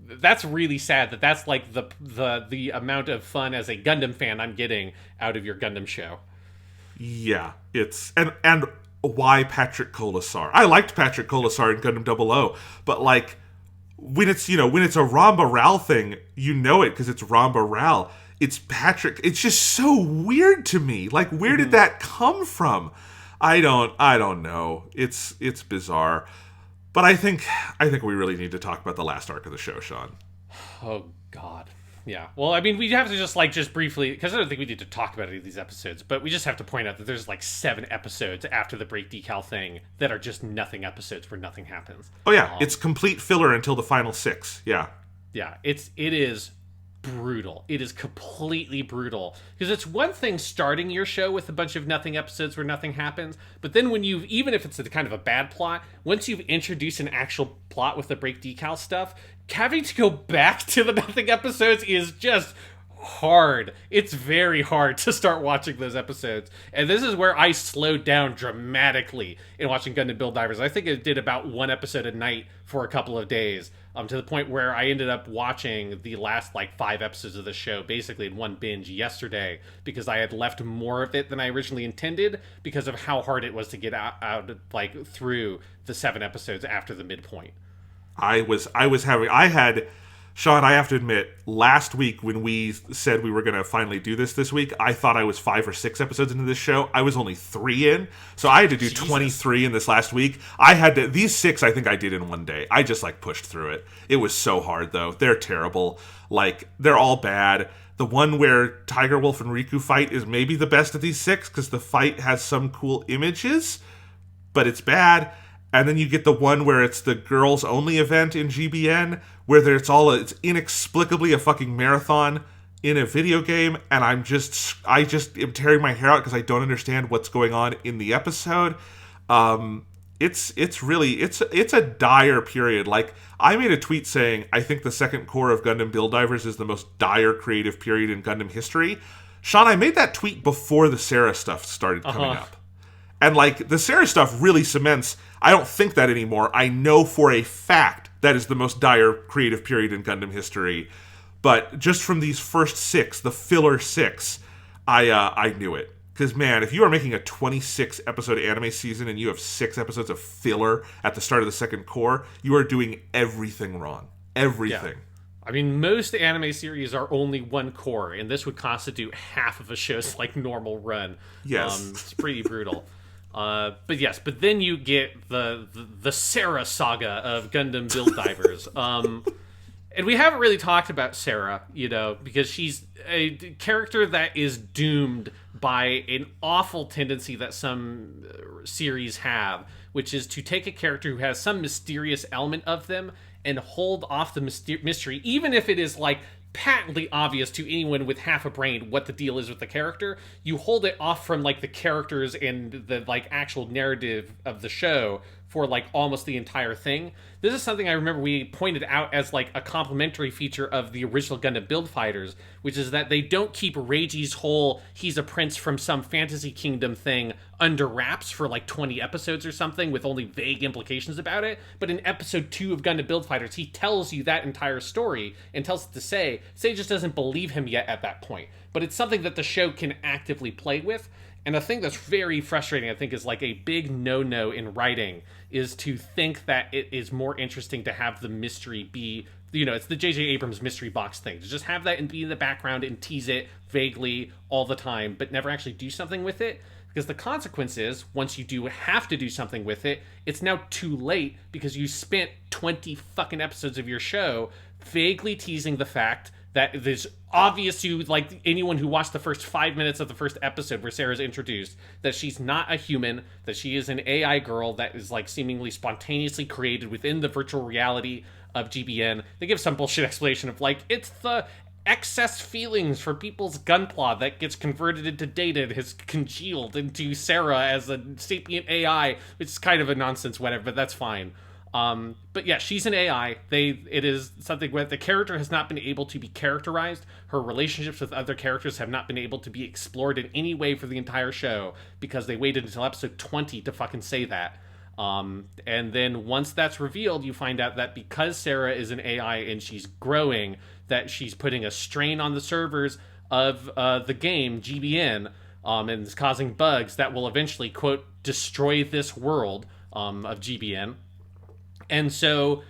B: That's really sad that's, like, the amount of fun as a Gundam fan I'm getting out of your Gundam show.
A: Yeah, it's... And why Patrick Kolasar? I liked Patrick Kolasar in Gundam 00, but, like, when it's a Ramba Ral thing, you know it because it's Ramba Ral. It's Patrick. It's just so weird to me. Like, where did that come from? I don't know. It's bizarre. But I think we really need to talk about the last arc of the show, Sean.
B: Oh God. Yeah. Well, I mean, we have to just briefly, because I don't think we need to talk about any of these episodes, but we just have to point out that there's like 7 episodes after the break decal thing that are just nothing episodes where nothing happens.
A: Oh yeah, it's complete filler until the final 6. Yeah.
B: Yeah, it is brutal. It is completely brutal. Because it's one thing starting your show with a bunch of nothing episodes where nothing happens, but then when even if it's a kind of a bad plot, once you've introduced an actual plot with the break decal stuff, having to go back to the nothing episodes is just hard. It's very hard to start watching those episodes. And this is where I slowed down dramatically in watching Gundam Build Divers. I think I did about 1 episode a night for a couple of days, to the point where I ended up watching the last like 5 episodes of the show basically in one binge yesterday, because I had left more of it than I originally intended because of how hard it was to get out like through the 7 episodes after the midpoint.
A: Sean, I have to admit, last week when we said we were going to finally do this week, I thought I was 5 or 6 episodes into this show. I was only 3 in, so I had to do 23 in this last week. These 6 I think I did in one day. I just like pushed through it. It was so hard though. They're terrible. Like, they're all bad. The one where Tiger Wolf and Riku fight is maybe the best of these 6 because the fight has some cool images, but it's bad. And then you get the one where it's the girls only event in GBN, where it's inexplicably a fucking marathon in a video game, and I just am tearing my hair out because I don't understand what's going on in the episode. It's a dire period. Like, I made a tweet saying I think the second core of Gundam Build Divers is the most dire creative period in Gundam history. Sean, I made that tweet before the Sarah stuff started coming up. And, like, the Sarah stuff really cements, I don't think that anymore. I know for a fact that is the most dire creative period in Gundam history. But just from these first 6, the filler 6, I knew it. Because, man, if you are making a 26-episode anime season and you have 6 episodes of filler at the start of the second core, you are doing everything wrong. Everything.
B: Yeah. I mean, most anime series are only 1 core, and this would constitute half of a show's, like, normal run.
A: Yes.
B: It's pretty brutal. But then you get the Sarah saga of Gundam Build Divers. And we haven't really talked about Sarah, because she's a character that is doomed by an awful tendency that some series have, which is to take a character who has some mysterious element of them and hold off the mystery, even if it is, like, patently obvious to anyone with half a brain what the deal is with the character. You hold it off from, like, the characters and the, like, actual narrative of the show for like almost the entire thing. This is something I remember we pointed out as like a complementary feature of the original Gundam Build Fighters, which is that they don't keep Reiji's whole he's a prince from some fantasy kingdom thing under wraps for like 20 episodes or something with only vague implications about it. But in episode 2 of Gundam Build Fighters, he tells you that entire story and tells it to Sei. Sei just doesn't believe him yet at that point. But it's something that the show can actively play with. And a thing that's very frustrating, I think, is like a big no-no in writing is to think that it is more interesting to have the mystery be, you know, it's the J.J. Abrams mystery box thing. To just have that and be in the background and tease it vaguely all the time, but never actually do something with it. Because the consequence is, once you do have to do something with it, it's now too late because you spent 20 fucking episodes of your show vaguely teasing the fact that there's obvious to like anyone who watched the first 5 minutes of the first episode where Sarah's introduced that she's not a human, that she is an AI girl that is like seemingly spontaneously created within the virtual reality of GBN. They give some bullshit explanation of like, it's the excess feelings for people's Gunpla that gets converted into data and has congealed into Sarah as a sapient AI, which is kind of a nonsense whatever, but that's fine. But yeah, she's an AI. It is something where the character has not been able to be characterized. Her relationships with other characters have not been able to be explored in any way for the entire show because they waited until episode 20 to fucking say that. And then once that's revealed, you find out that because Sarah is an AI and she's growing, that she's putting a strain on the servers of the game, GBN, and is causing bugs that will eventually, quote, destroy this world of GBN. And so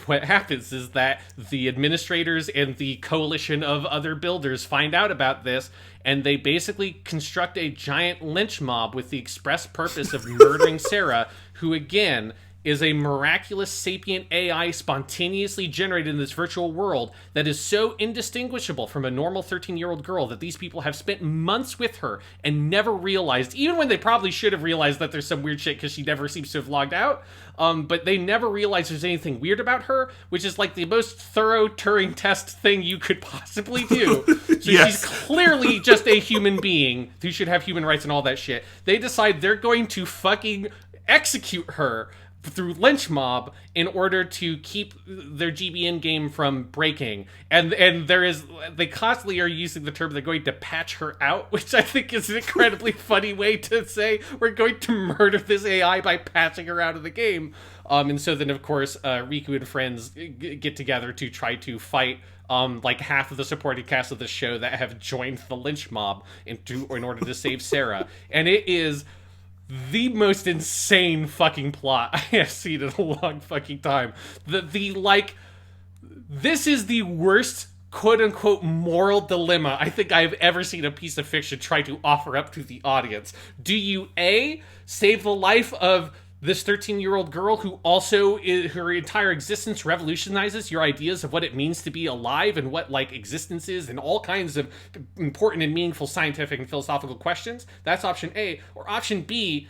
B: what happens is that the administrators and the coalition of other builders find out about this, and they basically construct a giant lynch mob with the express purpose of murdering Sarah, who, again, is a miraculous sapient AI spontaneously generated in this virtual world that is so indistinguishable from a normal 13-year-old girl that these people have spent months with her and never realized, even when they probably should have realized that there's some weird shit because she never seems to have logged out, but they never realized there's anything weird about her, which is like the most thorough Turing test thing you could possibly do. So
A: Yes.
B: She's clearly just a human being who should have human rights and all that shit. They decide they're going to fucking execute her through lynch mob in order to keep their GBN game from breaking. And they constantly are using the term they're going to patch her out, which I think is an incredibly funny way to say we're going to murder this AI by patching her out of the game. And so then, of course, Riku and friends get together to try to fight like half of the supporting cast of the show that have joined the lynch mob in order to save Sarah. And it is the most insane fucking plot I have seen in a long fucking time. This is the worst quote-unquote moral dilemma I think I've ever seen a piece of fiction try to offer up to the audience. Do you A, save the life of this 13-year-old girl who also her entire existence revolutionizes your ideas of what it means to be alive and what like existence is and all kinds of important and meaningful scientific and philosophical questions? That's option A. Or option B,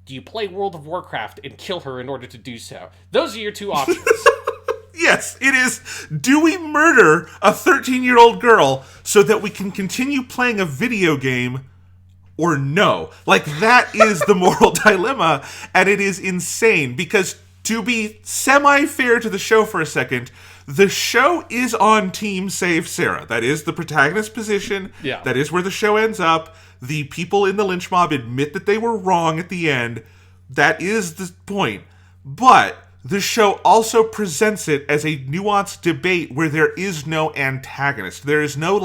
B: do you play World of Warcraft and kill her in order to do so? Those are your two options.
A: Yes, it is. Do we murder a 13-year-old girl so that we can continue playing a video game, or no? Like, that is the moral dilemma, and it is insane, because to be semi-fair to the show for a second, the show is on Team Save Sarah. That is the protagonist position.
B: Yeah.
A: That is where the show ends up. The people in the lynch mob admit that they were wrong at the end. That is the point. But the show also presents it as a nuanced debate where there is no antagonist. There is no,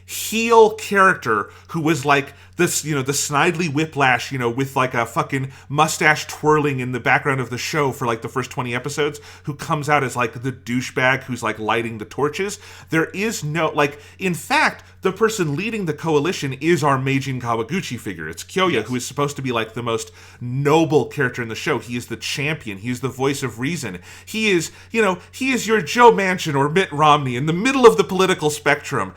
A: heel character who was like this, the Snidely Whiplash, with like a fucking mustache twirling in the background of the show for like the first 20 episodes, who comes out as like the douchebag who's like lighting the torches. There is no, in fact, the person leading the coalition is our Meijin Kawaguchi figure. It's Kyoya,
B: Yes.
A: who is supposed to be like the most noble character in the show. He is the champion. He is the voice of reason. He is, he is your Joe Manchin or Mitt Romney in the middle of the political spectrum,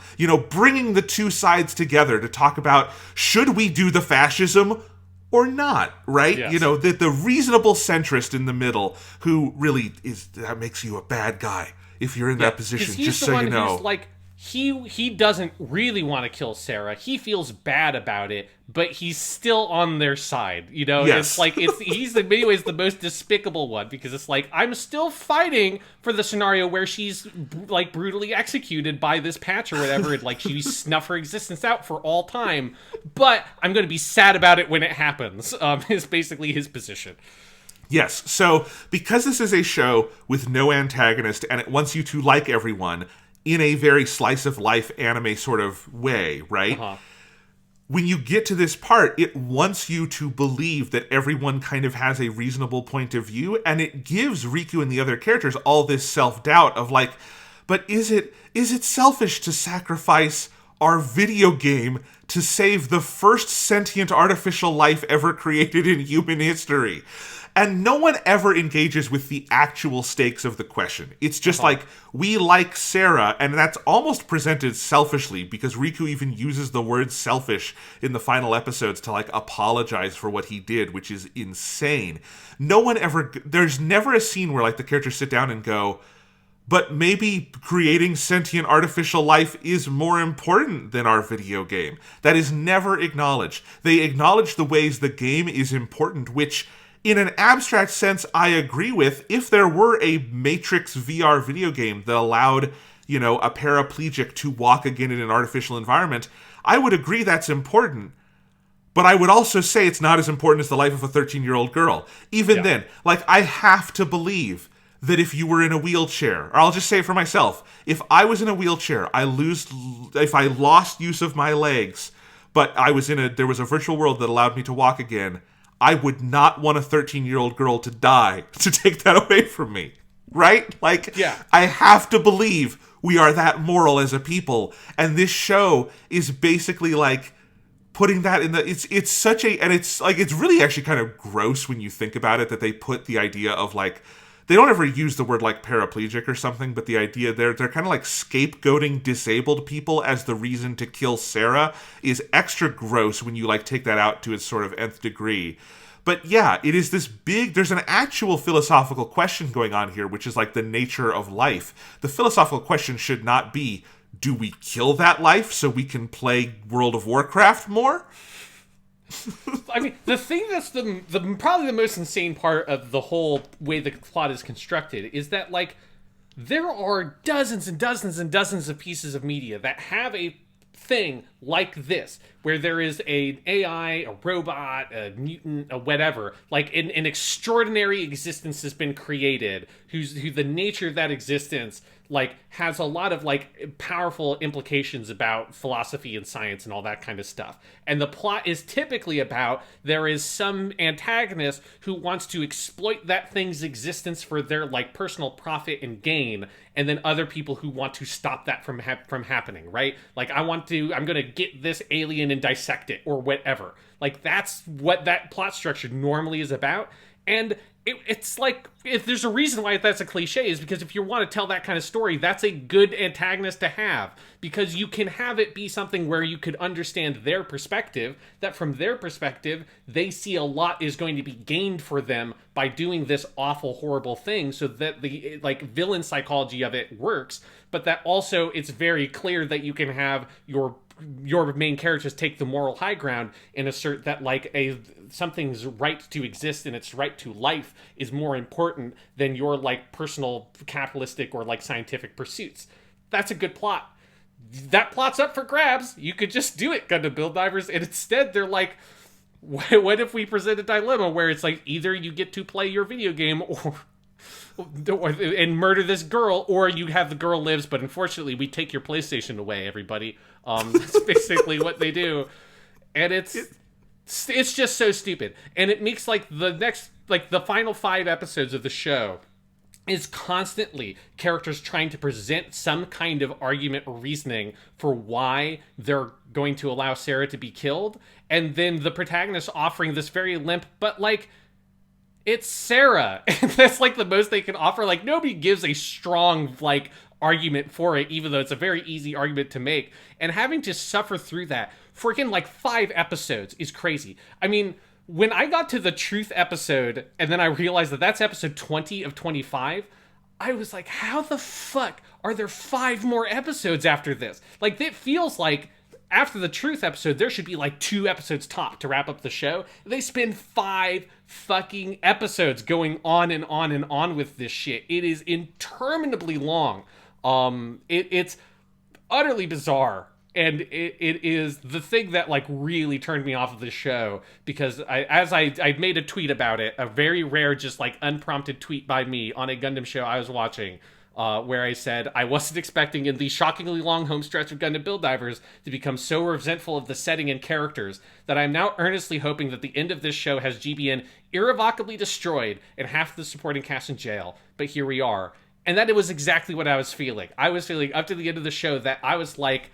A: bringing the two sides together to talk about, should we do the fascism or not, right?
B: Yes.
A: The reasonable centrist in the middle who really that makes you a bad guy if you're in that position,
B: He's
A: just
B: the
A: so
B: one
A: you know.
B: Who's he doesn't really want to kill Sarah. He feels bad about it, but he's still on their side. You know,
A: Yes.
B: it's like he's in many ways the most despicable one, because it's like, I'm still fighting for the scenario where she's like brutally executed by this patch or whatever, and like she snuff her existence out for all time. But I'm going to be sad about it when it happens. Is basically his position.
A: Yes, so because this is a show with no antagonist and it wants you to like everyone in a very slice-of-life anime sort of way, right?
B: Uh-huh.
A: When you get to this part, it wants you to believe that everyone kind of has a reasonable point of view, and it gives Riku and the other characters all this self-doubt of like, but is it selfish to sacrifice our video game to save the first sentient artificial life ever created in human history? And no one ever engages with the actual stakes of the question. It's just like, we like Sarah, and that's almost presented selfishly, because Riku even uses the word selfish in the final episodes to like apologize for what he did, which is insane. There's never a scene where like the characters sit down and go, but maybe creating sentient artificial life is more important than our video game. That is never acknowledged. They acknowledge the ways the game is important, which in an abstract sense, I agree with. If there were a Matrix VR video game that allowed, you know, a paraplegic to walk again in an artificial environment, I would agree that's important. But I would also say it's not as important as the life of a 13-year-old girl. Even then, like, I have to believe that if you were in a wheelchair, or I'll just say it for myself, if I was in a wheelchair, if I lost use of my legs, but there was a virtual world that allowed me to walk again, I would not want a 13-year-old girl to die to take that away from me. Right? Like, I have to believe we are that moral as a people. And this show is basically like putting that in it's such a, and it's like, it's really actually kind of gross when you think about it, that they put the idea of like, they don't ever use the word like paraplegic or something, but the idea they're kind of like scapegoating disabled people as the reason to kill Sarah is extra gross when you like take that out to its sort of nth degree. But yeah, it is this big, there's an actual philosophical question going on here, which is like the nature of life. The philosophical question should not be, do we kill that life so we can play World of Warcraft more?
B: I mean, the thing that's probably the most insane part of the whole way the plot is constructed is that, like, there are dozens and dozens and dozens of pieces of media that have a thing like this, where there is an AI, a robot, a mutant, a whatever, like an extraordinary existence has been created, who the nature of that existence like has a lot of like powerful implications about philosophy and science and all that kind of stuff. And the plot is typically about, there is some antagonist who wants to exploit that thing's existence for their like personal profit and gain, and then other people who want to stop that from happening, right? Like, I'm going to get this alien and dissect it or whatever. Like, that's what that plot structure normally is about. And it's like, if there's a reason why that's a cliche, is because if you want to tell that kind of story, that's a good antagonist to have, because you can have it be something where you could understand their perspective, that from their perspective, they see a lot is going to be gained for them by doing this awful, horrible thing, so that the like villain psychology of it works, but that also it's very clear that you can have your main characters take the moral high ground and assert that like something's right to exist and its right to life is more important than your like personal capitalistic or like scientific pursuits. That's a good plot. That plot's up for grabs. You could just do it, Gundam Build Divers, and instead they're like, what if we present a dilemma where it's like, either you get to play your video game and murder this girl, or you have the girl lives, but unfortunately we take your PlayStation away, everybody. That's basically what they do. And it's just so stupid. And it makes like the final 5 episodes of the show is constantly characters trying to present some kind of argument or reasoning for why they're going to allow Sarah to be killed, and then the protagonist offering this very limp, but like, it's Sarah. And that's like the most they can offer. Like, nobody gives a strong like argument for it, even though it's a very easy argument to make. And having to suffer through that for again like 5 episodes is crazy. I mean, when I got to the truth episode and then I realized that that's episode 20 of 25, I was like, how the fuck are there 5 more episodes after this? Like, it feels like after the Truth episode, there should be like 2 episodes top to wrap up the show. They spend 5 fucking episodes going on and on and on with this shit. It is interminably long. It's utterly bizarre. And it is the thing that like really turned me off of this show, because I made a tweet about it, a very rare, just like unprompted tweet by me on a Gundam show I was watching, where I said I wasn't expecting in the shockingly long home stretch of Gundam Build Divers to become so resentful of the setting and characters that I'm now earnestly hoping that the end of this show has GBN irrevocably destroyed and half the supporting cast in jail. But here we are. And that it was exactly what I was feeling. I was feeling up to the end of the show that I was like,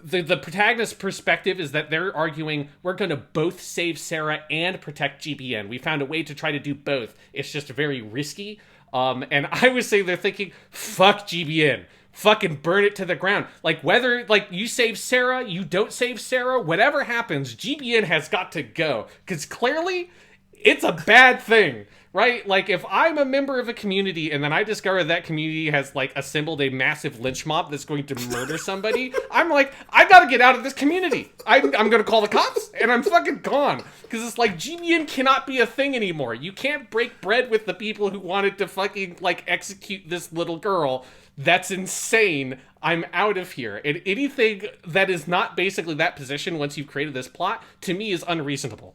B: the protagonist's perspective is that they're arguing we're going to both save Sarah and protect GBN. We found a way to try to do both. It's just very risky. And I was sitting there thinking, fuck GBN. Fucking burn it to the ground. Like, whether, like, you save Sarah, you don't save Sarah, whatever happens, GBN has got to go. Because clearly, it's a bad thing. Right? Like, if I'm a member of a community and then I discover that community has, like, assembled a massive lynch mob that's going to murder somebody, I'm like, I gotta get out of this community. I'm gonna call the cops and I'm fucking gone. Because it's like, GBN cannot be a thing anymore. You can't break bread with the people who wanted to fucking, like, execute this little girl. That's insane. I'm out of here. And anything that is not basically that position once you've created this plot, to me, is unreasonable.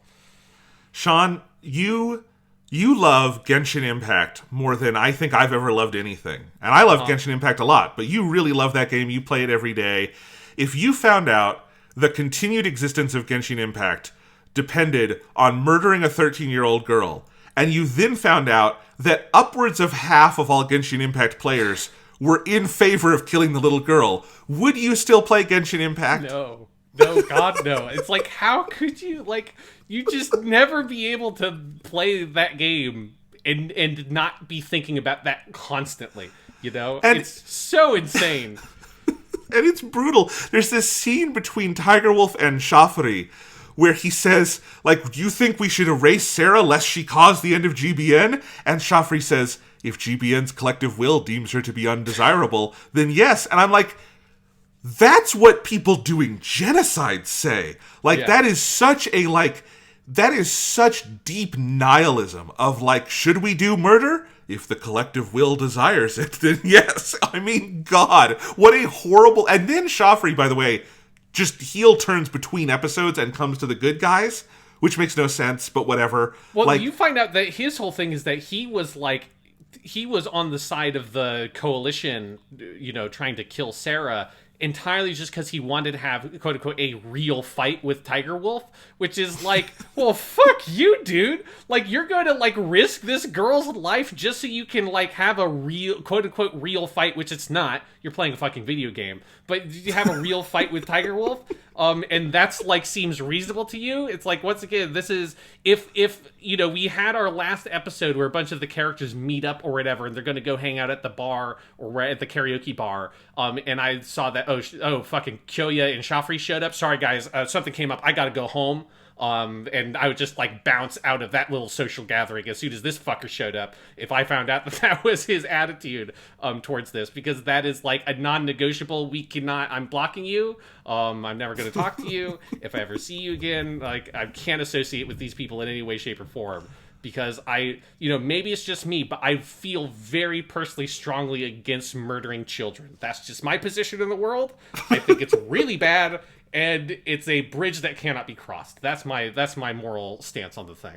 A: Sean, you love Genshin Impact more than I think I've ever loved anything. And I love Genshin Impact a lot, but you really love that game. You play it every day. If you found out the continued existence of Genshin Impact depended on murdering a 13-year-old girl, and you then found out that upwards of half of all Genshin Impact players were in favor of killing the little girl, would you still play Genshin Impact?
B: No. No, God, no. It's like, how could you, like, you just never be able to play that game and not be thinking about that constantly, you know? And it's so insane.
A: And it's brutal. There's this scene between Tiger Wolf and Shafari where he says, like, do you think we should erase Sarah lest she cause the end of GBN? And Shafari says, if GBN's collective will deems her to be undesirable, then yes. And I'm like, that's what people doing genocide say. Like, that is such a, like, that is such deep nihilism of, like, should we do murder? If the collective will desires it, then yes. I mean, God, what a horrible... And then Shafri, by the way, just heel turns between episodes and comes to the good guys, which makes no sense, but whatever.
B: Well,
A: like,
B: you find out that his whole thing is that he was, like, he was on the side of the coalition, you know, trying to kill Sarah, entirely just because he wanted to have, quote unquote, a real fight with Tiger Wolf, which is like, well, fuck you, dude. Like, you're going to, like, risk this girl's life just so you can, like, have a real, quote unquote, real fight, which it's not. You're playing a fucking video game. But you have a real fight with Tiger Wolf? And that's, like, seems reasonable to you? It's like, once again, this is, if you know, we had our last episode where a bunch of the characters meet up or whatever, and they're going to go hang out at the bar, or at the karaoke bar, and I saw that, fucking Kyoya and Shafri showed up. Sorry, guys, something came up. I gotta go home. And I would just, like, bounce out of that little social gathering as soon as this fucker showed up, if I found out that that was his attitude towards this, because that is, like, a non-negotiable. I'm blocking you. I'm never going to talk to you. If I ever see you again, like, I can't associate with these people in any way, shape, or form, because maybe it's just me, but I feel very personally strongly against murdering children. That's just my position in the world. I think it's really bad. And it's a bridge that cannot be crossed. That's my moral stance on the thing.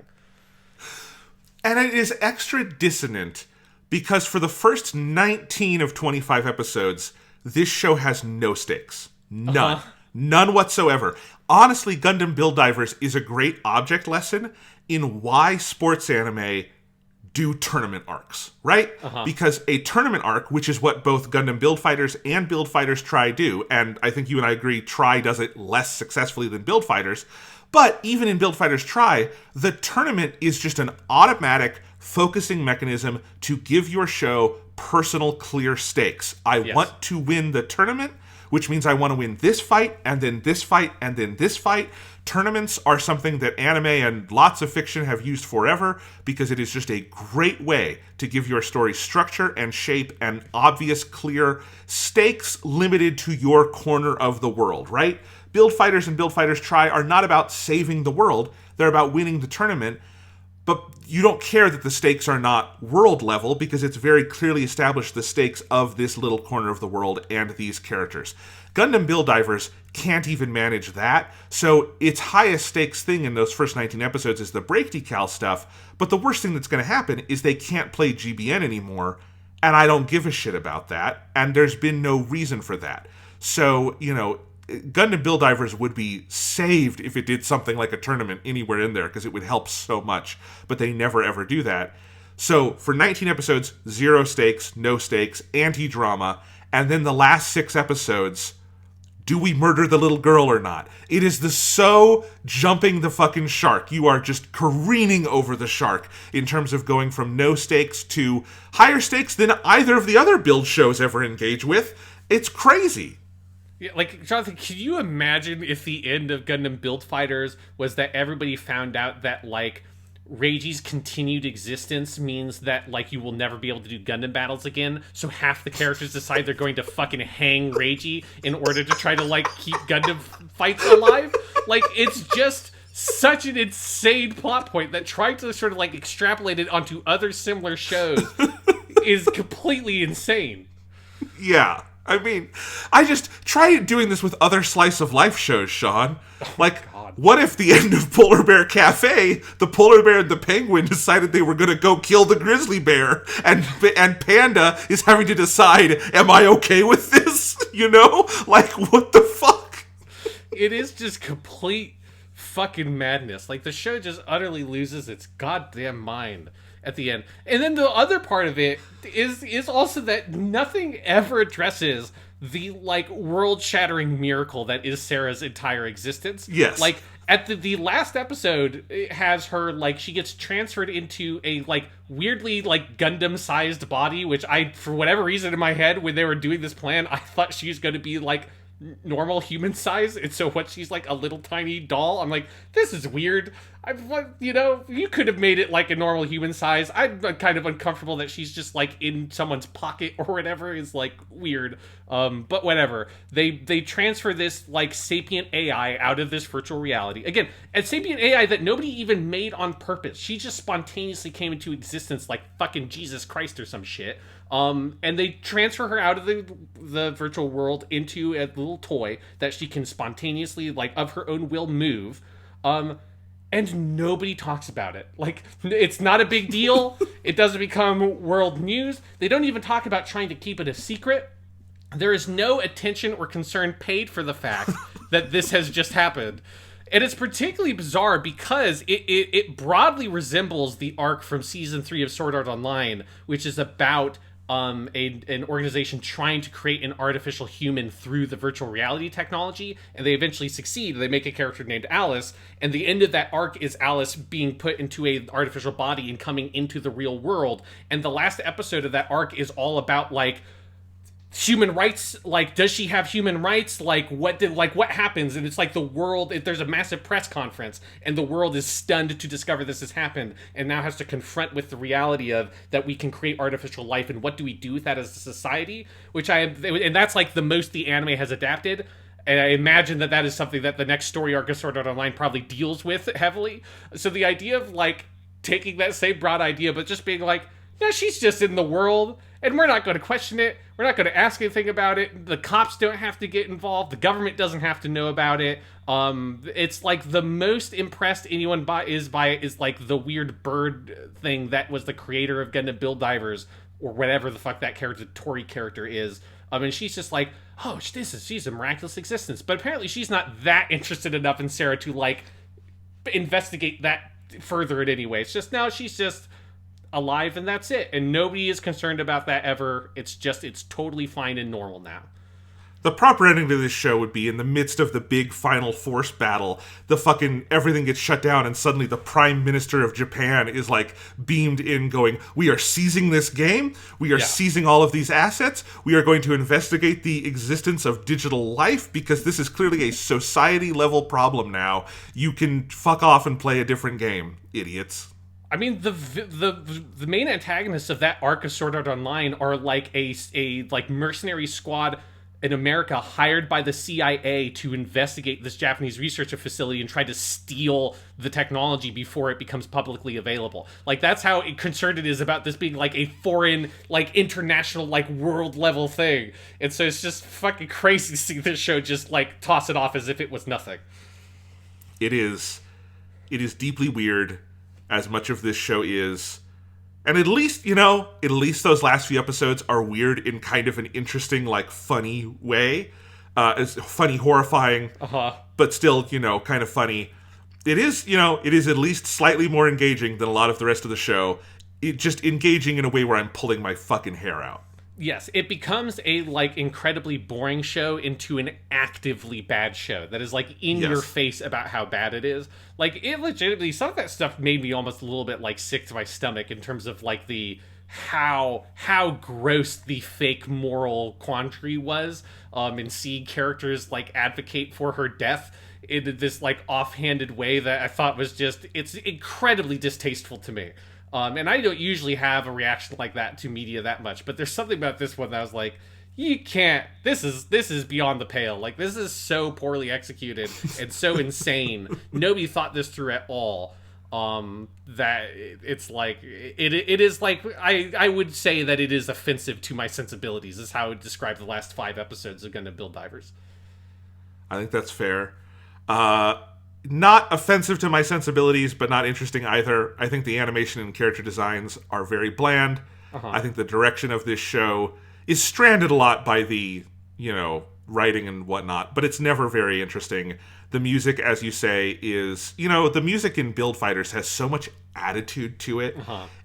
A: And it is extra dissonant because for the first 19 of 25 episodes, this show has no stakes. None. None whatsoever. Honestly, Gundam Build Divers is a great object lesson in why sports anime do tournament arcs, right? Because a tournament arc, which is what both Gundam Build Fighters and Build Fighters Try do, and I think you and I agree Try does it less successfully than Build Fighters, but even in Build Fighters Try, the tournament is just an automatic focusing mechanism to give your show personal, clear stakes. I want to win the tournament, which means I want to win this fight, and then this fight, and then this fight. Tournaments are something that anime and lots of fiction have used forever because it is just a great way to give your story structure and shape and obvious, clear stakes limited to your corner of the world, right? Build Fighters and Build Fighters Try are not about saving the world. They're about winning the tournament. But you don't care that the stakes are not world level because it's very clearly established the stakes of this little corner of the world and these characters. Gundam Build Divers can't even manage that, so its highest stakes thing in those first 19 episodes is the break decal stuff, but the worst thing that's going to happen is they can't play GBN anymore, and I don't give a shit about that, and there's been no reason for that. So, Gundam Build Divers would be saved if it did something like a tournament anywhere in there, because it would help so much, but they never ever do that. So, for 19 episodes, 0 stakes, no stakes, anti-drama, and then the last 6 episodes, do we murder the little girl or not? It is so jumping the fucking shark. You are just careening over the shark in terms of going from no stakes to higher stakes than either of the other build shows ever engage with. It's crazy.
B: Yeah, like, Jonathan, can you imagine if the end of Gundam Build Fighters was that everybody found out that, like, Reiji's continued existence means that, like, you will never be able to do Gundam battles again, so half the characters decide they're going to fucking hang Reiji in order to try to, like, keep Gundam fights alive? Like, it's just such an insane plot point that trying to sort of, like, extrapolate it onto other similar shows is completely insane.
A: Yeah. I mean, I just try doing this with other slice of life shows, Sean. Like, what if the end of Polar Bear Cafe, the polar bear and the penguin decided they were going to go kill the grizzly bear, and Panda is having to decide, am I okay with this? Like, what the fuck?
B: It is just complete fucking madness. Like, the show just utterly loses its goddamn mind at the end. And then the other part of it is also that nothing ever addresses the, like, world-shattering miracle that is Sarah's entire existence.
A: Yes.
B: Like, at the last episode, it has her, like, she gets transferred into a, like, weirdly, like, Gundam-sized body, which for whatever reason in my head, when they were doing this plan, I thought she was going to be, like, normal human size, and so what, she's like a little tiny doll. I'm like, this is weird. You could have made it like a normal human size. I'm kind of uncomfortable that she's just like in someone's pocket or whatever is like weird. But whatever. They transfer this like sapient AI out of this virtual reality. Again, a sapient AI that nobody even made on purpose. She just spontaneously came into existence like fucking Jesus Christ or some shit. And they transfer her out of the virtual world into a little toy that she can spontaneously, like, of her own will move. And nobody talks about it. Like, it's not a big deal. It doesn't become world news. They don't even talk about trying to keep it a secret. There is no attention or concern paid for the fact that this has just happened. And it's particularly bizarre because it broadly resembles the arc from Season 3 of Sword Art Online, which is about an organization trying to create an artificial human through the virtual reality technology, and they eventually succeed. They make a character named Alice, and the end of that arc is Alice being put into an artificial body and coming into the real world. And the last episode of that arc is all about, like, human rights. Like, does she have human rights? Like, what happens? And it's like the world, there's a massive press conference and the world is stunned to discover this has happened and now has to confront with the reality of that we can create artificial life, and what do we do with that as a society? And that's like the most the anime has adapted. And I imagine that is something that the next story arc of Sword Art Online probably deals with heavily. So the idea of, like, taking that same broad idea but just being like, no, she's just in the world, and we're not going to question it. We're not going to ask anything about it. The cops don't have to get involved. The government doesn't have to know about it. It's like the most impressed anyone is like the weird bird thing that was the creator of Gundam Build Divers, or whatever the fuck that character, Tori character is. And she's just like, oh, she's a miraculous existence. But apparently she's not that interested enough in Sarah to, like, investigate that further in any way. It's just, now she's just alive and that's it, and nobody is concerned about that ever. It's totally fine and normal now.
A: The proper ending to this show would be in the midst of the big final force battle, the fucking everything gets shut down and suddenly the Prime Minister of Japan is like beamed in going, we are seizing this game, we are seizing all of these assets, we are going to investigate the existence of digital life because this is clearly a society level problem now. You can fuck off and play a different game, idiots.
B: I mean, the main antagonists of that arc of Sword Art Online are like a like mercenary squad in America hired by the CIA to investigate this Japanese research facility and try to steal the technology before it becomes publicly available. Like, that's how concerned it is about this being like a foreign, like international, like world level thing. And so it's just fucking crazy to see this show just like toss it off as if it was nothing.
A: It is deeply weird, as much of this show is. And at least those last few episodes are weird in kind of an interesting, like, funny way. It's funny, horrifying, but still, kind of funny. It is at least slightly more engaging than a lot of the rest of the show. It just engaging in a way where I'm pulling my fucking hair out.
B: Yes, it becomes a, like, incredibly boring show into an actively bad show that is, like, in your face about how bad it is. Like, it legitimately, some of that stuff made me almost a little bit, like, sick to my stomach in terms of, like, the how gross the fake moral quandary was, and seeing characters, like, advocate for her death in this, like, offhanded way that I thought was just, it's incredibly distasteful to me. And I don't usually have a reaction like that to media that much, but there's something about this one that I was like, you can't, this is beyond the pale. Like, this is so poorly executed and so insane. Nobody thought this through at all. That it's like, it is like, I would say that it is offensive to my sensibilities, is how I would describe the last 5 episodes of Gundam Build Divers.
A: I think that's fair. Not offensive to my sensibilities, but not interesting either. I think the animation and character designs are very bland. I think the direction of this show is stranded a lot by the, writing and whatnot, but it's never very interesting. The music, as you say, is, the music in Build Fighters has so much attitude to it.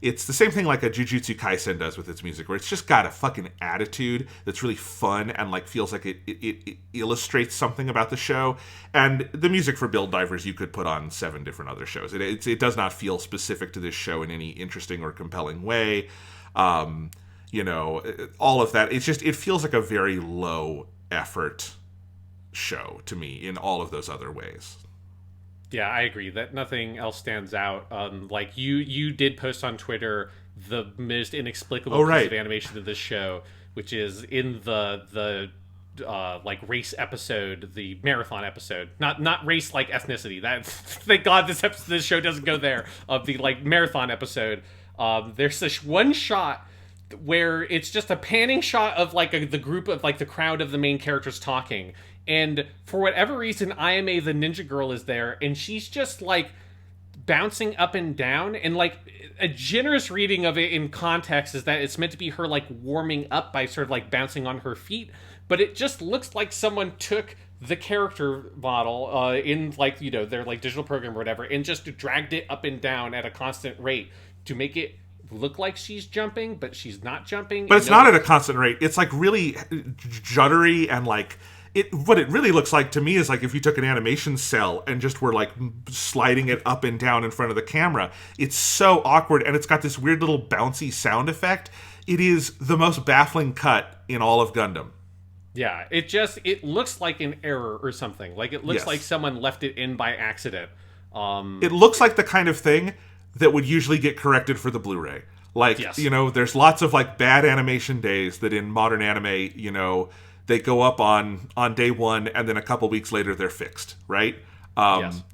A: It's the same thing like a Jujutsu Kaisen does with its music, where it's just got a fucking attitude that's really fun and like feels like it illustrates something about the show. And the music for Build Divers you could put on 7 different other shows. It does not feel specific to this show in any interesting or compelling way. All of that. It feels like a very low effort show to me in all of those other ways.
B: Yeah, I agree that nothing else stands out. Like you did post on Twitter the most inexplicable piece of animation of this show, which is in the like race episode, the marathon episode, not race like ethnicity. That thank God this show doesn't go there. Of the like marathon episode, there's this one shot where it's just a panning shot of like the group of like the crowd of the main characters talking. And for whatever reason, Ayame, the ninja girl, is there, and she's just, like, bouncing up and down. And, like, a generous reading of it in context is that it's meant to be her, like, warming up by sort of, like, bouncing on her feet. But it just looks like someone took the character model in, like, their, like, digital program or whatever, and just dragged it up and down at a constant rate to make it look like she's jumping, but she's not jumping.
A: But it's not at a constant rate. It's, like, really juddery and, like... What it really looks like to me is like if you took an animation cell and just were like sliding it up and down in front of the camera. It's so awkward, and it's got this weird little bouncy sound effect. It is the most baffling cut in all of Gundam.
B: Yeah, it looks like an error or something. Like it looks like someone left it in by accident.
A: It looks like the kind of thing that would usually get corrected for the Blu-ray. Like, there's lots of like bad animation days that in modern anime, they go up on day 1, and then a couple weeks later they're fixed, right?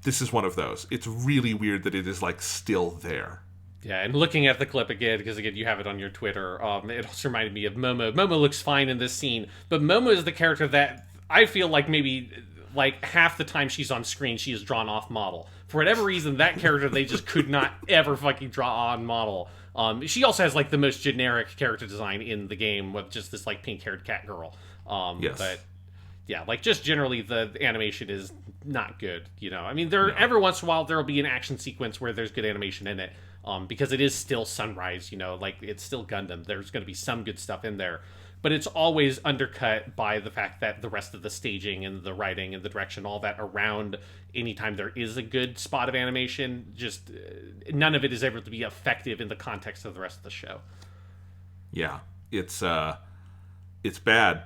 A: This is one of those. It's really weird that it is, like, still there.
B: Yeah, and looking at the clip again, because, again, you have it on your Twitter, it also reminded me of Momo. Momo looks fine in this scene, but Momo is the character that I feel like maybe, like, half the time she's on screen, she is drawn off model. For whatever reason, that character they just could not ever fucking draw on model. She also has, like, the most generic character design in the game with just this, like, pink-haired cat girl. But yeah, like just generally the animation is not good, I mean, every once in a while there'll be an action sequence where there's good animation in it, because it is still Sunrise, like it's still Gundam. There's going to be some good stuff in there, but it's always undercut by the fact that the rest of the staging and the writing and the direction, all that around anytime there is a good spot of animation, just none of it is able to be effective in the context of the rest of the show.
A: Yeah, it's bad.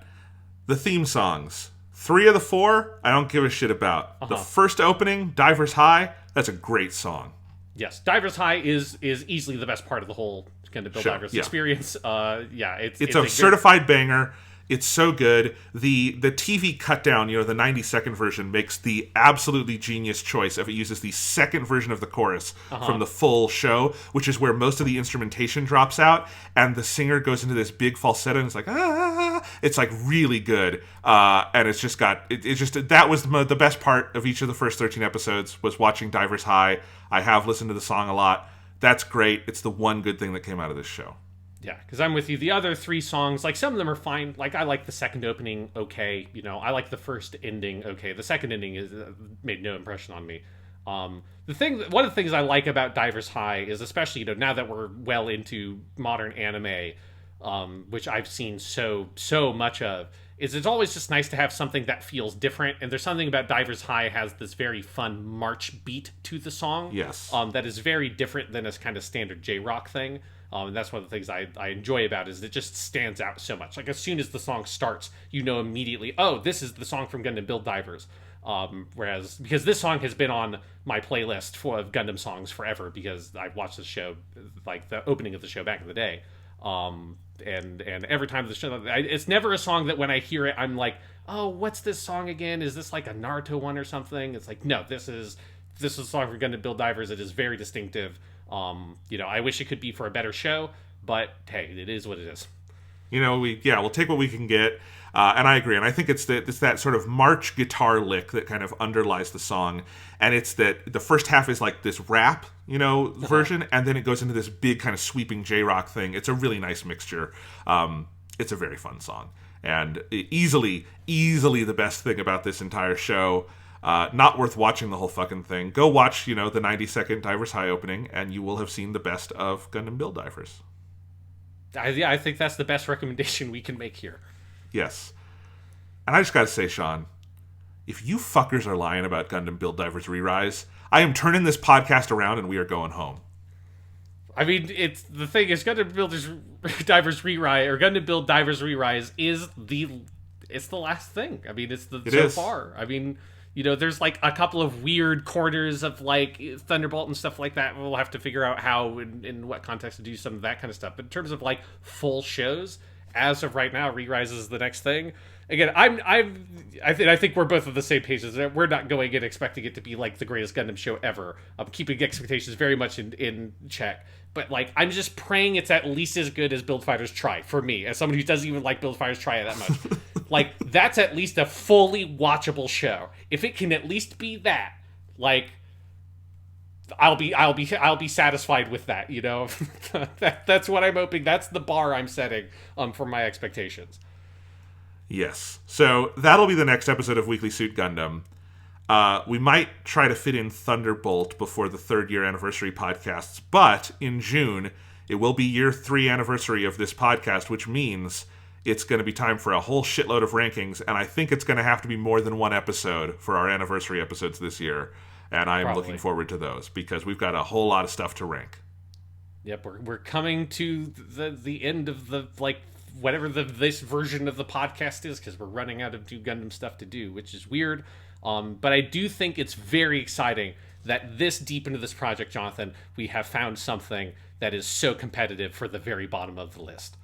A: The theme songs. 3 of the 4, I don't give a shit about. The first opening, Divers High, that's a great song.
B: Yes, Divers High is easily the best part of the whole Gundam Build Divers experience. It's
A: a certified banger. It's so good. The TV cut down, the 90-second version, makes the absolutely genius choice of it uses the second version of the chorus from the full show, which is where most of the instrumentation drops out, and the singer goes into this big falsetto, and it's like, ah! It's like really good. And it's just got, that was the best part of each of the first 13 episodes, was watching Divers High. I have listened to the song a lot. That's great. It's the one good thing that came out of this show.
B: Yeah, because I'm with you. The other 3 songs, like, some of them are fine. Like, I like the second opening okay. I like the first ending okay. The second ending made no impression on me. One of the things I like about Divers High is, especially, now that we're well into modern anime, which I've seen so much of, is it's always just nice to have something that feels different. And there's something about Divers High has this very fun march beat to the song.
A: Yes.
B: That is very different than a kind of standard J-rock thing. And that's one of the things I enjoy about it, is it just stands out so much. Like, as soon as the song starts, immediately, oh, this is the song from Gundam Build Divers. Because this song has been on my playlist of Gundam songs forever, because I've watched the show, like the opening of the show back in the day. And every time the show, it's never a song that when I hear it, I'm like, oh, what's this song again? Is this like a Naruto one or something? It's like, no, this is a song from Gundam Build Divers. It is very distinctive. I wish it could be for a better show, but hey, it is what it is.
A: We'll take what we can get, and I agree. And I think it's that sort of march guitar lick that kind of underlies the song, and it's that the first half is like this rap, version, and then it goes into this big kind of sweeping J-rock thing. It's a really nice mixture. It's a very fun song, and easily the best thing about this entire show. Not worth watching the whole fucking thing. Go watch, the 90-second Divers High opening, and you will have seen the best of Gundam Build Divers.
B: I think that's the best recommendation we can make here.
A: Yes. And I just gotta say, Sean, if you fuckers are lying about Gundam Build Divers Re-Rise, I am turning this podcast around and we are going home.
B: I mean, it's the thing is, Gundam Build Divers Re-Rise, or Gundam Build Divers Re-Rise is it's the last thing. I mean, so far. I mean, there's like a couple of weird corners of like Thunderbolt and stuff like that. We'll have to figure out how, in what context to do some of that kind of stuff. But in terms of like full shows, as of right now, Re-Rise is the next thing. Again, I think we're both on the same page. We're not going and expecting it to be like the greatest Gundam show ever. I'm keeping expectations very much in check. But like, I'm just praying it's at least as good as Build Fighters Try, for me, as someone who doesn't even like Build Fighters Try that much. Like, that's at least a fully watchable show. If it can at least be that, like, I'll be satisfied with that. That's what I'm hoping. That's the bar I'm setting for my expectations.
A: Yes. So that'll be the next episode of Weekly Suit Gundam. We might try to fit in Thunderbolt before the 3rd year anniversary podcasts, but in June, it will be year 3 anniversary of this podcast, which means it's going to be time for a whole shitload of rankings, and I think it's going to have to be more than one episode for our anniversary episodes this year, and I am looking forward to those, because we've got a whole lot of stuff to rank.
B: Yep, we're coming to the end of the, like, whatever this version of the podcast is, because we're running out of new Gundam stuff to do, which is weird. But I do think it's very exciting that this deep into this project, Jonathan, we have found something that is so competitive for the very bottom of the list.